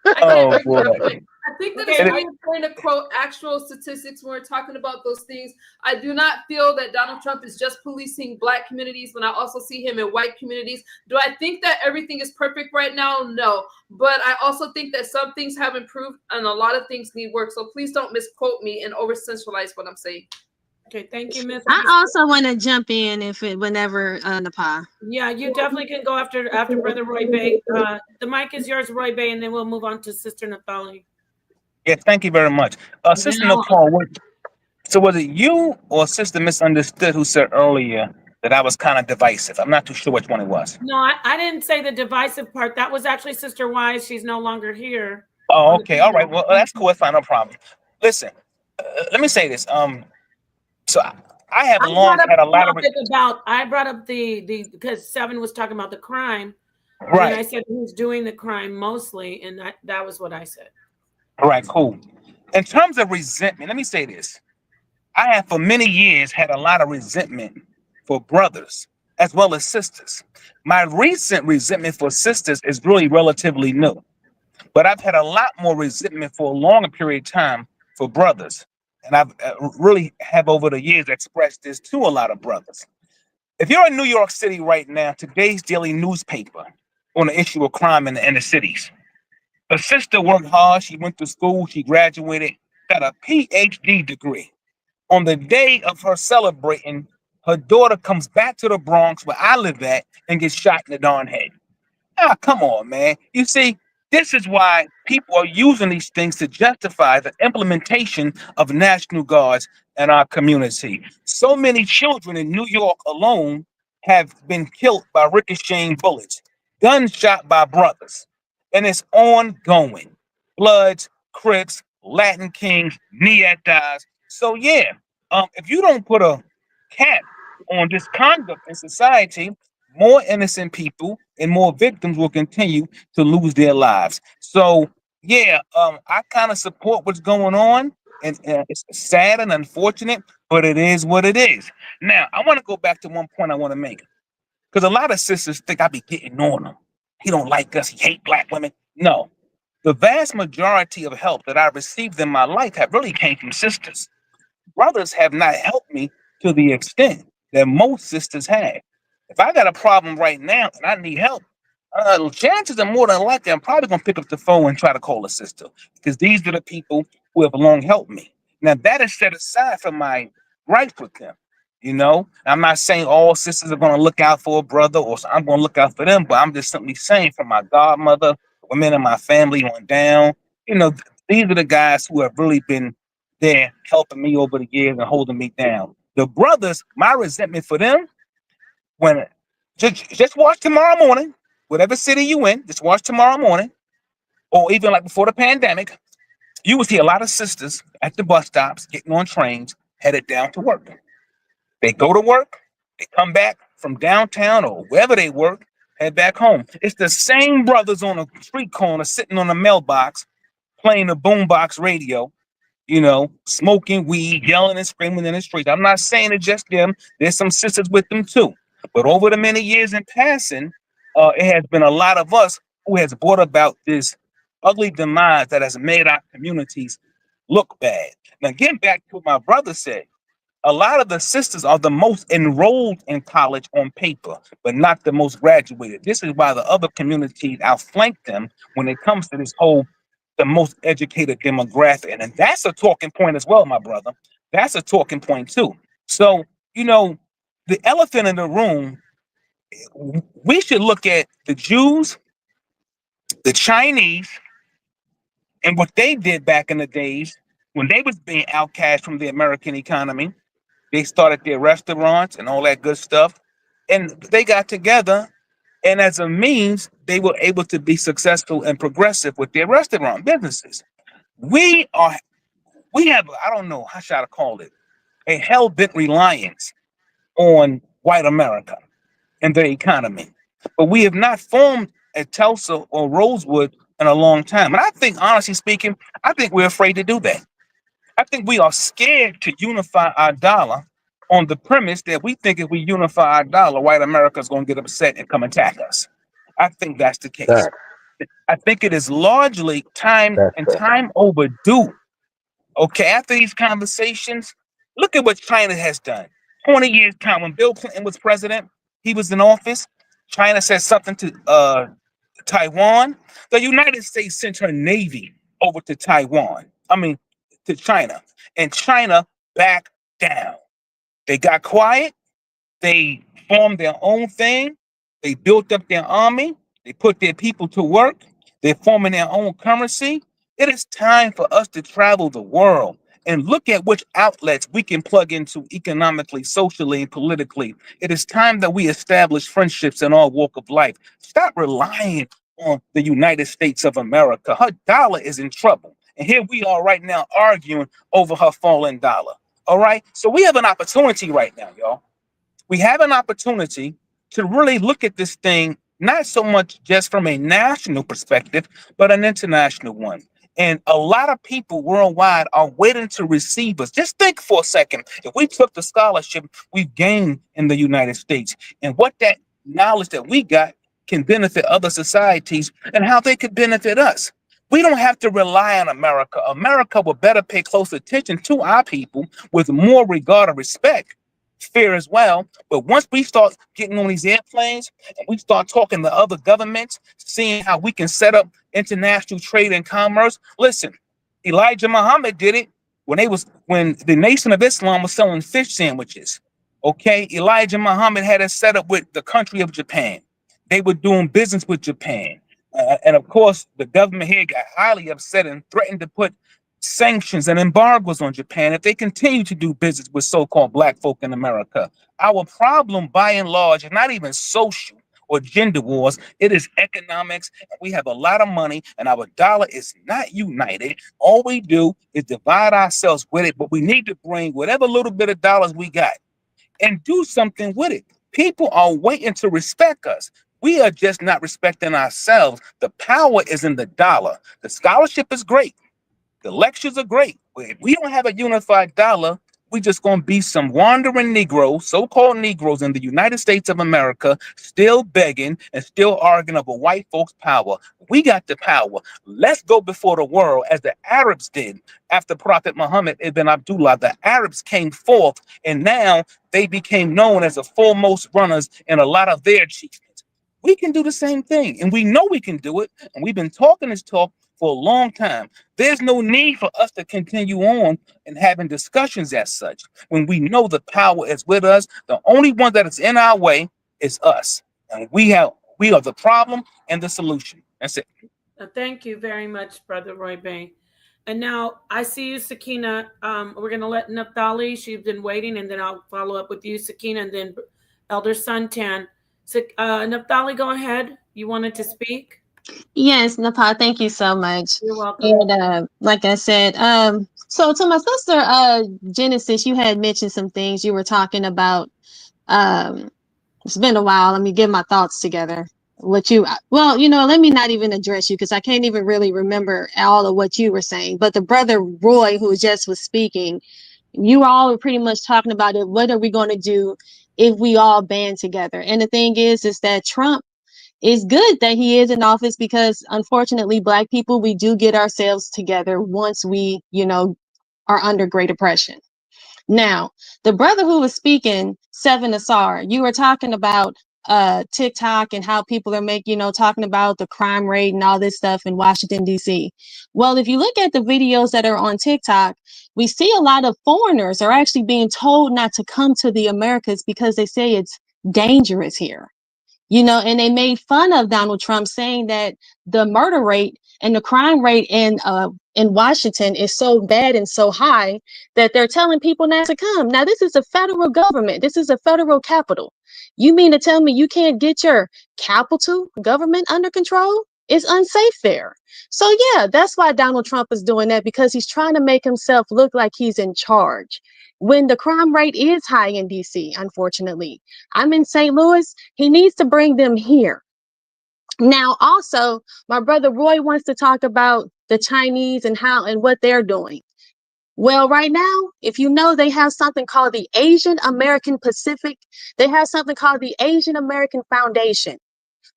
I can't Oh argue boy. that point. I think that it's Okay, And really important to quote actual statistics when we're talking about those things. I do not feel that Donald Trump is just policing Black communities when I also see him in white communities. Do I think that everything is perfect right now? No. But I also think that some things have improved and a lot of things need work. So please don't misquote me and over sensationalize what I'm saying. okay, thank you, Miss. I also want to jump in whenever Nepal. Yeah, you definitely can go after Brother Roy Bay. The mic is yours, Roy Bay, and then we'll move on to Sister Naphtali. yeah, thank you very much. Sister Now, Nepal, so was it you or Sister Misunderstood who said earlier that I was kind of divisive? I'm not too sure which one it was. No, I didn't say the divisive part. That was actually Sister Wize. She's no longer here. Oh, on the okay. All right. panel. Well, that's cool. That's fine. No problem. Listen, let me say this. So I have long had a lot of I brought up the because Seven was talking about the crime. And then I right. said who's doing the crime mostly, and that was what I said. All right. Cool. In terms of resentment, let me say this. I have for many years had a lot of resentment for brothers as well as sisters. My recent resentment for sisters is really relatively new, but I've had a lot more resentment for a longer period of time for brothers. And I've really have over the years expressed this to a lot of brothers. If you're in New York City right now, today's daily newspaper on the issue of crime in the inner cities. A sister worked hard. She went to school. She graduated, got a PhD degree. On the day of her celebrating, her daughter comes back to the Bronx where I live at and gets shot in the darn head. Ah, come on, man. You see, this is why people are using these things to justify the implementation of National Guards in our community. So many children in New York alone have been killed by ricocheting bullets, gunshot by brothers, and it's ongoing. Bloods, Crips, Latin Kings, Neanderthals. So yeah, if you don't put a cap on this conduct in society, more innocent people and more victims will continue to lose their lives. So yeah, I kind of support what's going on, and it's sad and unfortunate, but it is what it is. Now, I want to go back to one point I want to make because a lot of sisters think I be getting on them. He don't like us. He hate Black women. No, the vast majority of help that I received in my life have really came from sisters. Brothers have not helped me to the extent that most sisters have. If I got a problem right now and I need help, chances are more than likely I'm probably gonna pick up the phone and try to call a sister because these are the people who have long helped me. Now that is set aside from my gripe with them. You know, I'm not saying all sisters are gonna look out for a brother or I'm gonna look out for them, but I'm just simply saying for my godmother, women in my family on down, you know, these are the guys who have really been there helping me over the years and holding me down. The brothers, my resentment for them, when just watch tomorrow morning, whatever city you in, just watch tomorrow morning, or even like before the pandemic, you would see a lot of sisters at the bus stops getting on trains headed down to work. They go to work, they come back from downtown or wherever they work, head back home. It's the same brothers on a street corner sitting on a mailbox playing a boombox radio, you know, smoking weed, yelling and screaming in the streets. I'm not saying it's just them. There's some sisters with them too. But over the many years in passing, it has been a lot of us who has brought about this ugly demise that has made our communities look bad. Now, getting back to what my brother said, a lot of the sisters are the most enrolled in college on paper, but not the most graduated. This is why the other communities outflank them when it comes to this whole the most educated demographic. And that's a talking point as well, my brother. That's a talking point too. So, you know, the elephant in the room, we should look at the Jews, the Chinese, and what they did back in the days when they was being outcast from the American economy. They started their restaurants and all that good stuff. And they got together, and as a means, they were able to be successful and progressive with their restaurant businesses. We are we have, I don't know, how should I call it, a hell-bent reliance on white America and their economy. but we have not formed a Tulsa or Rosewood in a long time. And I think, honestly speaking, I think we're afraid to do that. I think we are scared to unify our dollar on the premise that we think if we unify our dollar, white America is going to get upset and come attack us. I think that's the case. I think it is largely time overdue. Okay, after these conversations, look at what China has done. 20 years time when Bill Clinton was president, he was in office. China said something to Taiwan. The United States sent her navy over to Taiwan. I mean, to China, and China backed down. They got quiet. They formed their own thing. They built up their army. They put their people to work. They're forming their own currency. It is time for us to travel the world and look at which outlets we can plug into economically, socially, and politically. It is time that we establish friendships in all walk of life. Stop relying on the United States of America. Her dollar is in trouble. And here we are right now arguing over her fallen dollar. All right. So we have an opportunity right now, y'all. We have an opportunity to really look at this thing, not so much just from a national perspective, but an international one. And a lot of people worldwide are waiting to receive us. Just think for a second. If we took the scholarship we've gained in the United States and what that knowledge that we got can benefit other societies and how they could benefit us. We don't have to rely on America. America will better pay close attention to our people with more regard and respect, fear as well. But once we start getting on these airplanes and we start talking to other governments, seeing how we can set up international trade and commerce. Listen, Elijah Muhammad did it when the Nation of Islam was selling fish sandwiches. Okay, Elijah Muhammad had it set up with the country of Japan. They were doing business with Japan. And of course, the government here got highly upset and threatened to put sanctions and embargoes on Japan if they continue to do business with so-called black folk in America. Our problem, by and large, is not even social or gender wars. It is economics. We have a lot of money, and our dollar is not united. All we do is divide ourselves with it, but we need to bring whatever little bit of dollars we got and do something with it. People are waiting to respect us. We are just not respecting ourselves. The power is in the dollar. The scholarship is great. The lectures are great. If we don't have a unified dollar, we just going to be some wandering Negroes, so-called Negroes in the United States of America, still begging and still arguing over white folks' power. We got the power. Let's go before the world as the Arabs did after Prophet Muhammad ibn Abdullah. The Arabs came forth, and now they became known as the foremost runners in a lot of their achievements. We can do the same thing, and we know we can do it, and we've been talking this talk for a long time. There's no need for us to continue on and having discussions as such when we know the power is with us. The only one that is in our way is us, and we are the problem and the solution. That's it. Thank you very much, Brother Roy Bain. And now I see you, Sakina. We're going to let Naphtali. She's been waiting, and then I'll follow up with you, Sakina, and then Elder Suntan. So, Naphtali, go ahead. You wanted to speak? Yes, Nepal, thank you so much. You're welcome. And like I said, so to my sister, Genesis, you had mentioned some things. You were talking about, it's been a while. Let me get my thoughts together. Let me not even address you because I can't even really remember all of what you were saying. But the brother Roy, who just was speaking, you all were pretty much talking about it. What are we going to do if we all band together? And the thing is that Trump, it's good that he is in office because unfortunately, Black people, we do get ourselves together once we, are under great oppression. Now, the brother who was speaking, Seven Asar, you were talking about TikTok and how people are talking about the crime rate and all this stuff in Washington, D.C. Well, if you look at the videos that are on TikTok, we see a lot of foreigners are actually being told not to come to the Americas because they say it's dangerous here. And they made fun of Donald Trump, saying that the murder rate and the crime rate in Washington is so bad and so high that they're telling people not to come. Now, this is a federal government. This is a federal capital. You mean to tell me you can't get your capital government under control? It's unsafe there. So yeah, that's why Donald Trump is doing that, because he's trying to make himself look like he's in charge. When the crime rate is high in DC, unfortunately. I'm in St. Louis. He needs to bring them here. Now, also, my brother Roy wants to talk about the Chinese and how and what they're doing. Well, right now, if you know, they have something called the Asian American Pacific. They have something called the Asian American Foundation.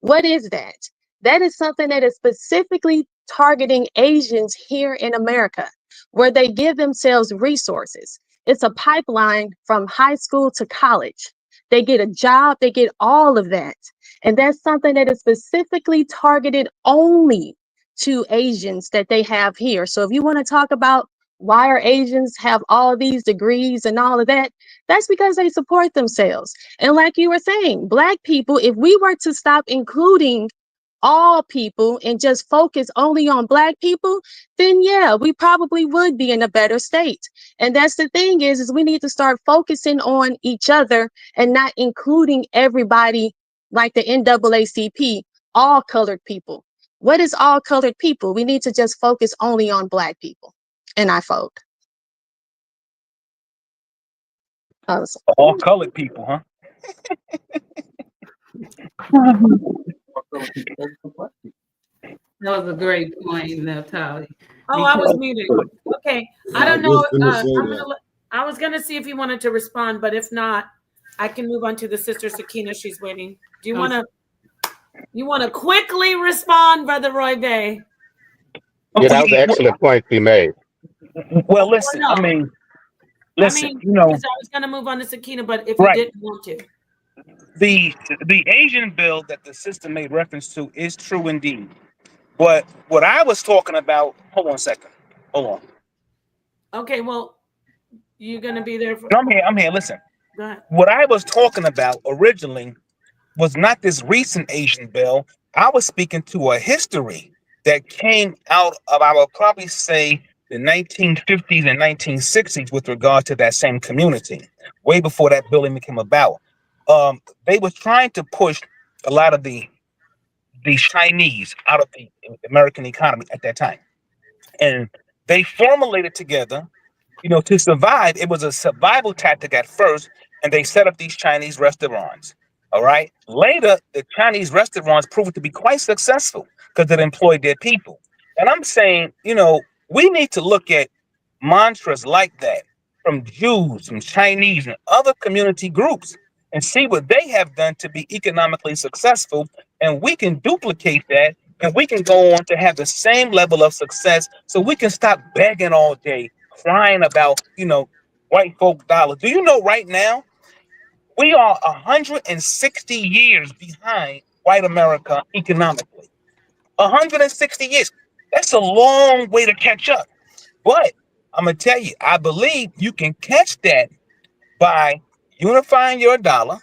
What is that? That is something that is specifically targeting Asians here in America, where they give themselves resources. It's a pipeline from high school to college. They get a job, they get all of that. And that's something that is specifically targeted only to Asians that they have here. So if you want to talk about why are Asians have all these degrees and all of that, that's because they support themselves. And like you were saying, Black people, if we were to stop including all people and just focus only on Black people, then yeah, we probably would be in a better state. And that's the thing is we need to start focusing on each other and not including everybody like the NAACP, all colored people. What is all colored people? We need to just focus only on Black people. And I vote. All colored people, huh? That was a great point, Naphtali. Oh, I was muted. Okay. I don't know. I was going to see if you wanted to respond, but if not, I can move on to the sister Sakina. She's waiting. Do you want to quickly respond, Brother Roy Bay? Yeah, that was an excellent point he made. Well, listen, I mean, you know, I was going to move on to Sakina, but if you didn't want to. The Asian bill that the sister made reference to is true indeed. But what I was talking about, hold on a second. Hold on. Okay, well, you're going to be there for... No, I'm here. Listen. Go ahead. What I was talking about originally was not this recent Asian bill. I was speaking to a history that came out of, I would probably say, the 1950s and 1960s with regard to that same community, way before that bill even came about. They were trying to push a lot of the Chinese out of the American economy at that time. And they formulated together, you know, to survive. It was a survival tactic at first, and they set up these Chinese restaurants. All right. Later, the Chinese restaurants proved to be quite successful because it employed their people. And I'm saying, you know, we need to look at mantras like that from Jews, from Chinese, and other community groups and see what they have done to be economically successful. And we can duplicate that, and we can go on to have the same level of success, so we can stop begging all day, crying about, you know, white folk dollars. Do you know right now, we are 160 years behind white America economically. 160 years. That's a long way to catch up. But I'm going to tell you, I believe you can catch that by unifying your dollar.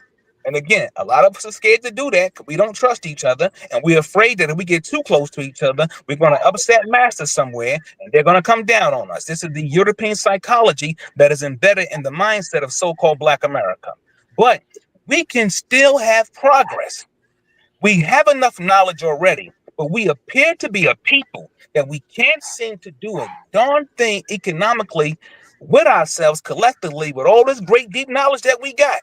And again, a lot of us are scared to do that because we don't trust each other. And we're afraid that if we get too close to each other, we're going to upset masters somewhere and they're going to come down on us. This is the European psychology that is embedded in the mindset of so-called Black America. But we can still have progress. We have enough knowledge already, but we appear to be a people that we can't seem to do a darn thing economically with ourselves collectively with all this great deep knowledge that we got.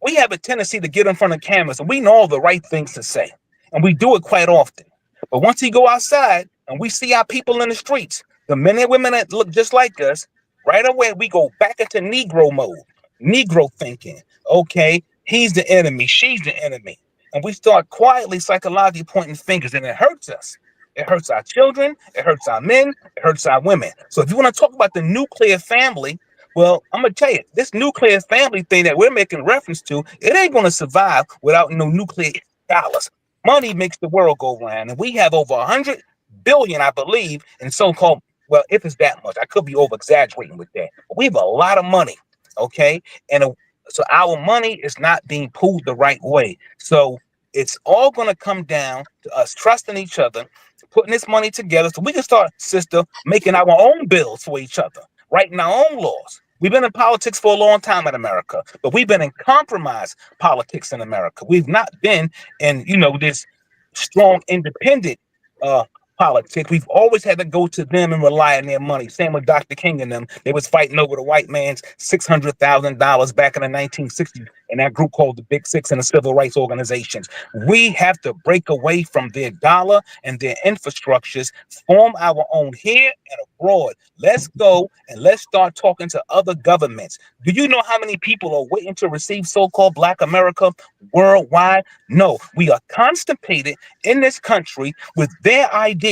We have a tendency to get in front of cameras and we know all the right things to say, and we do it quite often. But once we go outside and we see our people in the streets, the men and women that look just like us, right away we go back into Negro mode, Negro thinking. Okay, he's the enemy, she's the enemy. And we start quietly, psychologically pointing fingers, and it hurts us. It hurts our children, it hurts our men, it hurts our women. So if you want to talk about the nuclear family, well, I'm going to tell you, this nuclear family thing that we're making reference to, it ain't going to survive without no nuclear dollars. Money makes the world go round, and we have over 100 billion, I believe, in so-called, well, if it's that much, I could be over-exaggerating with that, but we have a lot of money, okay? And so our money is not being pooled the right way. So it's all going to come down to us trusting each other, putting this money together so we can start, sister, making our own bills for each other, writing our own laws. We've been in politics for a long time in America, but we've been in compromise politics in America. We've not been in, you know, this strong, independent politics. We've always had to go to them and rely on their money. Same with Dr. King and them. They was fighting over the white man's $600,000 back in the 1960s, and that group called the Big Six and the civil rights organizations. We have to break away from their dollar and their infrastructures, form our own here and abroad. Let's go and let's start talking to other governments. Do you know how many people are waiting to receive so-called Black America worldwide? No, we are constipated in this country with their ideas.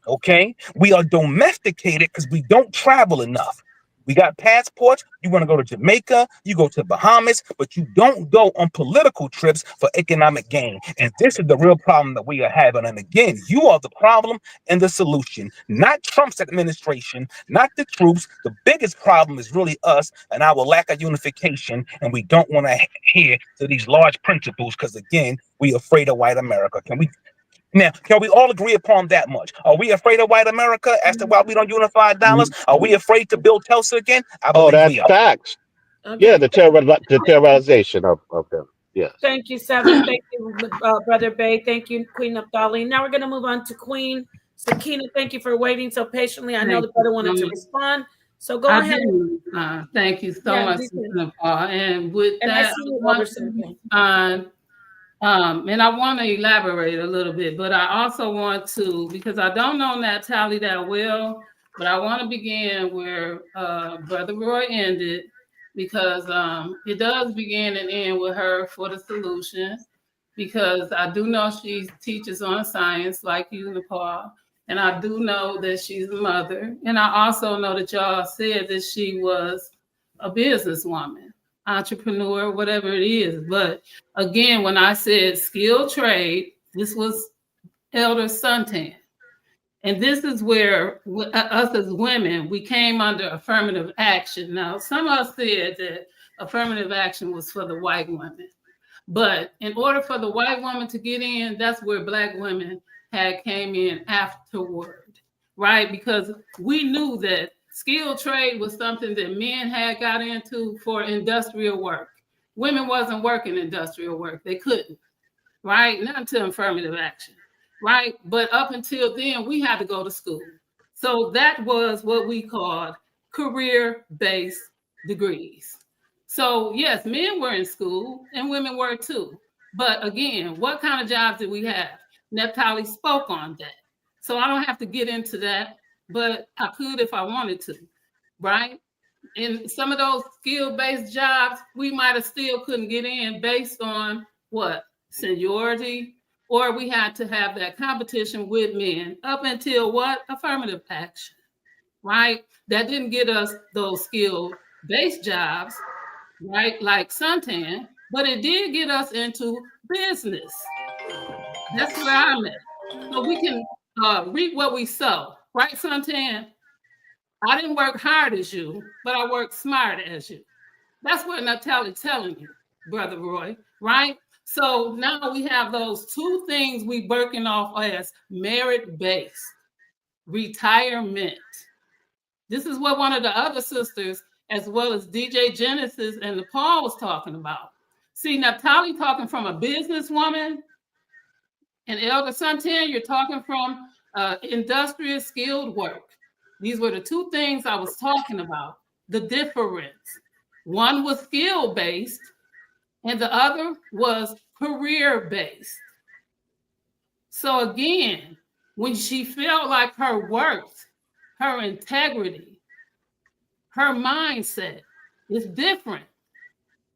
Okay, we are domesticated because we don't travel enough. We got passports. You want to go to Jamaica, you go to Bahamas, but you don't go on political trips for economic gain. And this is the real problem that we are having. And again, you are the problem and the solution, not Trump's administration, not the troops. The biggest problem is really us and our lack of unification. And we don't want to adhere to these large principles because, again, we are afraid of white America. Can we all agree upon that much? Are we afraid of white America as to why we don't unify dollars? Are we afraid to build Tulsa again? I believe that's we are. facts. Okay. Yeah, the terrorization of them. Yes. Thank you, Seven. Thank you, Brother Bay. Thank you, Queen Naphtali. Now we're going to move on to Queen Sakina. Thank you for waiting so patiently. I know the brother wanted to respond. So go ahead. Thank you so much, Sister Paul. And with that, and I want to elaborate a little bit, but I also want to, because I don't know Naphtali that well, but I want to begin where Brother Roy ended, because it does begin and end with her for the solution, because I do know she teaches on science like you, Nepal, and I do know that she's a mother, and I also know that y'all said that she was a businesswoman, entrepreneur, whatever it is. But again, when I said skilled trade, this was Elder Suntan. And this is where us as women, we came under affirmative action. Now, some of us said that affirmative action was for the white women. But in order for the white woman to get in, that's where Black women had came in afterward, right? Because we knew that skilled trade was something that men had got into for industrial work. Women wasn't working industrial work. They couldn't, right? Not until affirmative action, right? But up until then, we had to go to school. So that was what we called career-based degrees. So yes, men were in school and women were too. But again, what kind of jobs did we have? Naphtali spoke on that. So I don't have to get into that, but I could if I wanted to, right? In some of those skill-based jobs, we might have still couldn't get in based on what? Seniority, or we had to have that competition with men up until what? Affirmative action, right? That didn't get us those skill-based jobs, right? Like Suntan, but it did get us into business. That's where I'm at. So we can reap what we sow, right, Suntan? I didn't work hard as you, but I worked smart as you. That's what Naphtali's telling you, Brother Roy, right? So now we have those two things we working off as merit-based, retirement. This is what one of the other sisters, as well as DJ Genesis and Nepal, was talking about. See, Naphtali talking from a businesswoman, and Elder Suntan, you're talking from industrial skilled work. These were the two things I was talking about, the difference. One was skill-based, and the other was career-based. So again, when she felt like her worth, her integrity, her mindset is different,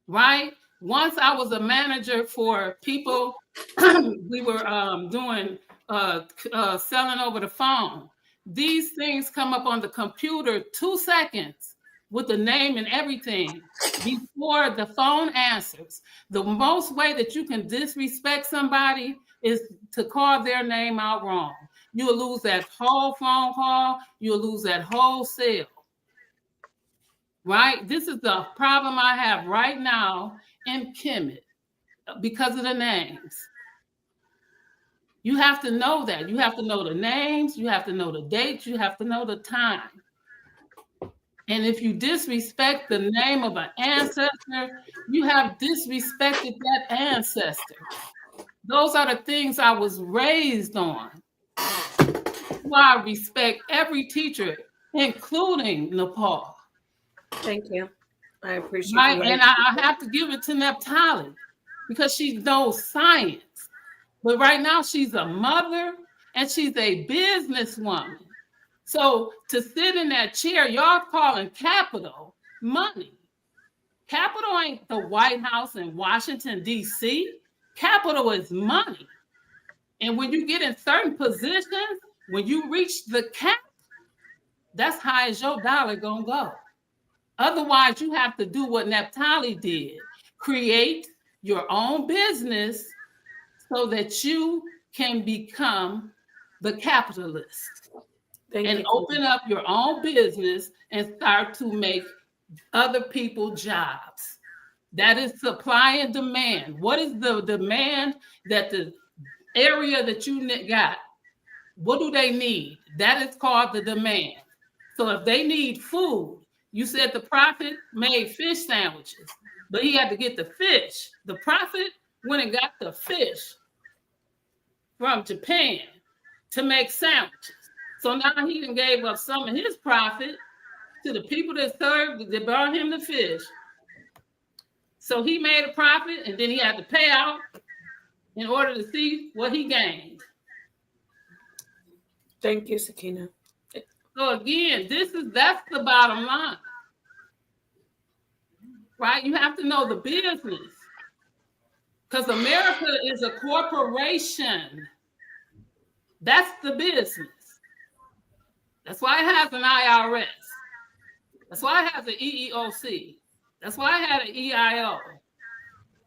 right? Once I was a manager for people, we were doing selling over the phone. These things come up on the computer 2 seconds with the name and everything before the phone answers. The most way that you can disrespect somebody is to call their name out wrong. You'll lose that whole phone call. You'll lose that whole sale. Right? This is the problem I have right now in Kemet because of the names. You have to know that. You have to know the names. You have to know the dates. You have to know the time. And if you disrespect the name of an ancestor, you have disrespected that ancestor. Those are the things I was raised on. Why I respect every teacher, including Nepal. Thank you. I appreciate Right, you. and I have to give it to Naphtali because she knows science. But right now she's a mother and she's a businesswoman. So to sit in that chair, y'all calling capital money. Capital ain't the White House in Washington, D.C. Capital is money. And when you get in certain positions, when you reach the cap, that's high as your dollar gonna go. Otherwise, you have to do what Naphtali did. Create your own business so that you can become the capitalist. And open up your own business and start to make other people jobs. That is supply and demand. What is the demand that the area that you got? What do they need? That is called the demand. So if they need food, you said the prophet made fish sandwiches, but he had to get the fish. The prophet went and got the fish from Japan to make sandwiches. So now he done gave up some of his profit to the people that served, that brought him the fish. So he made a profit and then he had to pay out in order to see what he gained. Thank you, Sakina. So again, that's the bottom line. Right? You have to know the business. Because America is a corporation. That's the business. That's why it has an IRS. That's why it has an EEOC. That's why it had an EIO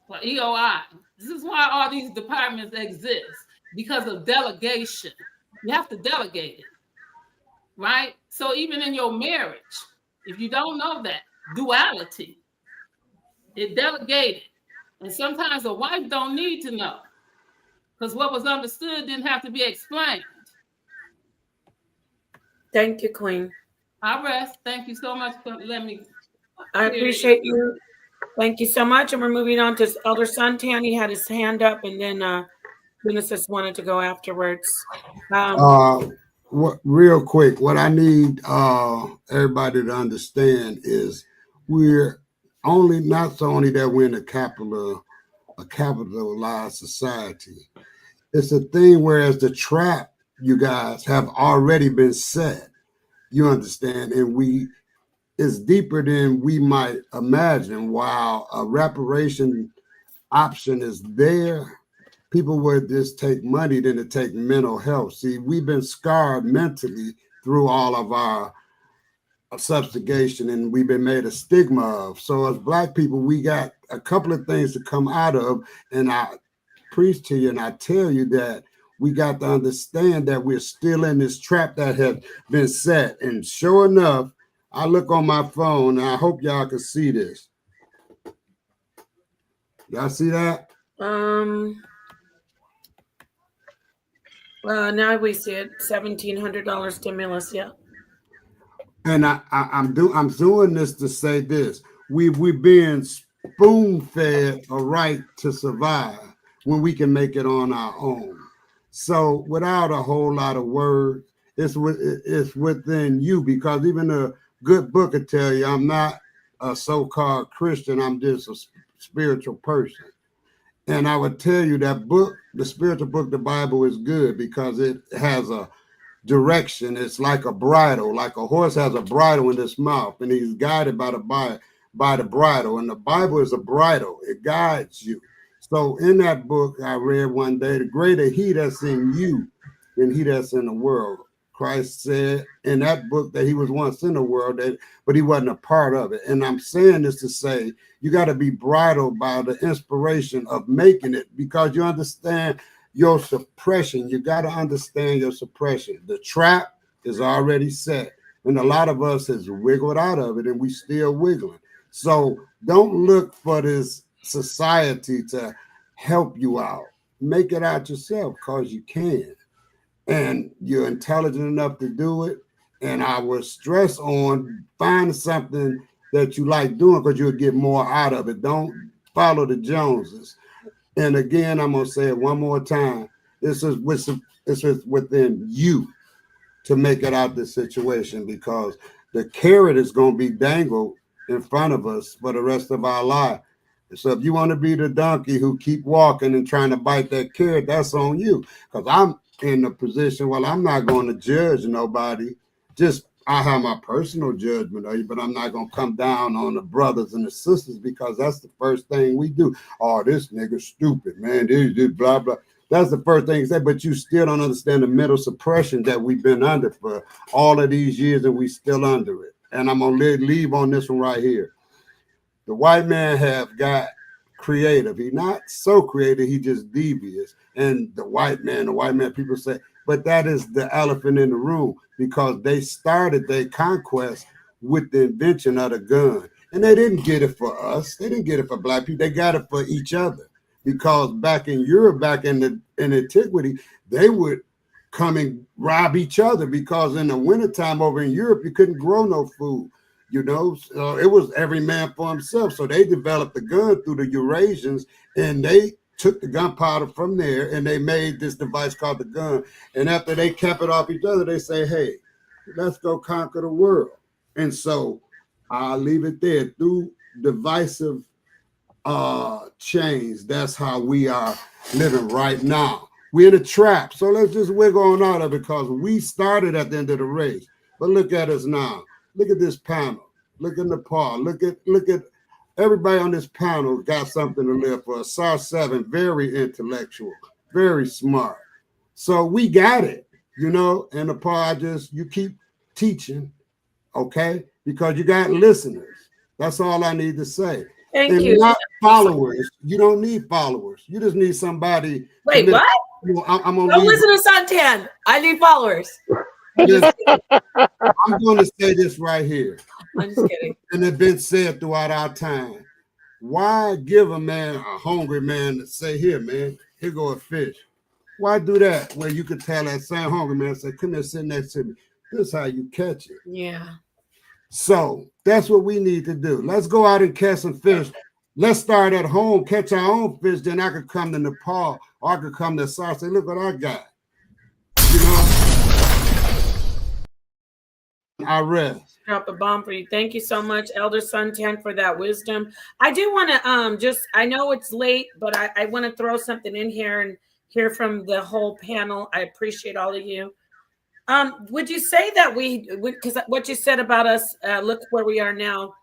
or EOI. This is why all these departments exist, because of delegation. You have to delegate it, right? So even in your marriage, if you don't know that, duality, it delegated. And sometimes a wife don't need to know, because what was understood didn't have to be explained. Thank you, Queen. I rest. Thank you so much for letting me. I appreciate you. Thank you so much. And we're moving on to Elder Santan. He had his hand up, and then Genesis wanted to go afterwards. Real quick, what I need everybody to understand is we're not only that we're in a capitalized society. It's a thing whereas the trap, you guys, have already been set. You understand? And it's deeper than we might imagine. While a reparation option is there, people would just take money than to take mental health. See, we've been scarred mentally through all of our subjugation, and we've been made a stigma of. So as Black people, we got a couple of things to come out of, and I preach to you and I tell you that we got to understand that we're still in this trap that has been set. And sure enough, I look on my phone, and I hope y'all can see this. Y'all see that? Now we see it, $1,700 stimulus. Yeah. And I'm doing this to say this: we're being spoon-fed a right to survive when we can make it on our own. So without a whole lot of words, it's within you, because even a good book will tell you I'm not a so-called Christian. I'm just a spiritual person. And I would tell you that book, the spiritual book, the Bible, is good because it has a direction. It's like a bridle, like a horse has a bridle in his mouth, and he's guided by the bridle. And the Bible is a bridle. It guides you. So in that book I read one day, the greater he that's in you than he that's in the world. Christ said in that book that he was once in the world, but he wasn't a part of it. And I'm saying this to say you got to be bridled by the inspiration of making it, because you understand your suppression. You got to understand your suppression. The trap is already set, and a lot of us has wiggled out of it, and we still wiggling. So don't look for this society to help you out. Make it out yourself, because you can. And you're intelligent enough to do it. And I would stress on find something that you like doing, because you'll get more out of it. Don't follow the Joneses. And again, I'm going to say it one more time. This is with It's just within you to make it out this situation, because the carrot is going to be dangled in front of us for the rest of our life. So if you want to be the donkey who keep walking and trying to bite that carrot, that's on you. Because I'm in a position where I'm not going to judge nobody. Just I have my personal judgment of you, but I'm not going to come down on the brothers and the sisters, because that's the first thing we do. Oh, this nigga stupid, man. This blah, blah. That's the first thing you say, but you still don't understand the mental suppression that we've been under for all of these years, and we still under it. And I'm going to leave on this one right here. The white man have got creative. He's not so creative, he just devious. And the white man, people say, but that is the elephant in the room, because they started their conquest with the invention of the gun. And they didn't get it for us. They didn't get it for black people. They got it for each other. Because back in Europe, back in antiquity, they would come and rob each other, because in the wintertime over in Europe, you couldn't grow no food. You know, so it was every man for himself. So they developed the gun through the Eurasians, and they took the gunpowder from there, and they made this device called the gun. And after they kept it off each other, they say, hey, let's go conquer the world. And so I'll leave it there. Through divisive change, that's how we are living right now. We're in a trap. So let's just wiggle on out of it, because we started at the end of the race. But look at us now. Look at this panel. Look at Nepal. Look at everybody on this panel got something to live for. sa.7, very intellectual, very smart. So we got it, you know. And Nepal, you keep teaching, okay? Because you got listeners. That's all I need to say. Thank you. Not followers. You don't need followers. You just need somebody. Wait, what? I'm gonna don't listen to Santan. I need followers. I'm going to say this right here. I'm just kidding. And it's been said throughout our time. Why give a hungry man, to say, here, man, here go a fish? Why do that where you could tell that same hungry man, say, come here, sit next to me. This is how you catch it. Yeah. So that's what we need to do. Let's go out and catch some fish. Let's start at home, catch our own fish. Then I could come to Nepal, or I could come to South, say, look what I got. You know? I rest. Drop a bomb for you. Thank you so much, Elder Suntan, for that wisdom. I do want to I know it's late, but I want to throw something in here and hear from the whole panel. I appreciate all of you. Would you say that because what you said about us, look where we are now,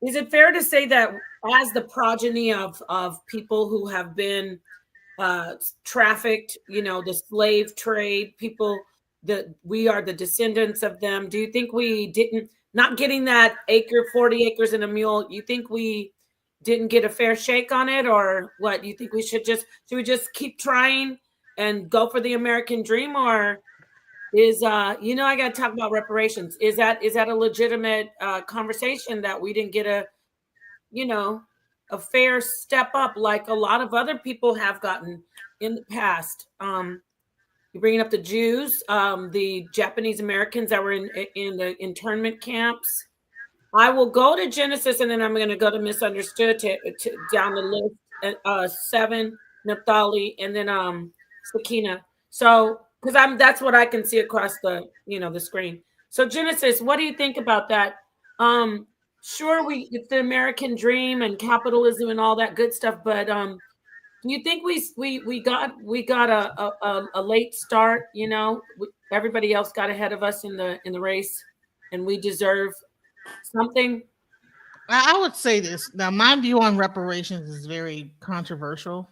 is it fair to say that as the progeny of people who have been trafficked, you know, the slave trade, people that we are the descendants of them, do you think we not getting that 40 acres and a mule, you think we didn't get a fair shake on it, or what? You think we should we just keep trying and go for the American dream, or is I got to talk about reparations. Is that a legitimate conversation that we didn't get a fair step up like a lot of other people have gotten in the past? You're bringing up the Jews, the Japanese Americans that were in the internment camps. I will go to Genesis, and then I'm going to go to Misunderstood to down the list. 7, Naphtali, and then Sakina. So, because that's what I can see across the the screen. So Genesis, what do you think about that? Sure, it's the American dream and capitalism and all that good stuff, but do you think we got a late start? Everybody else got ahead of us in the race, and we deserve something. I would say this. Now, my view on reparations is very controversial.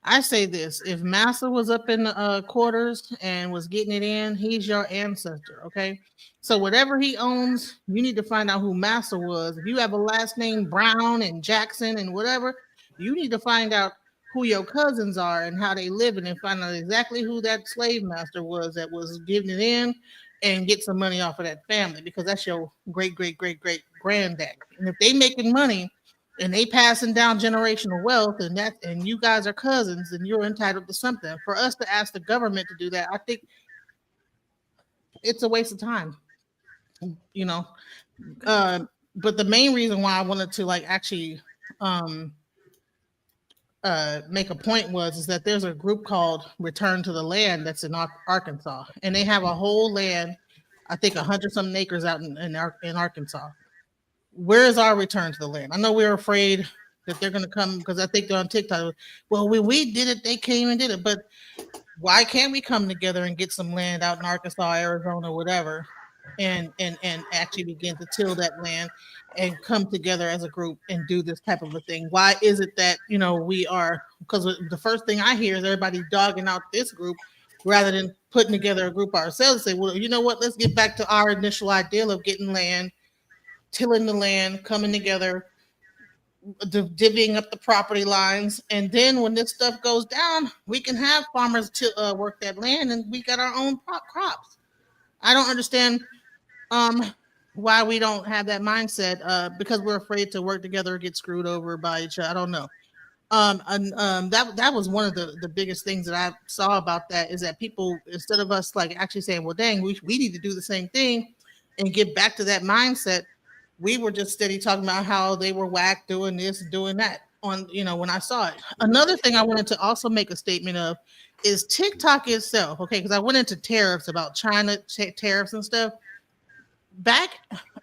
I say this: if Massa was up in the quarters and was getting it in, he's your ancestor. Okay, so whatever he owns, you need to find out who Massa was. If you have a last name Brown and Jackson and whatever, you need to find out who your cousins are and how they live, and find out exactly who that slave master was that was giving it in, and get some money off of that family, because that's your great granddad. And if they making money and they passing down generational wealth, and you guys are cousins, and you're entitled to something. For us to ask the government to do that, I think it's a waste of time. But the main reason why I wanted to actually make a point is that there's a group called Return to the Land that's in Arkansas, and they have a whole land, I think 100-something acres out in Arkansas. Where is our return to the land? I know we're afraid that they're going to come because I think they're on TikTok. Well, when we did it, they came and did it, but why can't we come together and get some land out in Arkansas, Arizona, whatever, and actually begin to till that land and come together as a group and do this type of a thing? Why is it that, we are, because the first thing I hear is everybody dogging out this group rather than putting together a group ourselves and say, well, you know what, let's get back to our initial ideal of getting land, tilling the land, coming together, divvying up the property lines, and then when this stuff goes down, we can have farmers to work that land, and we got our own crops. I don't understand why we don't have that mindset, because we're afraid to work together or get screwed over by each other. I don't know. That was one of the biggest things that I saw about that, is that people, instead of us like actually saying, well, dang, we need to do the same thing and get back to that mindset, we were just steady talking about how they were whack doing this, doing that on, when I saw it. Another thing I wanted to also make a statement of is TikTok itself. Okay. Cause I went into tariffs about China tariffs and stuff. Back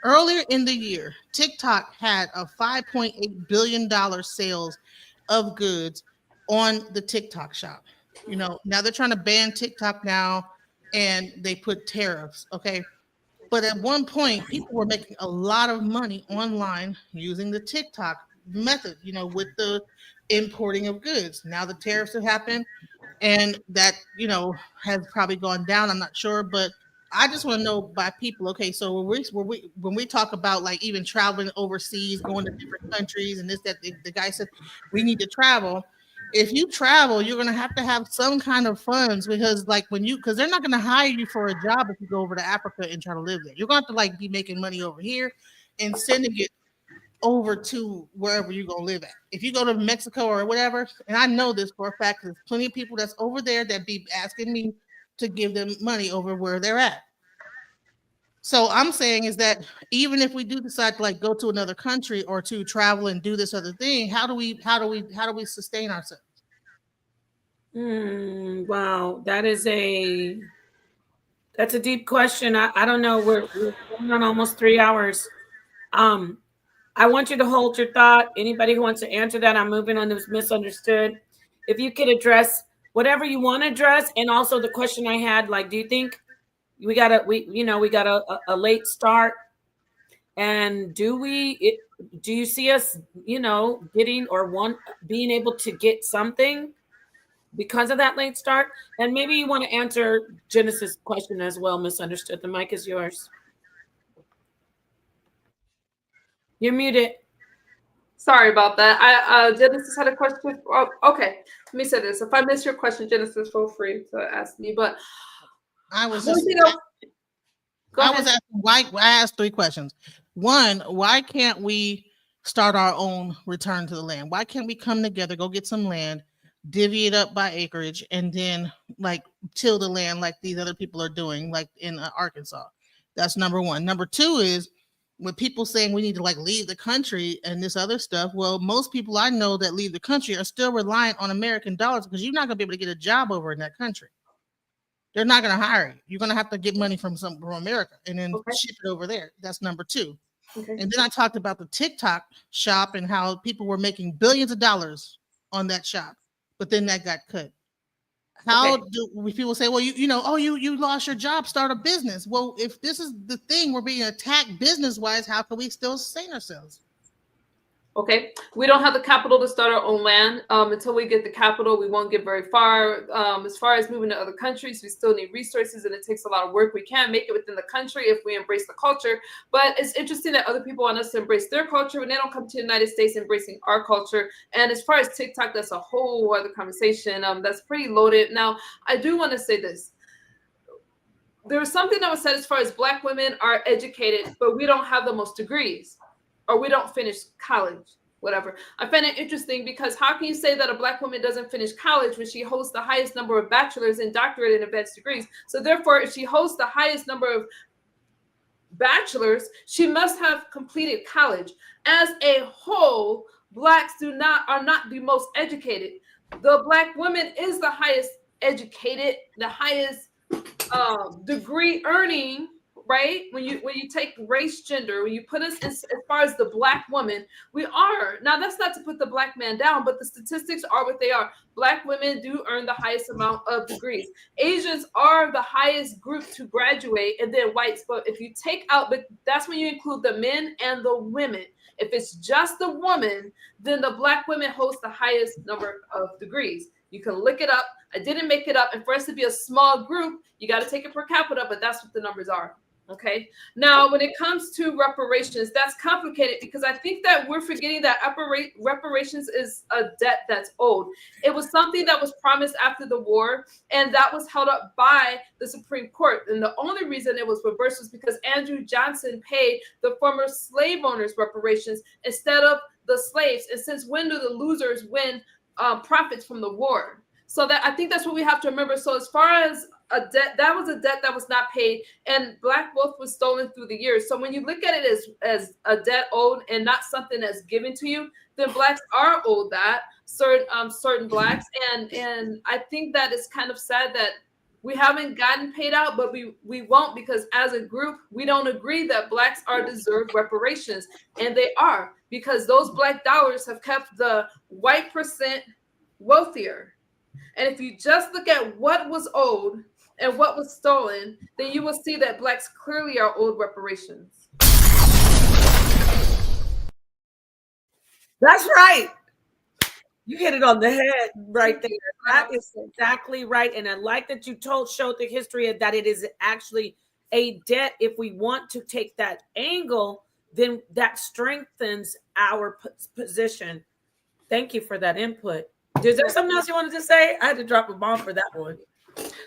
earlier in the year, TikTok had a $5.8 billion sales of goods on the TikTok shop. Now they're trying to ban TikTok now, and they put tariffs. Okay. But at one point, people were making a lot of money online using the TikTok method, with the importing of goods. Now the tariffs have happened, and that, has probably gone down. I'm not sure, but I just want to know by people. Okay, so when we talk about like even traveling overseas, going to different countries, and this, that, the guy said we need to travel. If you travel, you're going to have some kind of funds, because like because they're not going to hire you for a job if you go over to Africa and try to live there. You're going to have to like be making money over here and sending it over to wherever you're going to live at. If you go to Mexico or whatever, and I know this for a fact, there's plenty of people that's over there that be asking me to give them money over where they're at. So I'm saying is that even if we do decide to like go to another country or to travel and do this other thing, how do we sustain ourselves? Wow, that's a deep question. I don't know. We're going on almost 3 hours. I want you to hold your thought. Anybody who wants to answer that, I'm moving on to misunderstood. If you could address whatever you want to address, and also the question I had, like, do you think we got a late start, and do you see us, getting or being able to get something because of that late start? And maybe you want to answer Genesis' question as well. Misunderstood. The mic is yours. You're muted. Sorry about that. Genesis had a question. Oh, okay, let me say this. If I miss your question, Genesis, feel free to ask me. But I was asking why. I asked 3 questions. One, why can't we start our own return to the land? Why can't we come together, go get some land, divvy it up by acreage, and then like till the land like these other people are doing, like in Arkansas? That's number one. Number 2 is, with people saying we need to like leave the country and this other stuff. Well, most people I know that leave the country are still reliant on American dollars, because you're not going to be able to get a job over in that country. They're not going to hire you. You're going to have to get money from America and then ship it over there. That's number 2. Okay. And then I talked about the TikTok shop and how people were making billions of dollars on that shop, but then that got cut. How do people say, well, you lost your job, start a business? Well, if this is the thing, we're being attacked business-wise, how can we still sustain ourselves? Okay, we don't have the capital to start our own land. Until we get the capital, we won't get very far. As far as moving to other countries, we still need resources, and it takes a lot of work. We can make it within the country if we embrace the culture. But it's interesting that other people want us to embrace their culture when they don't come to the United States embracing our culture. And as far as TikTok, that's a whole other conversation. That's pretty loaded. Now, I do want to say this. There was something that was said as far as Black women are educated, but we don't have the most degrees, or we don't finish college, whatever. I find it interesting, because how can you say that a Black woman doesn't finish college when she holds the highest number of bachelor's and doctorate and advanced degrees? So therefore, if she holds the highest number of bachelor's, she must have completed college. As a whole, blacks are not the most educated. The black woman is the highest educated, the highest degree earning, right? When you take race, gender, when you put us in, as far as the black woman, we are. Now that's not to put the black man down, but the statistics are what they are. Black women do earn the highest amount of degrees. Asians are the highest group to graduate, and then whites. But if you take out, but that's when you include the men and the women. If it's just the woman, then the black women host the highest number of degrees. You can look it up. I didn't make it up. And for us to be a small group, you got to take it per capita, but that's what the numbers are. Okay. Now, when it comes to reparations, that's complicated because I think that we're forgetting that reparations is a debt that's owed. It was something that was promised after the war, and that was held up by the Supreme Court. And the only reason it was reversed was because Andrew Johnson paid the former slave owners reparations instead of the slaves. And since when do the losers win profits from the war? So that I think that's what we have to remember. So as far as a debt, that was a debt that was not paid, and black wealth was stolen through the years. So when you look at it as a debt owed and not something that's given to you, then blacks are owed that, certain blacks. And I think that it's kind of sad that we haven't gotten paid out, but we won't, because as a group, we don't agree that blacks are deserved reparations. And they are, because those black dollars have kept the white percent wealthier. And if you just look at what was owed and what was stolen, then you will see that blacks clearly are owed reparations. That's right. You hit it on the head right there. That is exactly right. And I like that you showed the history of that. It is actually a debt. If we want to take that angle, then that strengthens our position. Thank you for that input. Is there something else you wanted to say? I had to drop a bomb for that one.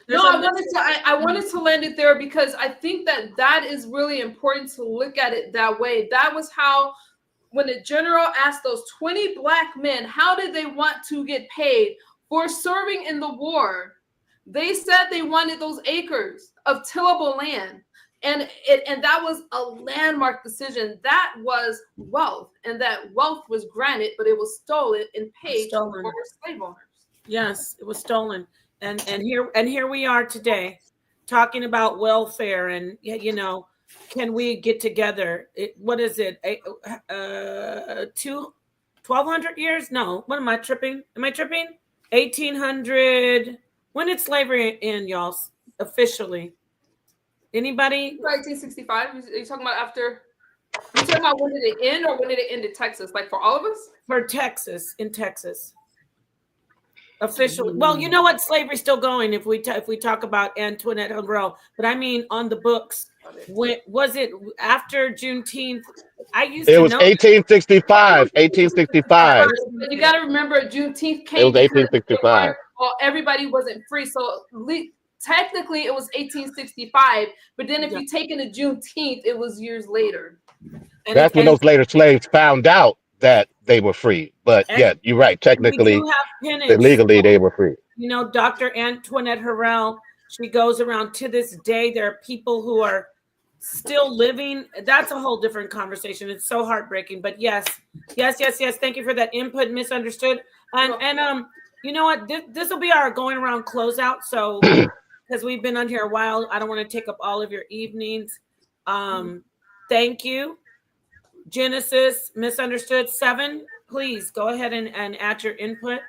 I wanted to land it there because I think that is really important to look at it that way. That was how, when the general asked those 20 black men, how did they want to get paid for serving in the war? They said they wanted those acres of tillable land. And that was a landmark decision. That was wealth, and that wealth was granted, but it was stolen and paid to former slave owners. Yes, it was stolen. And here we are today talking about welfare and, you know, can we get together? What is it? 1,200 years? No. What am I tripping? 1800. When did slavery end, y'all, officially? Anybody? 1965. Are you talking about after? Are you talking about when did it end, or when did it end in Texas? Like for all of us? For Texas, in Texas. Officially. Well, you know what? Slavery's still going if we talk about Antoinette Monroe. But I mean on the books. When was it after Juneteenth? It was 1865. 1865. You got to remember, Juneteenth came. It was 1865. Well, everybody wasn't free, so technically it was 1865. But then if you take into Juneteenth, it was years later. That's when those later slaves found out that they were free. But yeah, you're right. Technically, legally, they were free. You know, Dr. Antoinette Harrell, she goes around to this day. There are people who are still living. That's a whole different conversation. It's so heartbreaking. But yes. Thank you for that input. Misunderstood. And you know what? This will be our going around closeout. So because we've been on here a while, I don't want to take up all of your evenings. Thank you. Genesis, Misunderstood 7, please go ahead and add your input.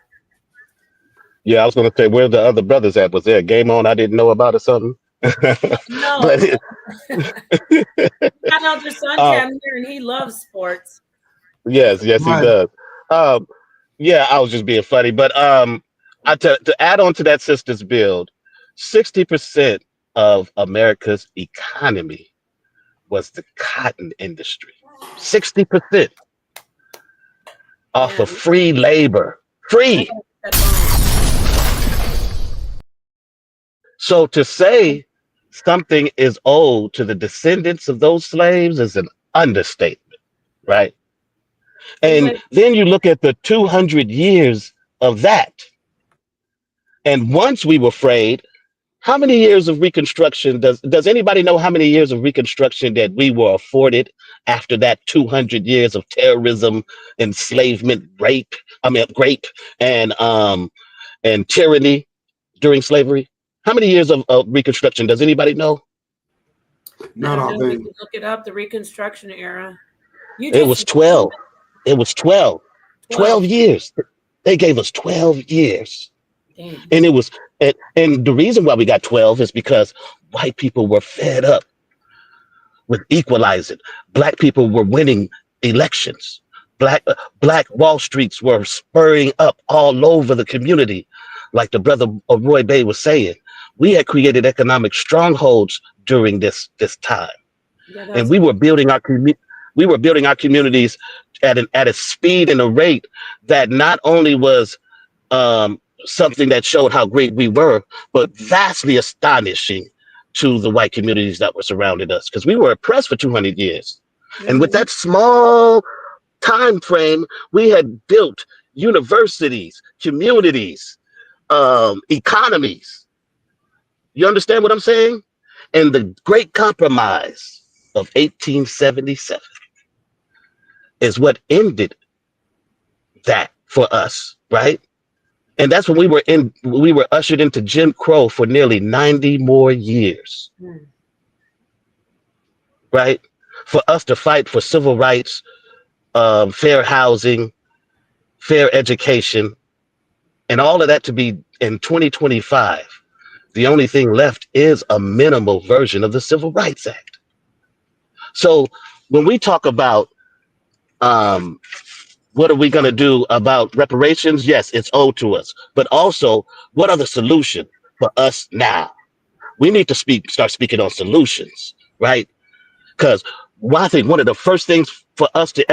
Yeah, I was going to say, where the other brothers at? Was there a game on I didn't know about or something? No. My elder son came here and he loves sports. Yes, he does. Yeah, I was just being funny. But to add on to that Sistas build, 60% of America's economy was the cotton industry. 60% off of free labor. Free. So to say something is owed to the descendants of those slaves is an understatement, right? And then you look at the 200 years of that. And once we were freed, How many years of Reconstruction does anybody know how many years of Reconstruction that we were afforded after that 200 years of terrorism, enslavement, rape, and tyranny during slavery? How many years of Reconstruction does anybody know? I Not don't know. We offhand. can look it up. The Reconstruction era. You It was just 12. It was 12. 12 12. years. They gave us 12 years. Dang. And it was, and the reason why we got 12 is because white people were fed up with equalizing. Black people were winning elections. Black Wall Streets were spurring up all over the community. Like the brother of Roy Bay was saying, we had created economic strongholds during this time. Yeah, And that's we were building our communities at a speed and a rate that not only was something that showed how great we were, but vastly astonishing to the white communities that were surrounding us, because we were oppressed for 200 years. And with that small time frame, we had built universities, communities, economies. You understand what I'm saying? And the Great Compromise of 1877 is what ended that for us, right? And that's when we were ushered into Jim Crow for nearly 90 more years, right? For us to fight for civil rights, fair housing, fair education, and all of that to be in 2025. The only thing left is a minimal version of the Civil Rights Act. So when we talk about what are we going to do about reparations? Yes, it's owed to us. But also, what are the solutions for us now? We need to start speaking on solutions, right? Because I think one of the first things for us to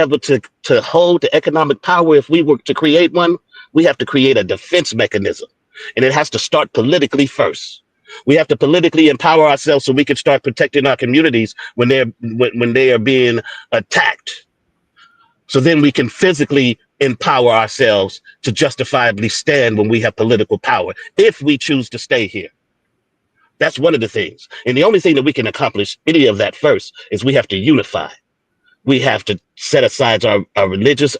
hold the economic power, if we were to create one, we have to create a defense mechanism. And it has to start politically first. We have to politically empower ourselves so we can start protecting our communities when they are being attacked. So then we can physically empower ourselves to justifiably stand when we have political power, if we choose to stay here. That's one of the things. And the only thing that we can accomplish any of that first is we have to unify. We have to set aside our religious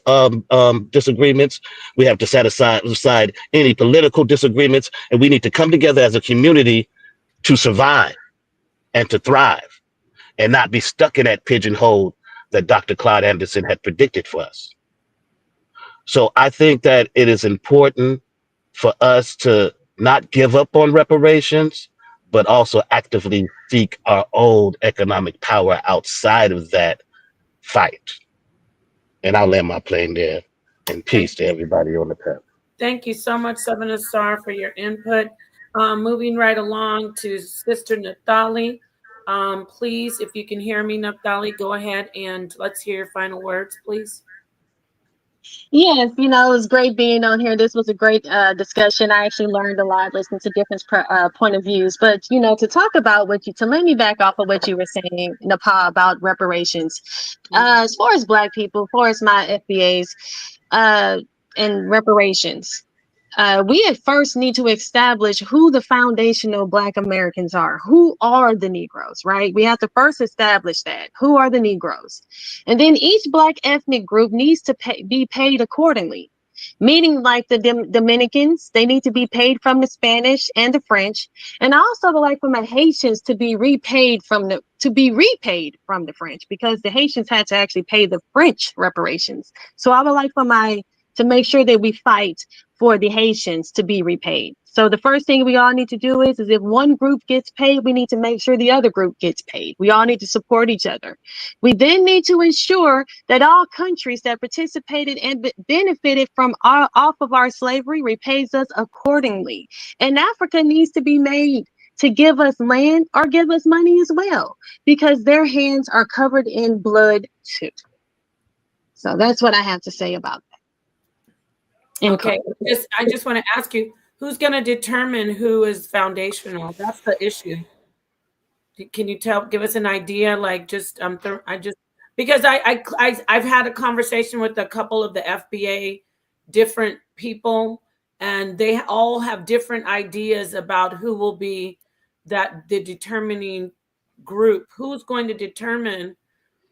disagreements. We have to set aside any political disagreements. And we need to come together as a community to survive and to thrive and not be stuck in that pigeonhole that Dr. Claude Anderson had predicted for us. So I think that it is important for us to not give up on reparations, but also actively seek our own economic power outside of that fight. And I'll land my plane there. And peace to everybody on the panel. Thank you so much, Seven Star, for your input. Moving right along to Sister Naphtali. Please, if you can hear me, Naphtali, go ahead and let's hear your final words, please. Yes, it was great being on here. This was a great discussion. I actually learned a lot, listening to different point of views. But, to talk about to let me back off of what you were saying, Nepal, about reparations. As far as Black people, as far as my FBAs and reparations, we at first need to establish who the foundational Black Americans are. Who are the Negroes, right? We have to first establish that. Who are the Negroes? And then each Black ethnic group needs to be paid accordingly. Meaning, like the Dominicans, they need to be paid from the Spanish and the French. And I also would like for my Haitians to be repaid from the French, because the Haitians had to actually pay the French reparations. So I would like to make sure that we fight for the Haitians to be repaid. So the first thing we all need to do is if one group gets paid, we need to make sure the other group gets paid. We all need to support each other. We then need to ensure that all countries that participated and benefited from off of our slavery repays us accordingly. And Africa needs to be made to give us land or give us money as well, because their hands are covered in blood too. So that's what I have to say about that. Okay, I just want to ask you, who's going to determine who is foundational? That's the issue. Can you give us an idea? Like, because I've had a conversation with a couple of the FBA different people, and they all have different ideas about who will be that the determining group? Who's going to determine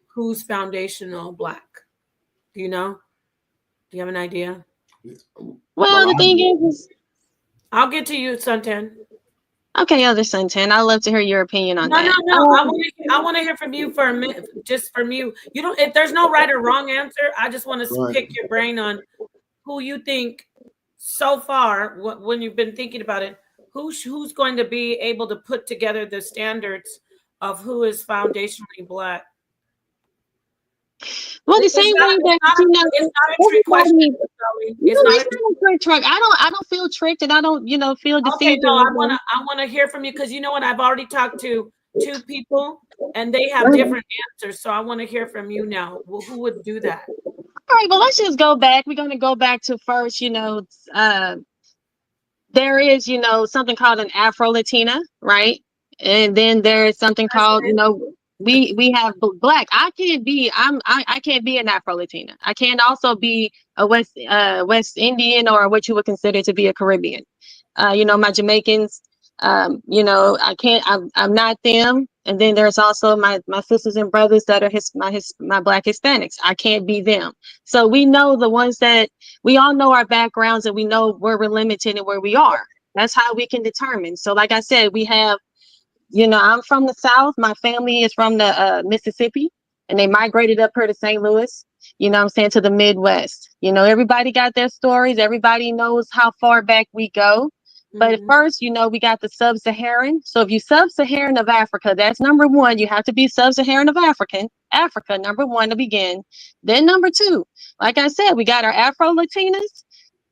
who's foundational Black? Do you know? Do you have an idea? Well, the thing is, I'll get to you, Suntan. okay, other Suntan, I'd love to hear your opinion on No. that. I want to hear from you for a minute, just from you. You don't. If there's no right or wrong answer, I just want to pick your brain on who you think so far, when you've been thinking about it, who's going to be able to put together the standards of who is foundationally Black. Well, the same way that it's not a trick question. It's not a trick. I don't feel tricked, and I don't feel defeated. Okay, no, I want to hear from you, because you know what, I've already talked to 2 people and they have different answers, so I want to hear from you now. Well, who would do that? All right, well, let's just go back. We're going to go back to first. There is something called an Afro-Latina, right? And then there is something called we have Black. I can't be an Afro-Latina. I can't also be a West Indian, or what you would consider to be a Caribbean. My Jamaicans, I can't, I'm not them. And then there's also my sisters and brothers that are my Black Hispanics. I can't be them. So we know the ones that we all know our backgrounds, and we know where we're limited and where we are. That's how we can determine. So like I said, we have, I'm from the South. My family is from the Mississippi, and they migrated up here to St. Louis, to the Midwest. Everybody got their stories. Everybody knows how far back we go. But first, we got the sub-Saharan. So if you sub-Saharan of Africa, that's number one. You have to be sub-Saharan of Africa, number one to begin. Then number two, like I said, we got our Afro-Latinas.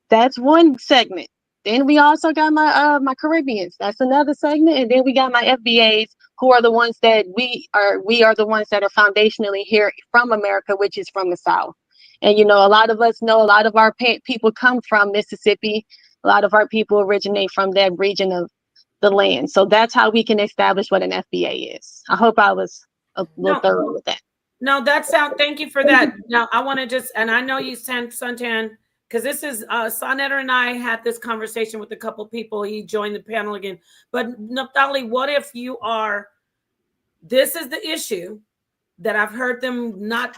That's one segment. Then we also got my Caribbeans. That's another segment. And then we got my FBAs, who are the ones that we are the ones that are foundationally here from America, which is from the South. And, a lot of us know a lot of our people come from Mississippi. A lot of our people originate from that region of the land. So that's how we can establish what an FBA is. I hope I was a little thorough with that. No, thank you for that. Now, I want to and I know you sent Suntan, because this is sa.neter and I had this conversation with a couple people. He joined the panel again. But Naphtali, what if this is the issue that I've heard them not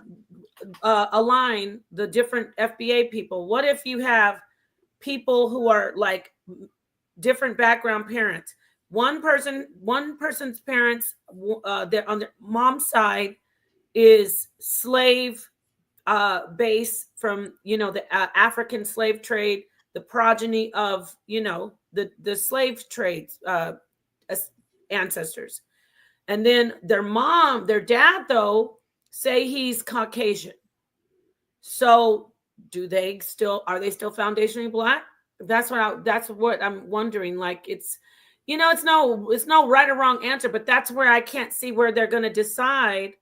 align the different FBA people. What if you have people who are like different background parents? One person's parents, they're on their mom's side is slave base from the African slave trade, the progeny of the slave trades ancestors, and then their dad though say he's Caucasian. So are they still foundationally Black? That's what I'm wondering. Like it's no right or wrong answer, but that's where I can't see where they're going to decide.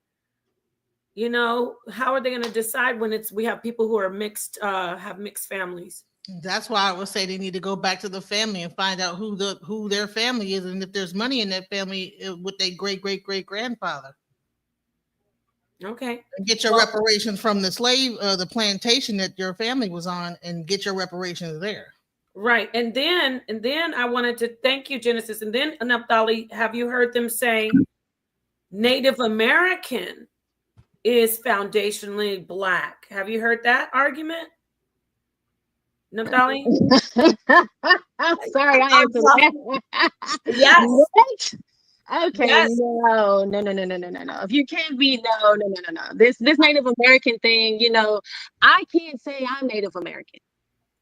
How are they going to decide when we have people who are mixed, have mixed families? That's why I would say they need to go back to the family and find out who their family is, and if there's money in that family with their great grandfather. Okay. And get your reparations from the plantation that your family was on, and get your reparations there. Right. And then I wanted to thank you, Genesis. And then Naphtali, have you heard them say Native American is foundationally Black? Have you heard that argument, Naphtali? Sorry, I answered that. Yes. What? Okay. Yes. No. If you can't be no. This Native American thing, I can't say I'm Native American,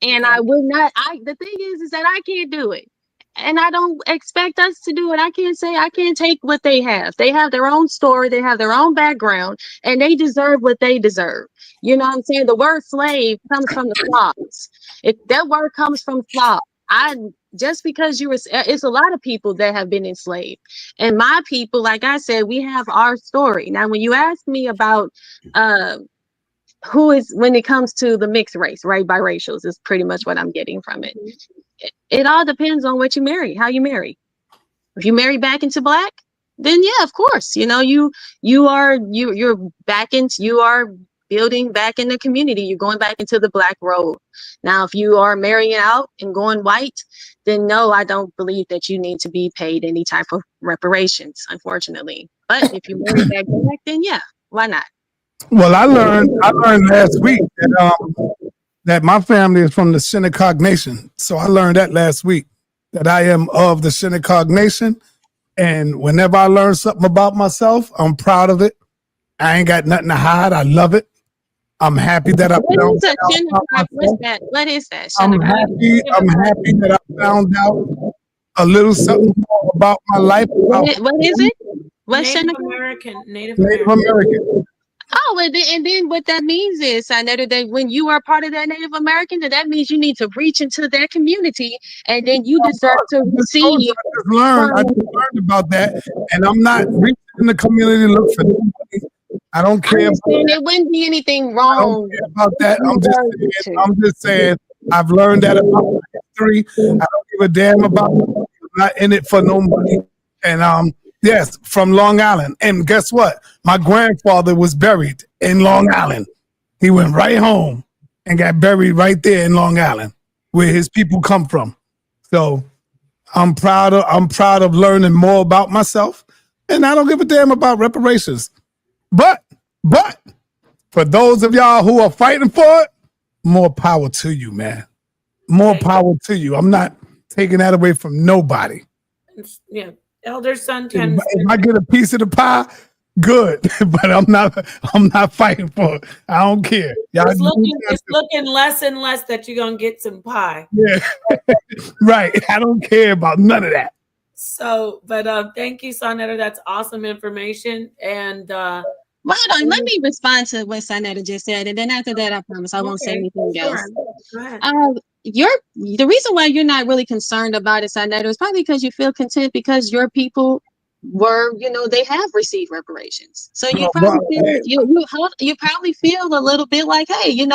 and I would not. The thing is that I can't do it. And I don't expect us to do it. I can't take what they have. They have their own story. They have their own background, and they deserve what they deserve. You know what I'm saying? The word slave comes from the Slavs. That word comes from Slav. Just because it's a lot of people that have been enslaved. And my people, like I said, we have our story. Now, when you ask me about who is, when it comes to the mixed race, right? Biracials is pretty much what I'm getting from it. It all depends on what you marry, how you marry. If you marry back into Black, then yeah, of course, you're back into, you are building back in the community. You're going back into the black road. Now, if you are marrying out and going white, then no, I don't believe that you need to be paid any type of reparations, unfortunately. But if you marry back black, then yeah, why not? Well, I learned last week that my family is from the Shinnecock Nation. So I learned that last week, that I am of the Shinnecock Nation. And whenever I learn something about myself, I'm proud of it. I ain't got nothing to hide. I love it. I'm happy that I found out. What is that? I'm happy that I found out a little something more about my life. What is it? What's Native American? Oh, and then what that means is, I know that when you are part of that Native American, that means you need to reach into their community, and then you deserve to receive. I just learned about that, and I'm not reaching in the community to look for nobody. I don't care. There wouldn't be anything wrong. I don't care about that. I'm just saying I've learned that about my history. I don't give a damn about it. I'm not in it for no money. And yes, from Long Island. And guess what? My grandfather was buried in Long Island. He went right home and got buried right there in Long Island, where his people come from. So I'm proud of learning more about myself, and I don't give a damn about reparations. But for those of y'all who are fighting for it, more power to you, man. More power to you. I'm not taking that away from nobody. Yeah. Elder Son 10. If I get a piece of the pie, good. But I'm not fighting for it. I don't care. It's looking less and less that you're gonna get some pie. Yeah. Right. I don't care about none of that. So, but thank you, sa.neter. That's awesome information. And well, hold on, let me respond to what sa.neter just said, and then after that, I promise I won't say anything else. Go ahead. The reason why you're not really concerned about it, sa.neter, is probably because you feel content because your people were, they have received reparations. So you probably you probably feel a little bit like, hey, you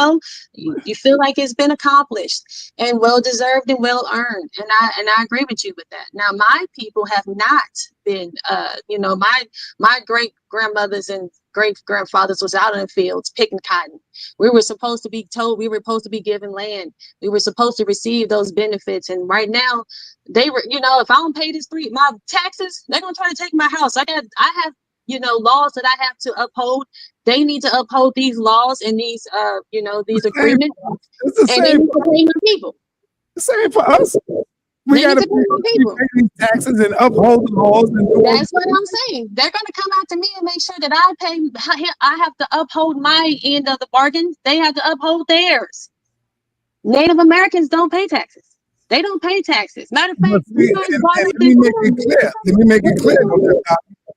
feel like it's been accomplished and well deserved and well earned. And I agree with you with that. Now, my people have not been, my great grandmothers and great grandfathers was out in the fields picking cotton. We were supposed to be told we were supposed to be given land. We were supposed to receive those benefits. And right now, they were, if I don't pay my taxes, they're gonna try to take my house. I have, laws that I have to uphold. They need to uphold these laws and these, these agreements. And they need to pay my people. The same for us. We got to pay these taxes and uphold the laws. That's what I'm saying. They're going to come out to me and make sure that I have to uphold my end of the bargain. They have to uphold theirs. Native Americans don't pay taxes. They don't pay taxes. Matter of fact, let me make it clear.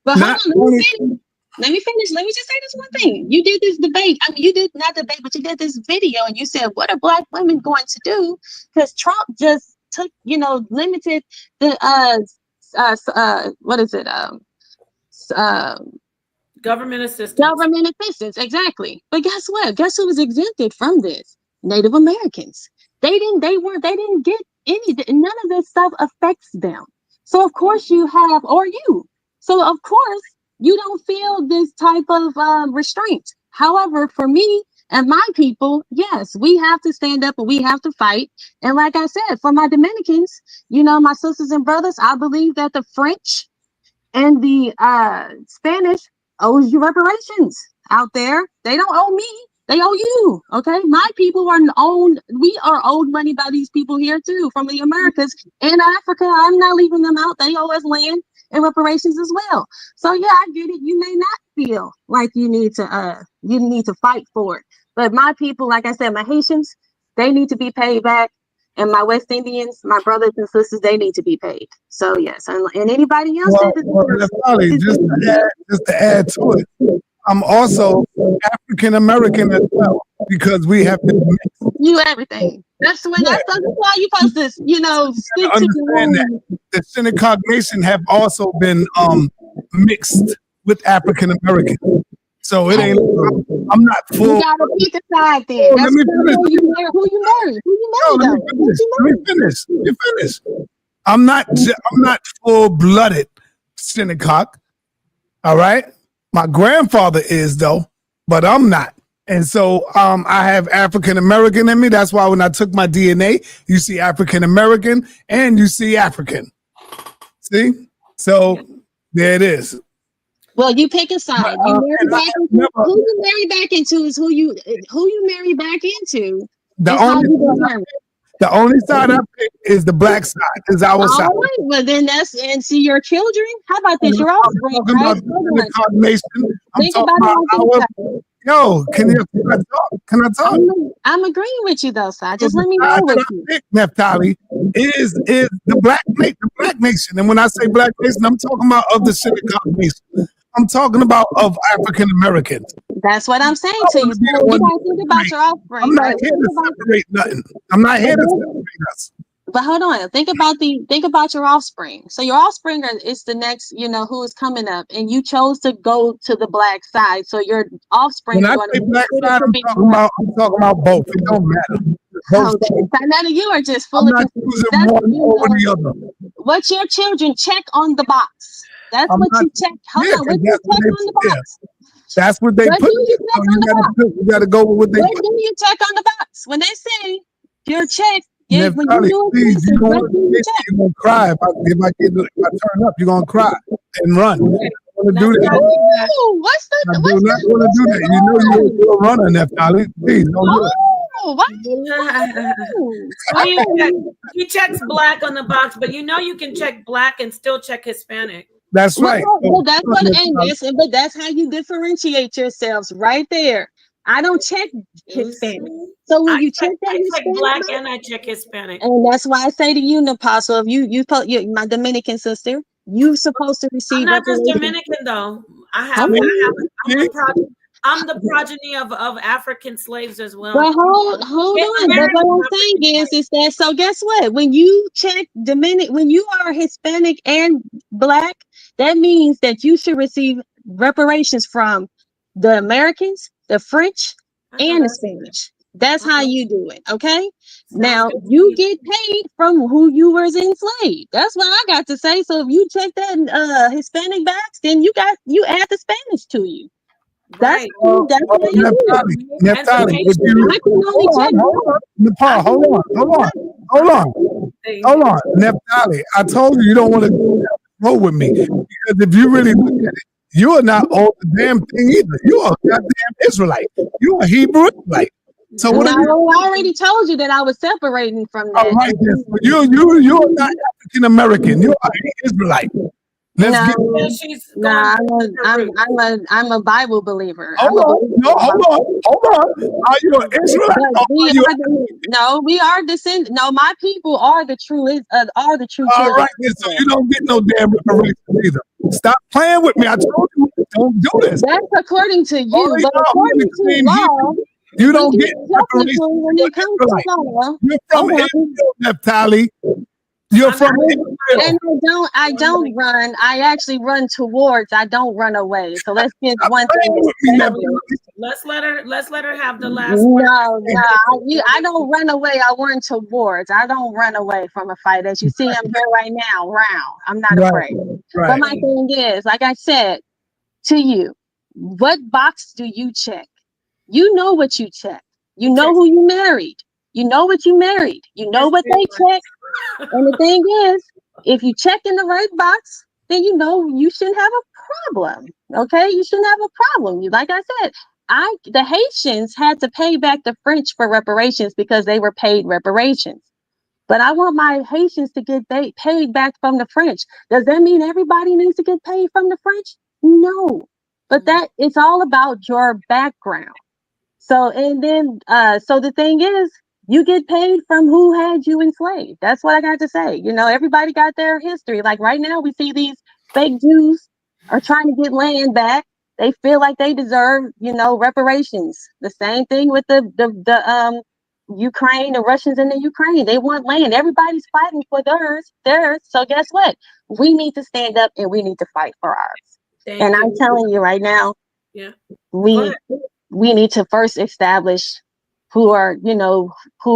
But hold on, let me finish. Let me just say this one thing. You did this debate. I mean, you did not debate, but you did this video, and you said, "What are Black women going to do?" Because Trump just took, limited the government assistance. Government assistance, exactly. But guess what? Guess who was exempted from this? Native Americans. They didn't get any. None of this stuff affects them. So of course you have, or you. So of course you don't feel this type of restraint. However, for me and my people, yes, we have to stand up and we have to fight. And like I said, for my Dominicans, my sisters and brothers, I believe that the French and the Spanish owes you reparations out there. They don't owe me. They owe you. Okay. My people we are owed money by these people here too, from the Americas and Africa. I'm not leaving them out. They owe us land and reparations as well. So yeah, I get it. You may not feel like you need to fight for it. But my people, like I said, my Haitians, they need to be paid back. And my West Indians, my brothers and sisters, they need to be paid. So yes, and anybody else. Just to add to it, I'm also African American as well, because we have been mixed. You everything. That's why you're supposed to, stick to that. The Shinnecock Nation have also been mixed with African Americans. So it ain't. I'm not full. You gotta pick a side then. That's who you marry. Let me finish. You finish. I'm not full blooded Shinnecock. All right. My grandfather is though, but I'm not. And so I have African American in me. That's why when I took my DNA, you see African American and you see African. See? So there it is. Well, you pick a side. You marry back into who you marry back into is who you marry back into. The only side I pick is the black side. Is our side. All right, well then and see your children. How about this? Your offspring, right? I'm talking about our. Yo, can I talk? I'm agreeing with you though, Si. Just let me know with you. Naphtali is the black nation, and when I say black nation, I'm talking about of the Silicon nation. I'm talking about of African Americans. That's what I'm saying to you. So you gotta think about your offspring. I'm not here to separate nothing. I'm not here to separate us. But hold on, think about your offspring. So your offspring is the next, who is coming up, and you chose to go to the black side. So your offspring. When I say black side, I'm talking about both. It don't matter. None of you are just full of one over the other. What your children check on the box. That's what you check. Hold on, what you check on the box? That's what they put. You got to go with what they put. What do you check on the box when they say your check? Yeah, when please, you're gonna cry if I turn up. You're gonna cry and run. I want to do that. Ooh, what's that? I do not want to do that. You know you're a runner, Naphtali. Please don't do it. He checks black on the box, but you can check black and still check Hispanic. That's right. Well, that's but that's how you differentiate yourselves right there. I don't check Hispanic. So when you check that, I check black and I check Hispanic. And that's why I say to you, Apostle, if my Dominican sister, you supposed to receive. I'm not just Dominican though. I'm the progeny of African slaves as well. Well, hold on. But what I'm saying is that so guess what? When you check when you are Hispanic and black, that means that you should receive reparations from the Americans, the French, and the Spanish. That's how you do it. Okay. Now you get paid from who you was enslaved. That's what I got to say. So if you check that Hispanic box, then you add the Spanish to you. That's what you do. Naphtali, hold on. Naphtali, I told you don't want to go with me because if you really look at it, you are not all the damn thing either. You are a goddamn Israelite. You are Hebrew Israelite. So what I already told you that I was separating from that. All right, then. You are not African American. You are an Israelite. I'm a Bible believer. Hold on. Are you an Israelite? No, we are descendants. No, my people are the true All right, so you don't get no damn reparations either. Stop playing with me. I told you don't do this. That's according to you, but according to law, you don't get reparations when it comes to law. You're from Israel, Naphtali. You're from Israel. And I don't run. I actually run towards. I don't run away. So let's get one thing. Let's let her have the last word. No, I don't run away. I run towards. I don't run away from a fight. As you see, I'm here right now. I'm not afraid. Right. But my thing is, like I said to you, what box do you check? You know what you check. You know who you married. You know what you married. You know what they check. And the thing is, if you check in the right box, then you shouldn't have a problem. Okay, you shouldn't have a problem. Like I said, the Haitians had to pay back the French for reparations because they were paid reparations. But I want my Haitians to get paid back from the French. Does that mean everybody needs to get paid from the French? No, but that it's all about your background. So so the thing is, you get paid from who had you enslaved. That's what I got to say. Everybody got their history. Like right now, we see these fake Jews are trying to get land back. They feel like they deserve, reparations. The same thing with the Ukraine, the Russians in the Ukraine. They want land. Everybody's fighting for theirs. So guess what? We need to stand up and we need to fight for ours. I'm telling you right now, we need to first establish who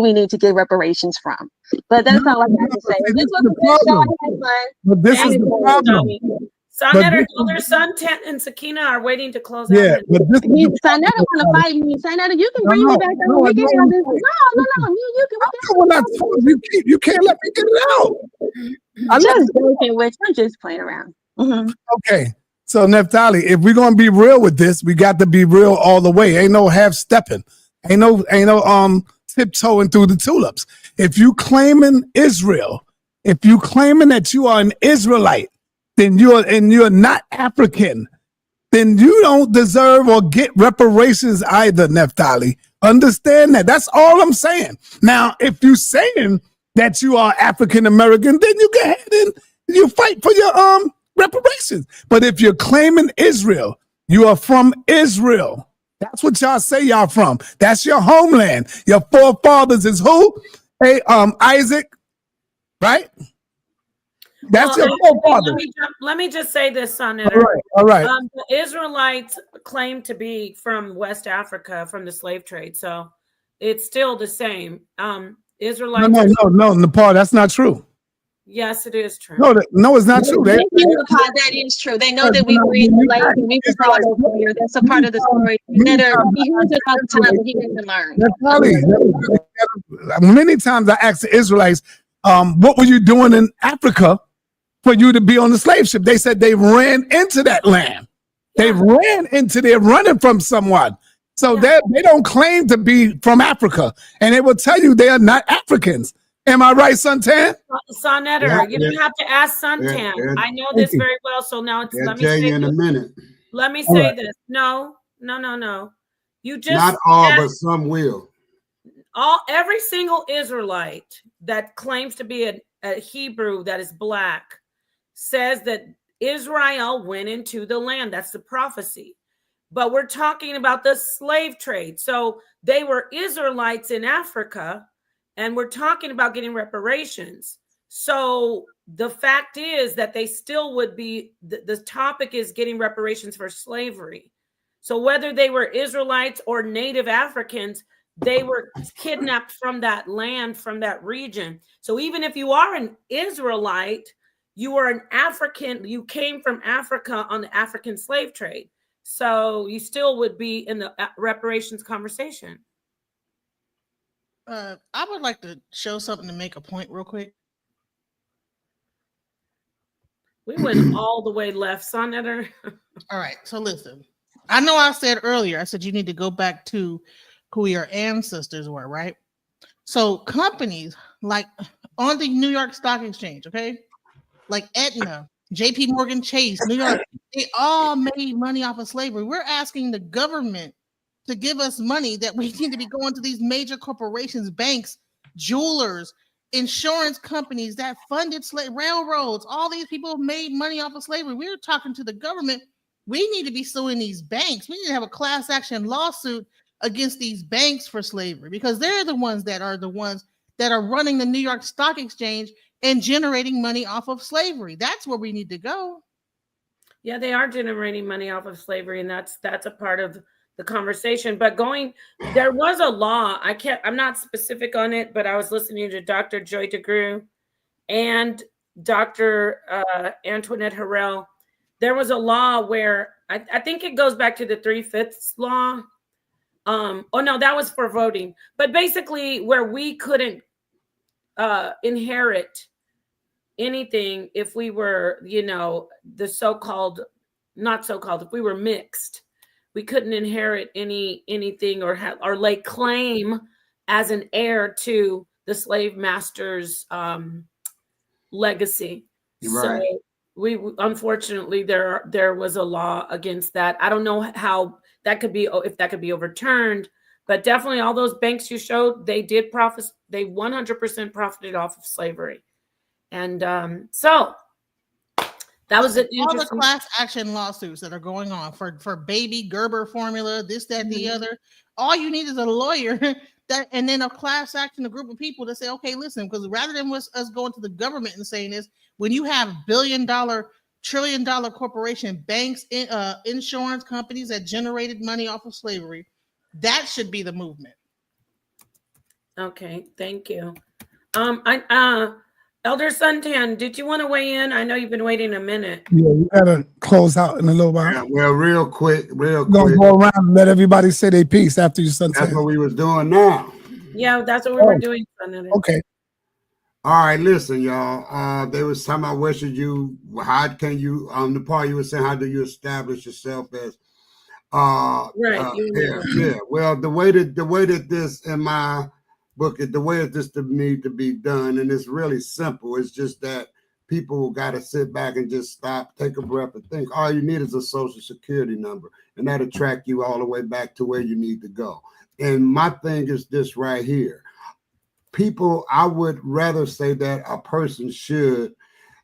we need to get reparations from. But that's all I got to say. This was a good show. But this is the problem. sa.neter, Elder Son and Sakina are waiting to close out. Yeah, but this sa.neter want to fight me. sa.neter, you can bring me back up. We can have this. No. You can't let me get it out. Just joking with you. I'm just playing around. Okay. So Naphtali, if we're gonna be real with this, we got to be real all the way. Ain't no half stepping. Ain't no tiptoeing through the tulips. If you claiming Israel, if you claiming that you are an Israelite, then you're not African, then you don't deserve or get reparations either, Naphtali. Understand that. That's all I'm saying. Now, if you saying that you are African American, then you go ahead and you fight for your reparations. But if you're claiming Israel, you are from Israel. That's what y'all say y'all from. That's your homeland. Your forefathers is who? Hey, Isaac, right? That's your forefather. Let me just say this, sa.neter. All right. The Israelites claim to be from West Africa, from the slave trade. So it's still the same. Israelites. No, Nepal, that's not true. Yes, it is true. No, it's not true. That is true. They know that we were enslaved and we were brought over here. That's a part of the story. He hears it all the time, but he doesn't learn. Many times I ask the Israelites, what were you doing in Africa for you to be on the slave ship? They said they ran into that land. They ran into there running from someone. So they don't claim to be from Africa. And they will tell you they are not Africans. Am I right, Suntan? sa.neter, you don't have to ask Suntan. I know this very well. So now let me say in a minute. Let me say this. No. You just not all, but some will. Every single Israelite that claims to be a Hebrew that is black says that Israel went into the land. That's the prophecy. But we're talking about the slave trade. So they were Israelites in Africa, and we're talking about getting reparations. So the fact is that they still would be, the topic is getting reparations for slavery. So whether they were Israelites or Native Africans, they were kidnapped from that land, from that region. So even if you are an Israelite, you are an African, you came from Africa on the African slave trade. So you still would be in the reparations conversation. I would like to show something to make a point real quick. We went all the way left, sa.neter. All right, so listen. I know I said earlier, I said you need to go back to who your ancestors were, right? So companies like on the New York Stock Exchange, okay? Like Aetna, JP Morgan Chase, New York, they all made money off of slavery. We're asking the government to give us money that we need to be going to these major corporations, banks, jewelers, insurance companies that funded railroads. All these people made money off of slavery. We're talking to the government. We need to be suing these banks. We need to have a class action lawsuit against these banks for slavery because they're the ones that are running the New York Stock Exchange and generating money off of slavery. That's where we need to go. Yeah, they are generating money off of slavery, and that's a part of the conversation. But there was a law. I'm not specific on it, but I was listening to Dr. Joy DeGruy and Dr. Antoinette Harrell. There was a law where I think it goes back to the 3/5 law. Oh no, that was for voting. But basically, where we couldn't inherit anything if we were, the so-called, not so-called, if we were mixed, we couldn't inherit anything or lay claim as an heir to the slave master's legacy. Right. So we unfortunately there was a law against that. I don't know how that could be, if that could be overturned, but definitely all those banks you showed, they did profit. They 100% profited off of slavery. And so that was an all the class action lawsuits that are going on for baby Gerber formula, this, that, the other. All you need is a lawyer and then a class action, a group of people to say, okay, listen, because rather than us going to the government and saying this, when you have billion-dollar, trillion-dollar corporation banks, insurance companies that generated money off of slavery, that should be the movement. Okay, thank you. Elder Suntan, did you want to weigh in? I know you've been waiting a minute. Yeah, we gotta close out in a little while. Yeah, well, real quick. We're gonna go around and let everybody say their piece after you That's sunset. what we was doing now. Yeah, that's what we were doing. Senator. Okay. All right, listen, y'all. They was talking about how can you, the part you were saying, how do you establish yourself as yeah. Well, the way that this in my book, the way that this need to be done, and it's really simple. It's just that people got to sit back and just stop, take a breath, and think. All you need is a social security number, and that'll track you all the way back to where you need to go. And my thing is this right here. People, I would rather say that a person should,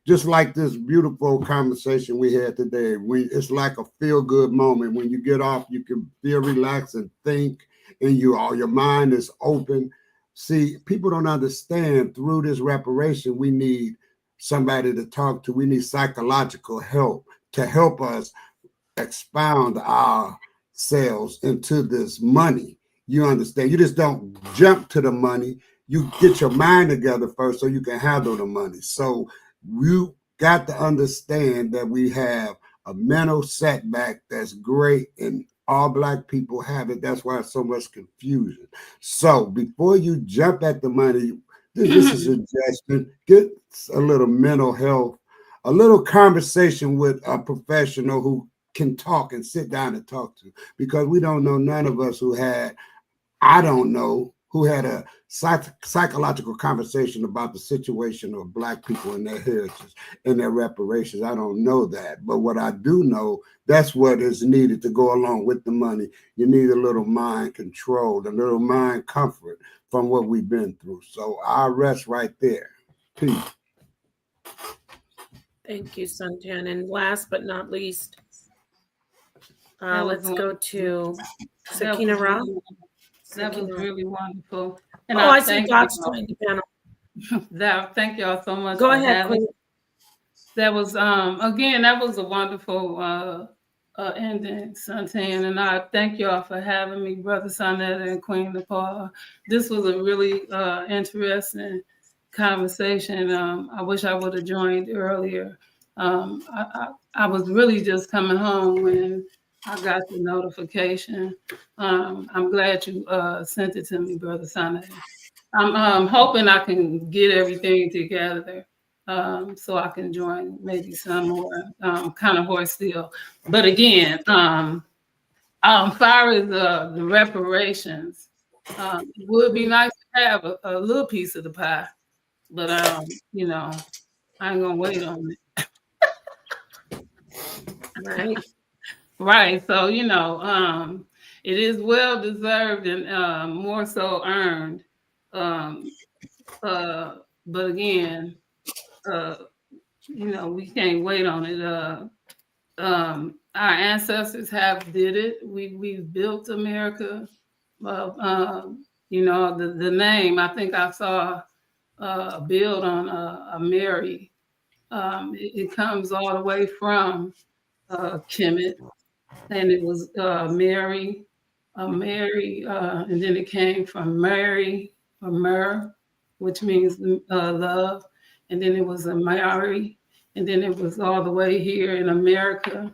just like this beautiful conversation we had today. It's like a feel-good moment. When you get off, you can feel relaxed and think, and your mind is open. See, people don't understand through this reparation, we need somebody to talk to. We need psychological help to help us expound ourselves into this money. You understand? You just don't jump to the money. You get your mind together first so you can handle the money. So you got to understand that we have a mental setback that's great, and all Black people have it. That's why it's so much confusion. So before you jump at the money, this is a suggestion. Get a little mental health, a little conversation with a professional who can talk and sit down and talk to, because we don't know, none of us who had a psychological conversation about the situation of Black people and their heritage and their reparations. I don't know that. But what I do know, that's what is needed to go along with the money. You need a little mind control, a little mind comfort from what we've been through. So I'll rest right there. Peace. Thank you, Suntan. And last but not least, let's go to Sakina Ra. That was really wonderful. And I see God's joined the panel. Thank y'all so much. Go ahead, Queen. That was again, that was a wonderful ending, Suntan. And I thank y'all for having me, Brother sa.neter and Queen Nepal. This was a really interesting conversation. I wish I would have joined earlier. I was really just coming home when I got the notification. I'm glad you sent it to me, Brother sa.neter. I'm hoping I can get everything together so I can join maybe some more kind of horse deal. But again, far as the reparations, it would be nice to have a little piece of the pie, but I ain't gonna wait on it. Right. So, it is well deserved and more so earned. But again, we can't wait on it. Our ancestors have did it. We've built America. The name, I think I saw a build on a Mary. It comes all the way from Kemet, and it was Mary, and then it came from Mary, or Mer, which means love, and then it was a Mary, and then it was all the way here in America.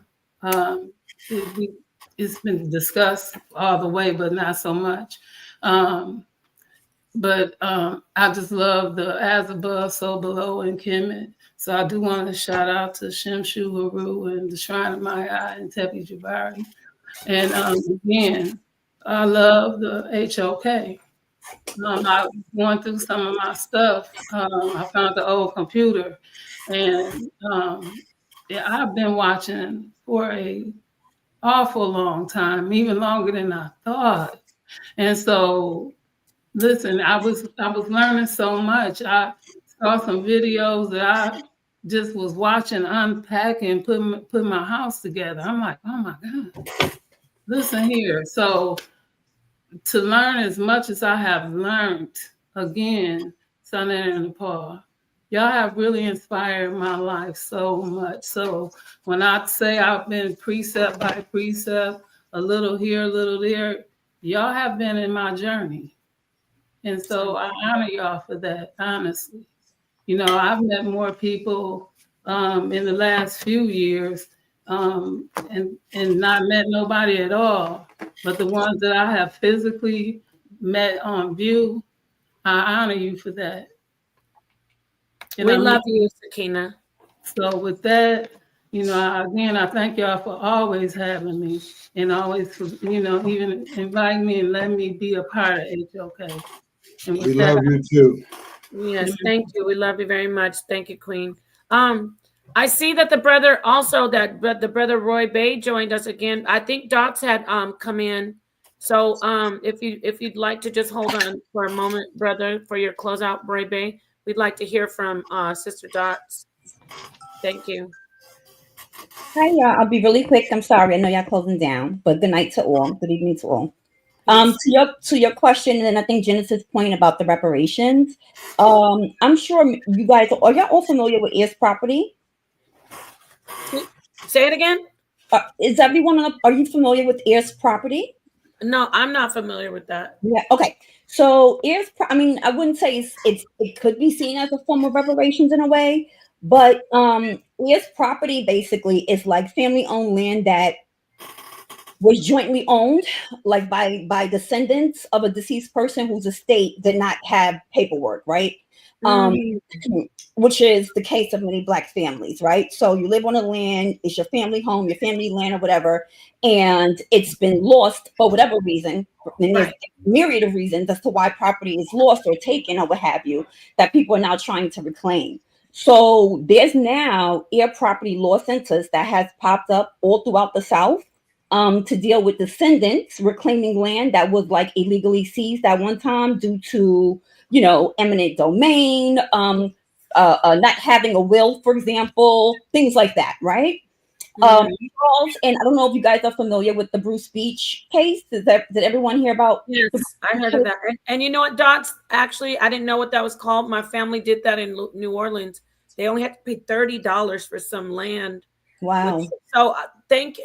It's been discussed all the way, but not so much. But I just love the as above, so below in Kemet. So I do want to shout out to Shemshu Haru and the Shrine of Maya and Tepi Jabari. And again, I love the HOK. I was going through some of my stuff. I found the old computer, and I've been watching for an awful long time, even longer than I thought. And so, listen, I was learning so much. I saw some videos that I just was watching, unpacking, put my house together. I'm like, oh my God, listen here. So to learn as much as I have learned, again, sa.neter and Nepal, y'all have really inspired my life so much. So when I say I've been precept by precept, a little here, a little there, y'all have been in my journey. And so I honor y'all for that, honestly. You know, I've met more people in the last few years and not met nobody at all. But the ones that I have physically met on view, I honor you for that. And we love you, Sakina. So with that, you know, again, I thank y'all for always having me and always, you know, even inviting me and letting me be a part of HOK. And with We that, love you too. Yes, thank you. We love you very much. Thank you, Queen. I see that the brother Roy Bay joined us again. I think Dots had come in. So if you'd like to just hold on for a moment, brother, for your closeout, Roy Bay, we'd like to hear from Sister Dots. Thank you. Hi, y'all. I'll be really quick. I'm sorry. I know y'all closing down, but good night to all. Good evening to all. To your question, and I think Genesis' point about the reparations. I'm sure you guys are y'all all familiar with heirs property? Say it again. Is everyone are you familiar with heirs property? No, I'm not familiar with that. Yeah. Okay. So heirs. I mean, I wouldn't say it could be seen as a form of reparations in a way, but heirs property basically is like family-owned land that was jointly owned, like by descendants of a deceased person whose estate did not have paperwork, right? Which is the case of many Black families, right? So you live on a land, it's your family home, your family land or whatever, and it's been lost for whatever reason. And there's a myriad of reasons as to why property is lost or taken or what have you, that people are now trying to reclaim. So there's now heir property law centers that has popped up all throughout the South to deal with descendants reclaiming land that was like illegally seized at one time due to, you know, eminent domain, not having a will, for example, things like that, right? And I don't know if you guys are familiar with the Bruce Beach case. Did everyone hear about? Yes, I heard of that. And you know what, Dots? Actually, I didn't know what that was called. My family did that in New Orleans. They only had to pay $30 for some land. Wow. So I think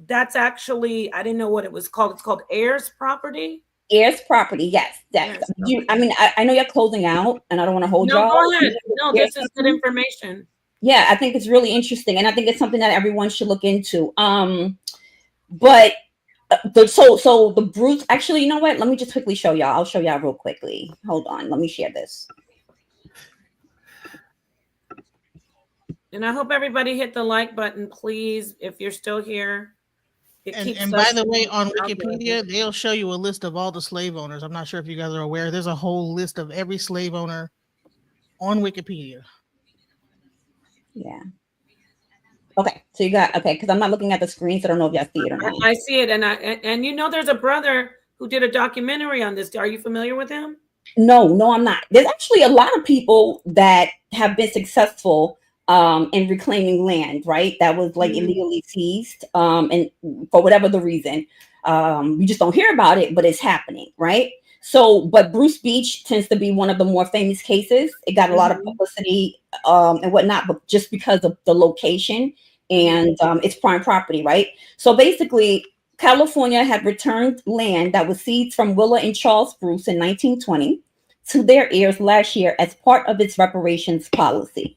that's actually, I didn't know what it was called. It's called heirs property. Heirs property, yes. Yes. I mean, I know you're closing out, and I don't want to hold y'all. Go ahead. No, this is good information. Yeah, I think it's really interesting, and I think it's something that everyone should look into. But so the Bruce, actually, you know what? Let me just quickly show y'all. I'll show y'all real quickly. Hold on, let me share this. And I hope everybody hit the like button, please, if you're still here. And by the way, on Wikipedia, they'll show you a list of all the slave owners. I'm not sure if you guys are aware. There's a whole list of every slave owner on Wikipedia. Yeah. Okay, so you got because I'm not looking at the screen, so I don't know if y'all see it or not. I see it, and you know, there's a brother who did a documentary on this. Are you familiar with him? No, I'm not. There's actually a lot of people that have been successful in reclaiming land, right? That was like illegally seized, and for whatever the reason, we just don't hear about it, but it's happening, right? So, but Bruce Beach tends to be one of the more famous cases. It got a lot of publicity and whatnot, but just because of the location and it's prime property, right? So basically, California had returned land that was seized from Willa and Charles Bruce in 1920 to their heirs last year as part of its reparations policy.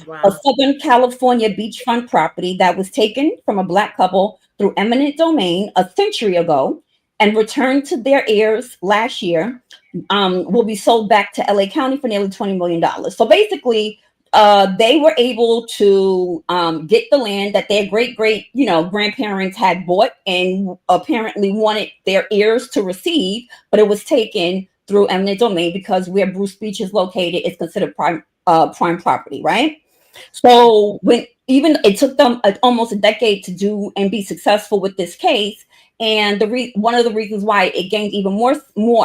Wow. A Southern California beachfront property that was taken from a Black couple through eminent domain a century ago and returned to their heirs last year will be sold back to LA County for nearly $20 million. So basically, they were able to get the land that their great grandparents had bought and apparently wanted their heirs to receive, but it was taken through eminent domain because where Bruce Beach is located is considered prime property, right? So even it took them almost a decade to do and be successful with this case. And one of the reasons why it gained even more,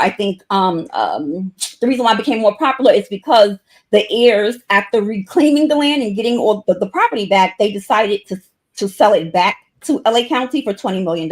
I think, the reason why it became more popular is because the heirs, after reclaiming the land and getting all the property back, they decided to sell it back to LA County for $20 million.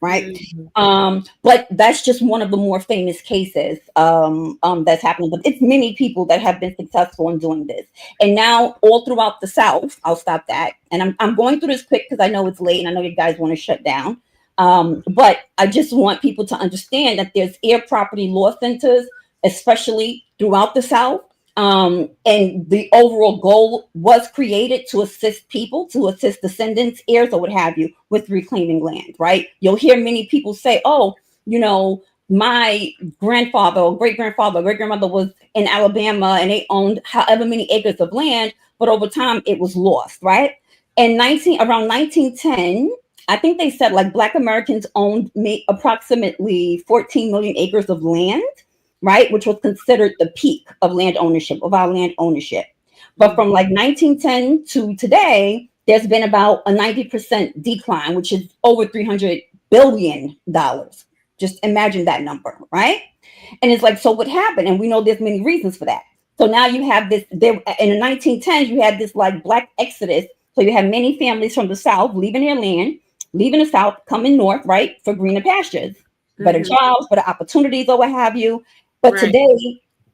Right. But that's just one of the more famous cases that's happening. But it's many people that have been successful in doing this. And now all throughout the South, I'll stop that. And I'm going through this quick because I know it's late and I know you guys want to shut down. But I just want people to understand that there's heir property law centers, especially throughout the South. And the overall goal was created to assist people, to assist descendants, heirs, or what have you, with reclaiming land, right? You'll hear many people say, oh, you know, my grandfather or great grandfather, great grandmother was in Alabama and they owned however many acres of land, but over time it was lost, right? And around 1910, I think they said like Black Americans owned approximately 14 million acres of land, right? Which was considered the peak of land ownership, of our land ownership. But from like 1910 to today, there's been about a 90% decline, which is over $300 billion. Just imagine that number, right? And it's like, so what happened? And we know there's many reasons for that. So now you have this, there in the 1910s, you had this like Black exodus. So you have many families from the South leaving their land, leaving the South, coming north, right, for greener pastures, better jobs, better opportunities, or what have you. But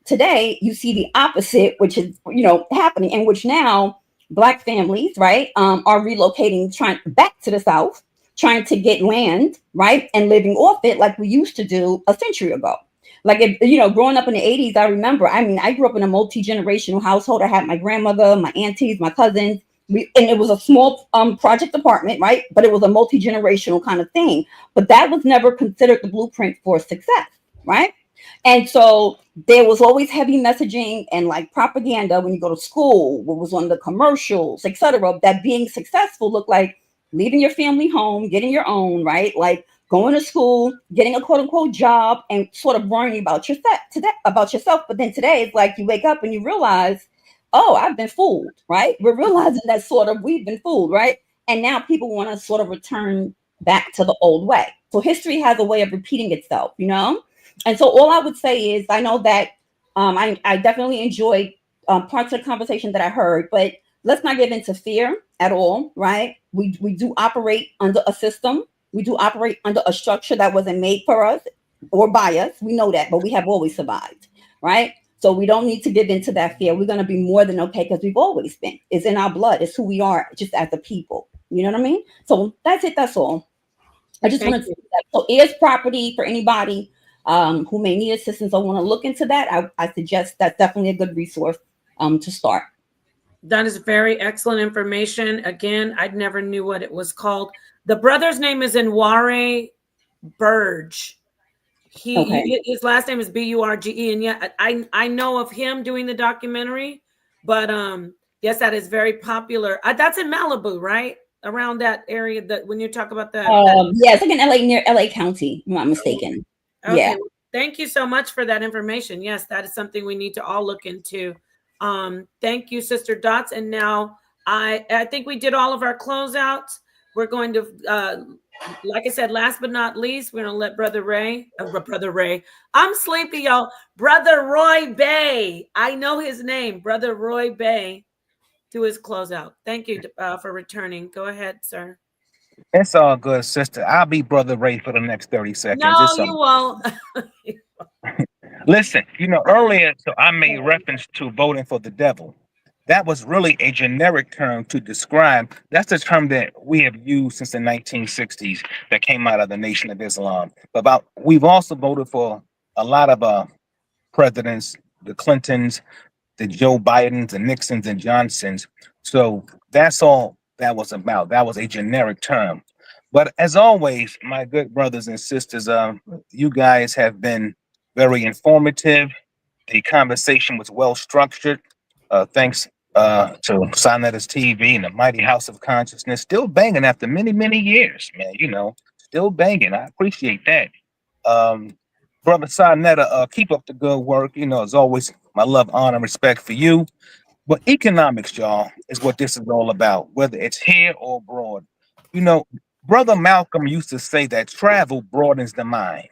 today you see the opposite, which is, you know, happening, in which now Black families, right, are relocating, trying back to the South, trying to get land, right, and living off it like we used to do a century ago. Like, if, you know, growing up in the 80s, I remember, I mean, I grew up in a multi-generational household. I had my grandmother, my aunties, my cousins, and it was a small project apartment, right? But it was a multi-generational kind of thing. But that was never considered the blueprint for success, right? And so there was always heavy messaging and like propaganda when you go to school, what was on the commercials, etc., that being successful looked like leaving your family home, getting your own, right? Like going to school, getting a quote unquote job, and sort of worrying about yourself. But then today it's like you wake up and you realize, oh, I've been fooled, right? We're realizing that sort of we've been fooled, right? And now people want to sort of return back to the old way. So history has a way of repeating itself, you know? And so all I would say is, I know that I definitely enjoyed parts of the conversation that I heard, but let's not give into fear at all, right? We do operate under a system. We do operate under a structure that wasn't made for us or by us. We know that, but we have always survived, right? So we don't need to give into that fear. We're going to be more than okay because we've always been. It's in our blood. It's who we are just as a people. You know what I mean? So that's it. That's all. I just wanted to say that. So heirs property for anybody who may need assistance or want to look into that. I suggest that's definitely a good resource to start. That is very excellent information. Again, I never knew what it was called. The brother's name is Enware Burge. His last name is Burge, and yeah, I know of him doing the documentary, but yes, that is very popular. That's in Malibu, right? Around that area, that when you talk about that. Yeah, it's like in LA, near LA County, if I'm not mistaken. Okay. Yeah. Well, thank you so much for that information. Yes, that is something we need to all look into. Thank you, Sister Dots. And now I think we did all of our closeouts. We're going to, like I said, last but not least, we're going to let Brother Ray, I'm sleepy, y'all. Brother Roy Bay. I know his name, Brother Roy Bay, do his closeout. Thank you for returning. Go ahead, sir. It's all good, sister. I'll be Brother Ray for the next 30 seconds. No, you won't. Listen, you know, earlier, so I made reference to voting for the devil. That was really a generic term to describe. That's the term that we have used since the 1960s that came out of the Nation of Islam. But we've also voted for a lot of presidents, the Clintons, the Joe Bidens, the Nixons, and Johnsons. So that's all that was about. That was a generic term. But as always, my good brothers and sisters, you guys have been very informative. The conversation was well structured. Thanks to sa.neter TV and the Mighty House of Consciousness, still banging after many, many years, man. You know, still banging. I appreciate that. Brother sa.neter, keep up the good work. You know, as always, my love, honor, respect for you. But economics, y'all, is what this is all about, whether it's here or abroad. You know, Brother Malcolm used to say that travel broadens the mind.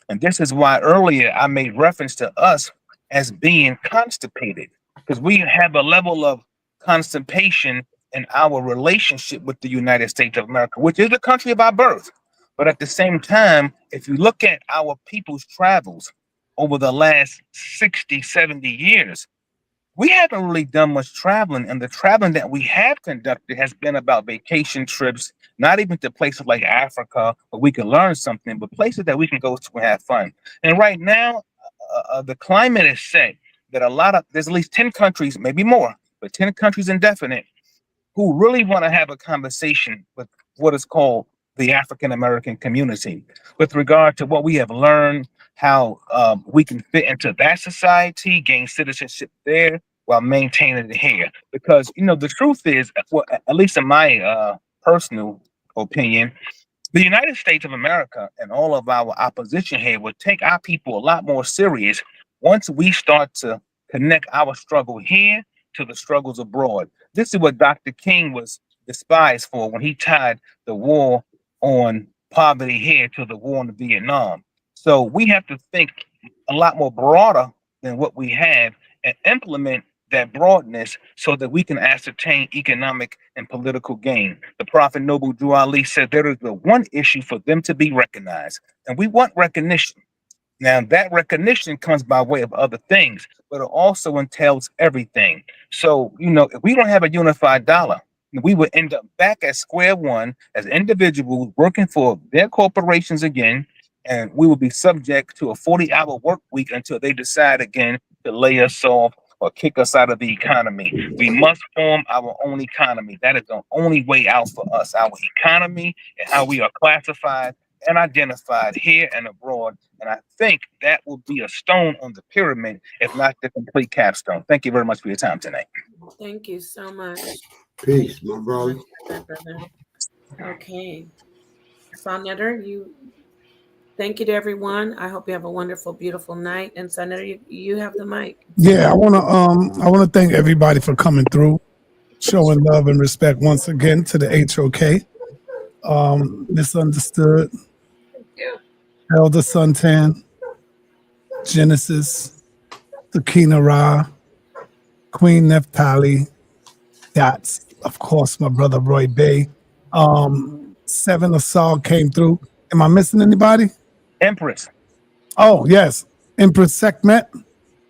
And this is why earlier I made reference to us as being constipated, because we have a level of constipation in our relationship with the United States of America, which is the country of our birth. But at the same time, if you look at our people's travels over the last 60, 70 years, we haven't really done much traveling. And the traveling that we have conducted has been about vacation trips, not even to places like Africa where we can learn something, but places that we can go to and have fun. And right now, the climate is set that there's at least 10 countries, maybe more, but 10 countries indefinite, who really want to have a conversation with what is called the African American community with regard to what we have learned, how we can fit into that society, gain citizenship there while maintaining it here. Because, the truth is, well, at least in my personal opinion, the United States of America and all of our opposition here would take our people a lot more serious once we start to connect our struggle here to the struggles abroad. This is what Dr. King was despised for when he tied the war on poverty here to the war in Vietnam. So we have to think a lot more broader than what we have and implement that broadness so that we can ascertain economic and political gain. The Prophet Noble Drew Ali said there is the one issue for them to be recognized, and we want recognition. Now, that recognition comes by way of other things, but it also entails everything. So, if we don't have a unified dollar, we would end up back at square one as individuals working for their corporations again, and we will be subject to a 40-hour work week until they decide again to lay us off or kick us out of the economy. We must form our own economy. That is the only way out for us, our economy and how we are classified and identified here and abroad. And I think that will be a stone on the pyramid, if not the complete capstone. Thank you very much for your time tonight. Thank you so much. Peace, my brother. Okay. sa.neter, thank you to everyone. I hope you have a wonderful, beautiful night. And sa.neter, you have the mic. Yeah, I wanna thank everybody for coming through, showing love and respect once again to the HOK. Misunderstood. Elder Suntan, Genesis, Sakina Ra, Queen Naphtali, Dots, of course, my brother Roy Bay. Seven Assault came through. Am I missing anybody? Empress. Oh, yes. Empress Sekmet.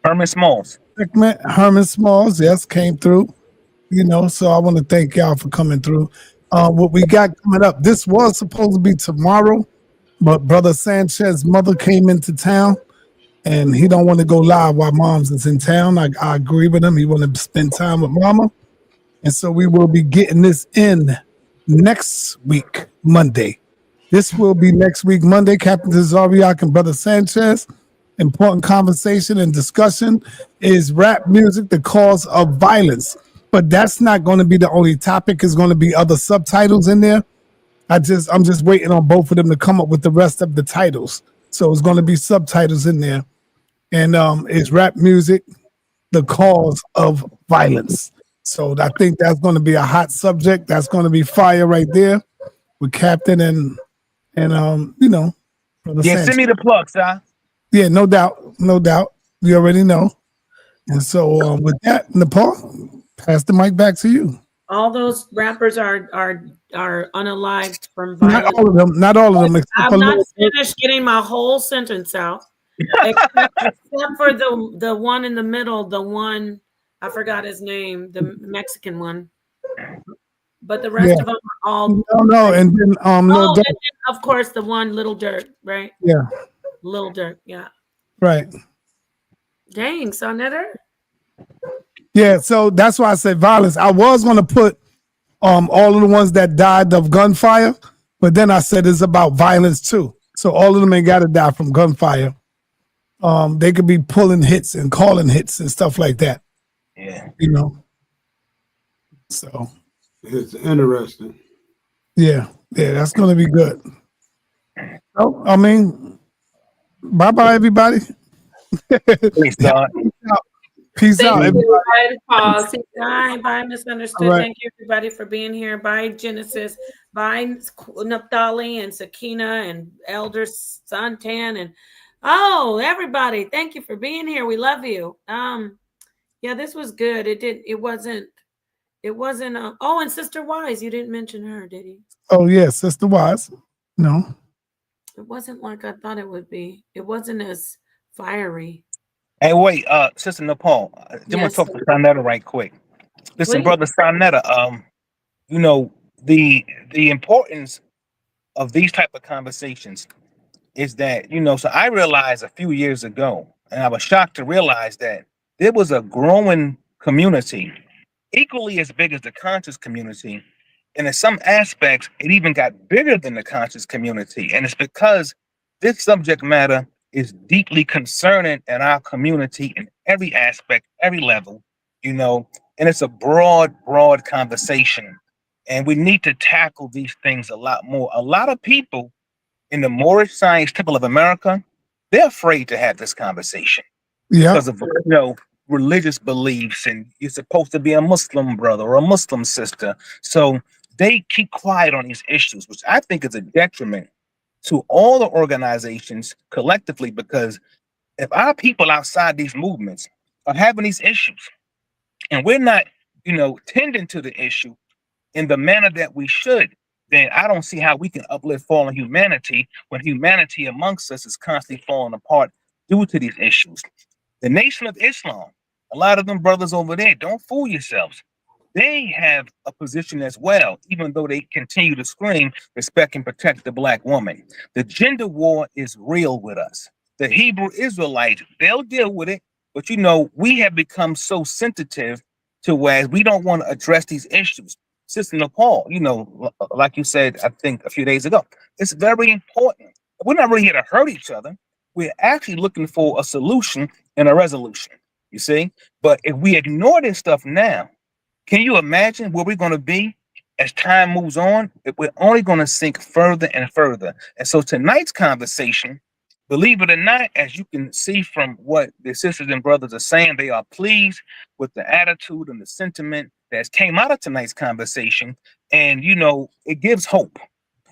Herman Smalls. Sekmet, Herman Smalls, yes, came through. So I want to thank y'all for coming through. What we got coming up, this was supposed to be tomorrow, but Brother Sanchez's mother came into town, and he don't want to go live while Mom's is in town. I agree with him. He want to spend time with Mama. And so we will be getting this in next week, Monday. This will be next week, Monday. Captain Zariak and Brother Sanchez. Important conversation and discussion is rap music, the cause of violence. But that's not going to be the only topic. It's going to be other subtitles in there. I'm just waiting on both of them to come up with the rest of the titles. So it's going to be subtitles in there. And it's rap music, the cause of violence. So I think that's going to be a hot subject. That's going to be fire right there with Captain and Brother Yeah, send me the plugs, huh? Yeah, no doubt. We already know. And so with that, Nepal, pass the mic back to you. All those rappers are unalived from violence. Not all of them. I'm not finished getting my whole sentence out. except for the one in the middle, the one I forgot his name, the Mexican one. But the rest of them are all no, and then and then, of course the one Little Dirk, right? Yeah. Little Dirk, yeah. Right. Dang, sa.neter. Yeah, so that's why I said violence. I was gonna put all of the ones that died of gunfire, but then I said it's about violence too. So all of them ain't gotta die from gunfire. They could be pulling hits and calling hits and stuff like that. Yeah. So it's interesting. Yeah, that's gonna be good. Oh, I mean, bye everybody. Peace out. Peace out. Bye, Misunderstood. Right. Thank you, everybody, for being here. Bye, Genesis. Bye, Naphtali and Sakina and Elder Suntan and everybody. Thank you for being here. We love you. Yeah, this was good. It wasn't. And Sister Wize, you didn't mention her, did you? Oh yeah, Sister Wize. No. It wasn't like I thought it would be. It wasn't as fiery. Hey, wait, Sister Nepal, I just want to talk to sa.neter right quick. Listen, brother sa.neter, the importance of these type of conversations is that, so I realized a few years ago, and I was shocked to realize that there was a growing community, equally as big as the conscious community. And in some aspects, it even got bigger than the conscious community. And it's because this subject matter is deeply concerning in our community in every aspect, every level, and it's a broad conversation. And we need to tackle these things a lot more. A lot of people in the Moorish Science Temple of America, they're afraid to have this conversation because of religious beliefs, and you're supposed to be a Muslim brother or a Muslim sister. So they keep quiet on these issues, which I think is a detriment to all the organizations collectively, because if our people outside these movements are having these issues and we're not, tending to the issue in the manner that we should, then I don't see how we can uplift fallen humanity when humanity amongst us is constantly falling apart due to these issues. The Nation of Islam, a lot of them brothers over there, don't fool yourselves. They have a position as well, even though they continue to scream, respect and protect the Black woman. The gender war is real with us. The Hebrew Israelites, they'll deal with it, but we have become so sensitive to where we don't want to address these issues. Sister Nepal, like you said, I think a few days ago, it's very important. We're not really here to hurt each other. We're actually looking for a solution and a resolution, you see? But if we ignore this stuff now, can you imagine where we're going to be as time moves on? We're only going to sink further and further. And so tonight's conversation, believe it or not, as you can see from what the sisters and brothers are saying, they are pleased with the attitude and the sentiment that came out of tonight's conversation. And, it gives hope.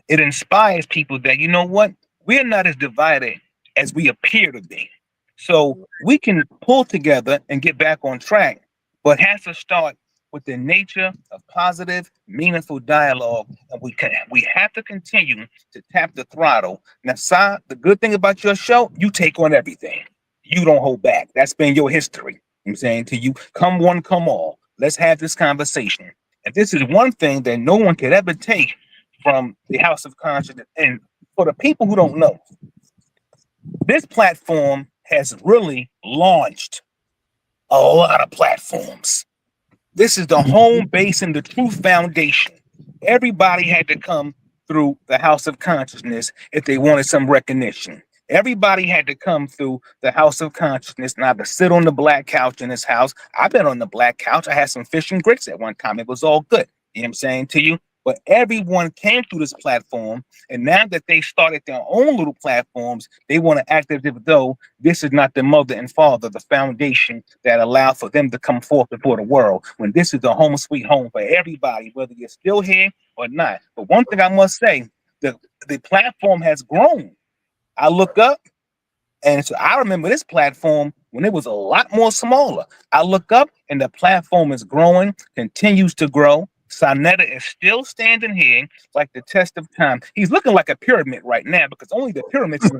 It inspires people that, we're not as divided as we appear to be. So we can pull together and get back on track, but it has to start with the nature of positive, meaningful dialogue. And we have to continue to tap the throttle. Now, Sa, the good thing about your show, you take on everything. You don't hold back. That's been your history. I'm saying to you, come one, come all. Let's have this conversation. And this is one thing that no one could ever take from the House of Conscience. And for the people who don't know, this platform has really launched a lot of platforms. This is the home base and the true foundation. Everybody had to come through the House of Consciousness if they wanted some recognition. Everybody had to come through the House of Consciousness, not to sit on the black couch in this house. I've been on the black couch. I had some fish and grits at one time. It was all good. You know what I'm saying to you? But everyone came through this platform, and now that they started their own little platforms, they want to act as if though this is not the mother and father, the foundation that allowed for them to come forth before the world, when this is the home sweet home for everybody, whether you're still here or not. But one thing I must say, the platform has grown. I look up, and so I remember this platform when it was a lot more smaller. I look up, and the platform is growing, continues to grow. sa.neter is still standing here like the test of time. He's looking like a pyramid right now because only the pyramids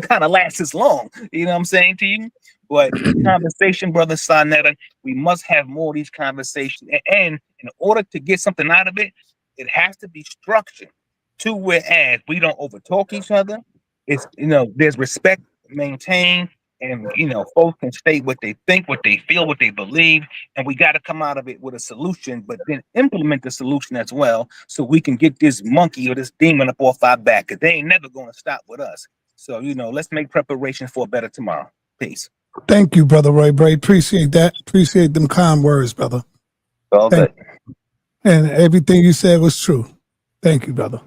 kind of last as long. You know what I'm saying to you? But the conversation, brother sa.neter, we must have more of these conversations. And in order to get something out of it, it has to be structured to whereas we don't overtalk each other. It's, there's respect maintained. And, folks can state what they think, what they feel, what they believe. And we got to come out of it with a solution, but then implement the solution as well so we can get this monkey or this demon up off our back, because they ain't never going to stop with us. So, let's make preparations for a better tomorrow. Peace. Thank you, Brother Roy Bray. Appreciate that. Appreciate them kind words, brother. All good. And everything you said was true. Thank you, brother.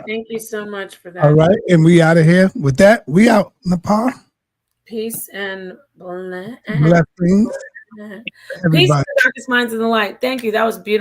Thank you so much for that. All right. And we out of here. With that, we out, Nepal. Peace and blessings. Peace to the darkest minds in the light. Thank you. That was beautiful.